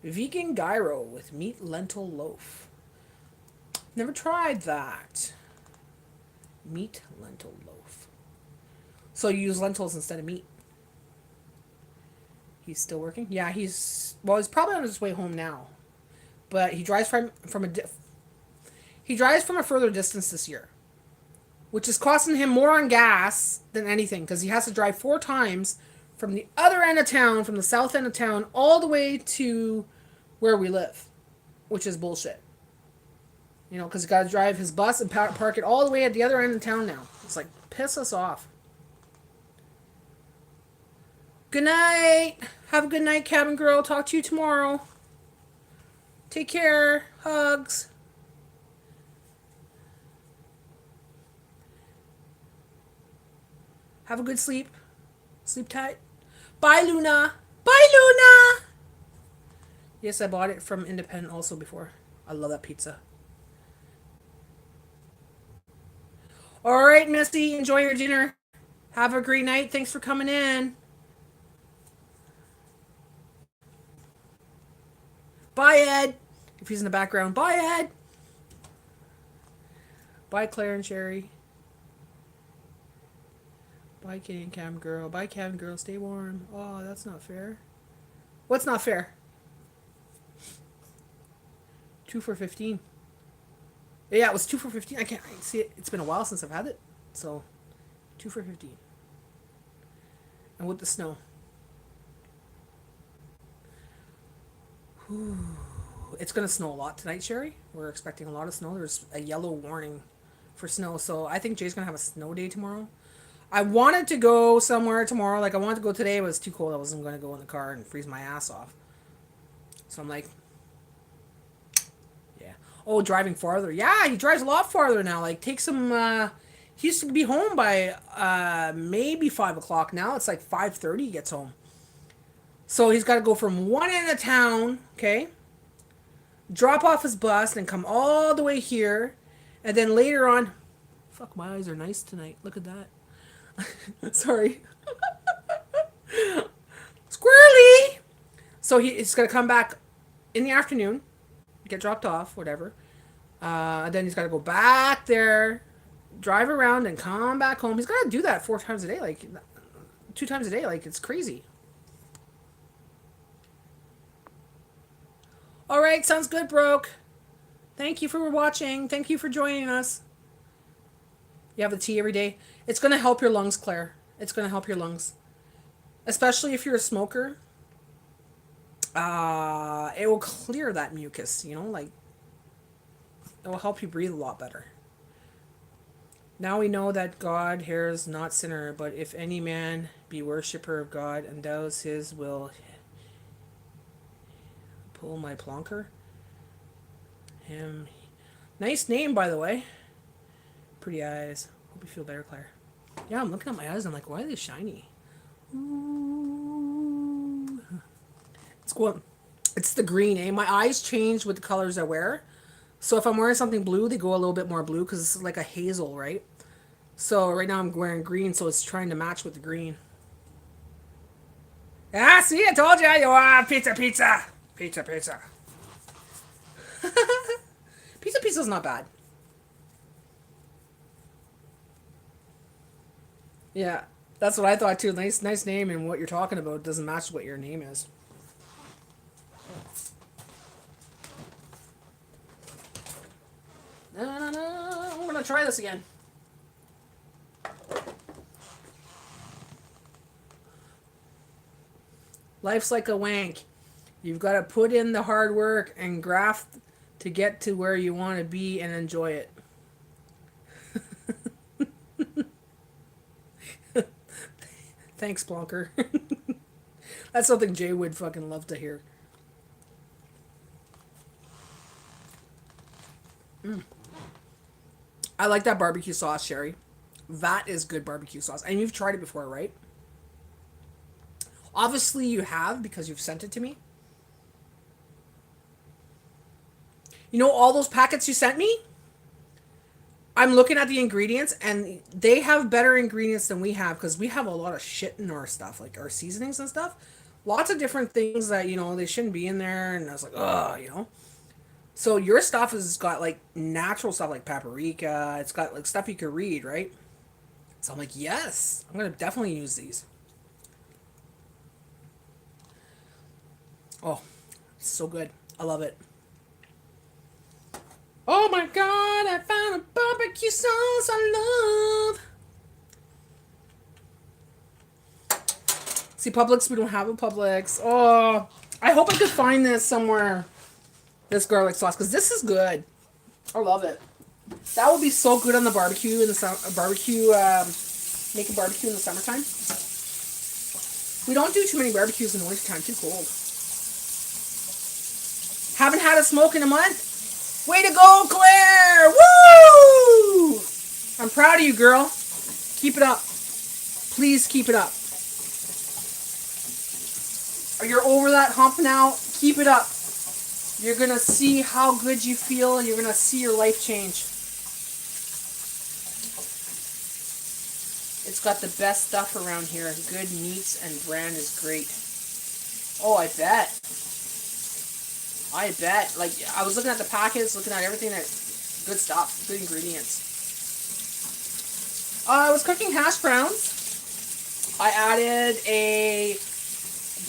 Vegan gyro with meat lentil loaf. Never tried that. Meat lentil loaf. So you use lentils instead of meat. He's still working? Yeah, he's probably on his way home now. But he drives from a further distance this year, which is costing him more on gas than anything because he has to drive 4 times from the other end of town, from the south end of town, all the way to where we live, which is bullshit. You know, because he's got to drive his bus and park it all the way at the other end of town now. It's like, piss us off. Good night. Have a good night, cabin girl. Talk to you tomorrow. Take care. Hugs. Have a good sleep. Sleep tight. Bye, Luna. Bye, Luna. Yes, I bought it from Independent also before. I love that pizza. All right, Misty. Enjoy your dinner. Have a great night. Thanks for coming in. Bye, Ed. If he's in the background. Bye, Ed. Bye, Claire and Sherry. Bye, Kitty and Cam Girl. Bye, Cam Girl. Stay warm. Oh, that's not fair. What's not fair? 2 for 15. Yeah, it was 2 for 15. I can't see it. It's been a while since I've had it. So, 2 for 15. And with the snow. Whew. It's going to snow a lot tonight, Sherry. We're expecting a lot of snow. There's a yellow warning for snow. So, I think Jay's going to have a snow day tomorrow. I wanted to go somewhere tomorrow. Like, I wanted to go today, but it was too cold. I wasn't going to go in the car and freeze my ass off. So, I'm like, yeah. Oh, driving farther. Yeah, he drives a lot farther now. Like, takes him, he used to be home by maybe 5 o'clock. Now it's like 5:30 he gets home. So, he's got to go from one end of town, okay, drop off his bus, and come all the way here. And then later on, fuck, my eyes are nice tonight. Look at that. Sorry. Squirrely! So he's going to come back in the afternoon, get dropped off, whatever. Then he's got to go back there, drive around, and come back home. He's got to do that 4 times a day, like 2 times a day. Like, it's crazy. All right, sounds good, Broke. Thank you for watching. Thank you for joining us. You have the tea every day. It's going to help your lungs, Claire. It's going to help your lungs. especially if you're a smoker. It will clear that mucus, like it will help you breathe a lot better. Now we know that God hears not sinner, but if any man be worshipper of God and does his will, pull my plonker. Him. Nice name, by the way. Pretty eyes. Hope you feel better, Claire. Yeah, I'm looking at my eyes. I'm like, why are they shiny? Ooh. It's cool. It's the green, eh? My eyes change with the colors I wear. So if I'm wearing something blue, they go a little bit more blue because it's like a hazel, right? So right now I'm wearing green, so it's trying to match with the green. Ah, see, I told you. You want pizza, pizza. Pizza, pizza. Pizza, pizza's not bad. Yeah, that's what I thought too. Nice name, and what you're talking about doesn't match what your name is. No, no, no. I'm gonna try this again. Life's like a wank. You've got to put in the hard work and graft to get to where you want to be and enjoy it. Thanks, Plonker. That's something Jay would fucking love to hear. I like that barbecue sauce, Sherry. That is good barbecue sauce. And you've tried it before, right? Obviously you have because you've sent it to me. You know all those packets you sent me? I'm looking at the ingredients and they have better ingredients than we have because we have a lot of shit in our stuff, like our seasonings and stuff. Lots of different things that, they shouldn't be in there. And I was like, ugh. So your stuff has got like natural stuff like paprika. It's got like stuff you could read, right? So I'm like, yes, I'm going to definitely use these. Oh, it's so good. I love it. Oh my god, I found a barbecue sauce I love. See, Publix, we don't have a Publix. Oh, I hope I could find this somewhere. This garlic sauce, because this is good. I love it. That would be so good on the barbecue in the barbecue. Make a barbecue in the summertime. We don't do too many barbecues in the wintertime. Too cold. Haven't had a smoke in a month. Way to go, Claire! Woo! I'm proud of you, girl. Keep it up. Please keep it up. You're over that hump now. Keep it up. You're going to see how good you feel. You're going to see your life change. It's got the best stuff around here. Good meats and brand is great. Oh, I bet. I bet. Like, I was looking at the packets, looking at everything. Good stuff. Good ingredients. I was cooking hash browns. I added a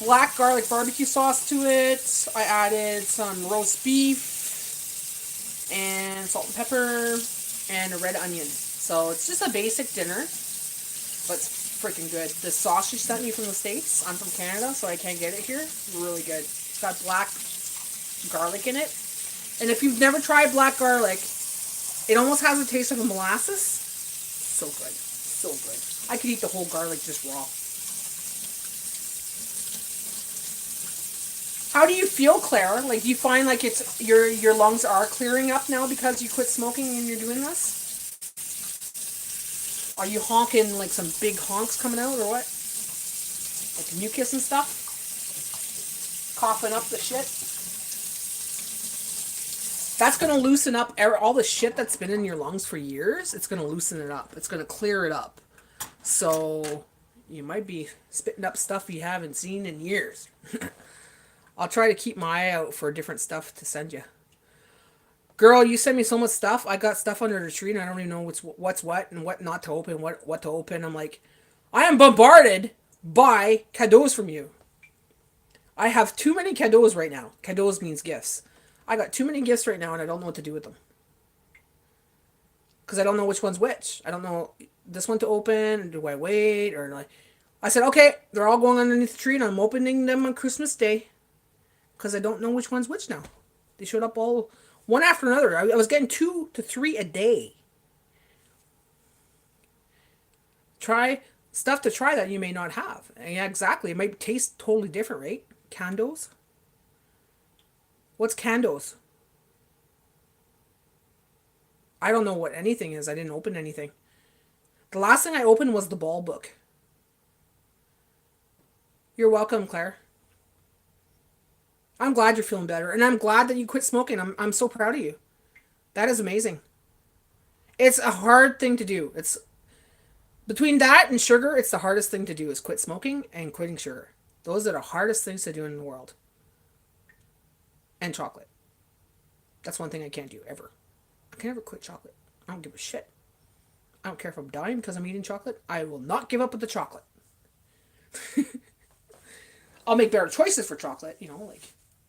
black garlic barbecue sauce to it. I added some roast beef and salt and pepper and a red onion. So it's just a basic dinner, but it's freaking good. The sauce she sent me from the States, I'm from Canada, so I can't get it here. Really good. It's got black garlic in it. And if you've never tried black garlic, it almost has a taste of a molasses. So good. So good. I could eat the whole garlic just raw. How do you feel, Claire? Like, do you find like it's your lungs are clearing up now because you quit smoking and you're doing this? Are you honking like some big honks coming out or what? Like mucus and stuff? Coughing up the shit? That's going to loosen up all the shit that's been in your lungs for years. It's going to loosen it up. It's going to clear it up. So you might be spitting up stuff you haven't seen in years. I'll try to keep my eye out for different stuff to send you. Girl, you send me so much stuff. I got stuff under the tree and I don't even know what's what and what not to open, what to open. I'm like, I am bombarded by cadeaux from you. I have too many cadeaux right now. Cadeaux means gifts. I got too many gifts right now and I don't know what to do with them. Because I don't know which one's which. I don't know this one to open. Do I wait? Or like, I said, okay, they're all going underneath the tree, and I'm opening them on Christmas Day because I don't know which one's which now. They showed up all one after another. I was getting 2 to 3 a day. Try stuff to try that you may not have. And yeah, exactly. It might taste totally different, right? Candos. What's candos? I don't know what anything is. I didn't open anything. The last thing I opened was the ball book. You're welcome, Claire. I'm glad you're feeling better. And I'm glad that you quit smoking. I'm so proud of you. That is amazing. It's a hard thing to do. It's between that and sugar, it's the hardest thing to do is quit smoking and quitting sugar. Those are the hardest things to do in the world. And chocolate. That's one thing I can't do ever. I can never quit chocolate. I don't give a shit. I don't care if I'm dying because I'm eating chocolate. I will not give up with the chocolate. I'll make better choices for chocolate, like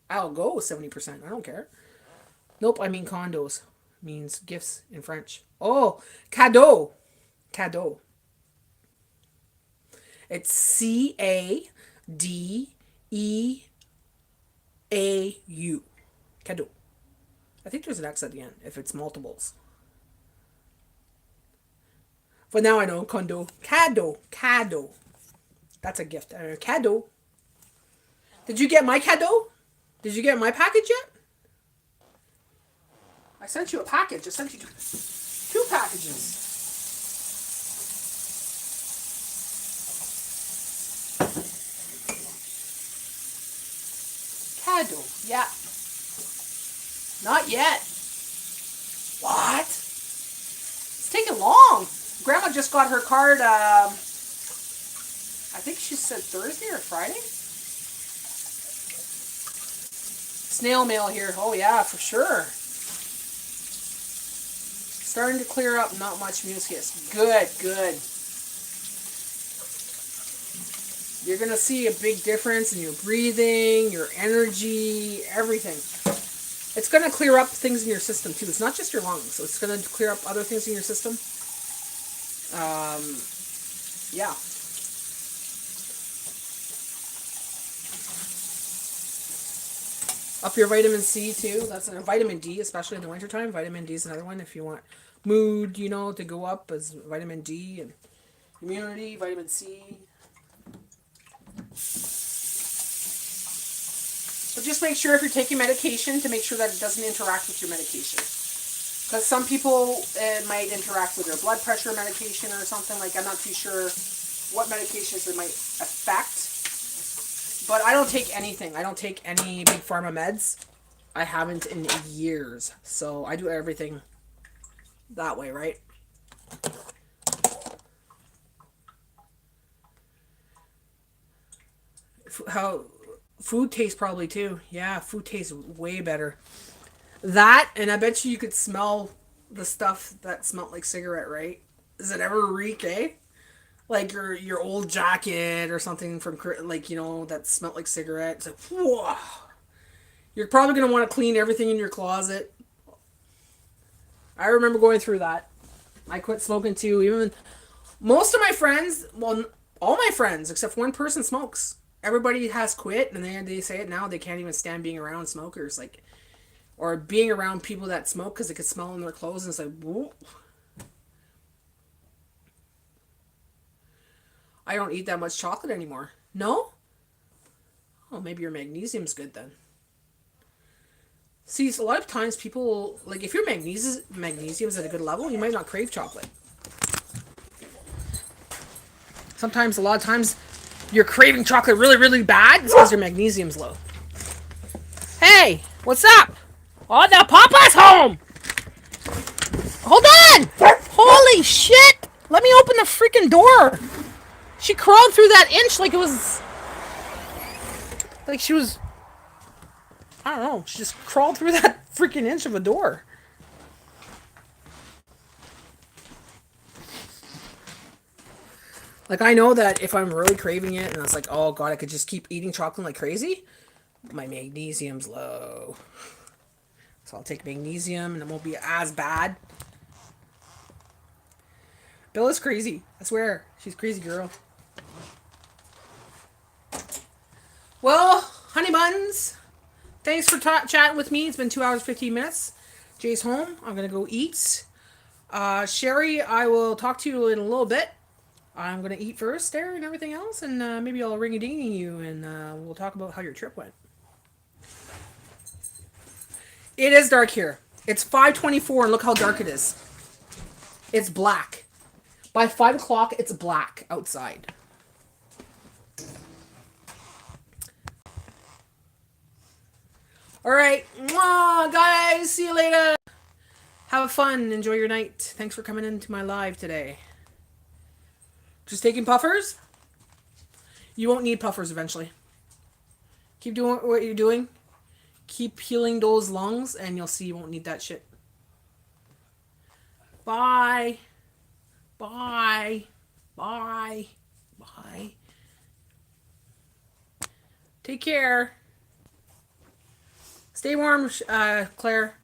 I'll go 70%. I don't care. Nope, I mean condos. Means gifts in French. Oh, cadeau. Cadeau. It's Cadeau. Cadeau. I think there's an X at the end if it's multiples. But now I know condo. Cadeau. Cadeau. That's a gift. Cadeau. Did you get my cadeau? Did you get my package yet? I sent you a package. I sent you two packages. Cadeau. Yeah. Not yet. What? It's taking long. Grandma just got her card, I think she said Thursday or Friday? Snail mail here. Oh yeah, for sure. Starting to clear up, not much mucus. Good, good. You're going to see a big difference in your breathing, your energy, everything. It's going to clear up things in your system too. It's not just your lungs, so it's going to clear up other things in your system. Yeah. Up your vitamin C too. That's a vitamin D, especially in the wintertime. Vitamin D is another one if you want mood, to go up as vitamin D and immunity, vitamin C. But just make sure if you're taking medication to make sure that it doesn't interact with your medication. Because some people, it might interact with their blood pressure medication or something. Like, I'm not too sure what medications it might affect. But I don't take anything. I don't take any big pharma meds. I haven't in years. So I do everything that way, right? How food tastes probably too. Yeah, food tastes way better. That, and I bet you could smell the stuff that smelled like cigarette, right? Does it ever reek, eh? Like your old jacket or something from that smelled like cigarette. It's like, whoa. You're probably gonna want to clean everything in your closet. I remember going through that. I quit smoking too. Even most of my friends, well, all my friends except one person smokes. Everybody has quit, and they say it now. They can't even stand being around smokers, like, or being around people that smoke because they could smell in their clothes. And it's like, whoa. I don't eat that much chocolate anymore. No? Oh, maybe your magnesium's good then. See, a lot of times people, like, if your magnesium's at a good level, you might not crave chocolate. Sometimes, a lot of times, you're craving chocolate really, really bad. It's because your magnesium's low. Hey, what's up? Oh, now Papa's home! Hold on! Holy shit! Let me open the freaking door! She crawled through that inch like it was... Like she was... I don't know. She just crawled through that freaking inch of a door. Like, I know that if I'm really craving it and it's like, oh god, I could just keep eating chocolate like crazy, my magnesium's low. So I'll take magnesium and it won't be as bad. Bella's crazy. I swear. She's a crazy girl. Well, honey buns, thanks for chatting with me. It's been 2 hours, 15 minutes. Jay's home. I'm going to go eat. Sherry, I will talk to you in a little bit. I'm going to eat first there and everything else, and maybe I'll ring-a-ding you, and we'll talk about how your trip went. It is dark here. It's 5:24, and look how dark it is. It's black. By 5 o'clock, it's black outside. All right. Mwah, guys. See you later. Have fun. Enjoy your night. Thanks for coming into my live today. Just taking puffers? You won't need puffers eventually. Keep doing what you're doing. Keep healing those lungs, and you'll see you won't need that shit. Bye. Bye. Bye. Bye. Take care. Stay warm, Claire.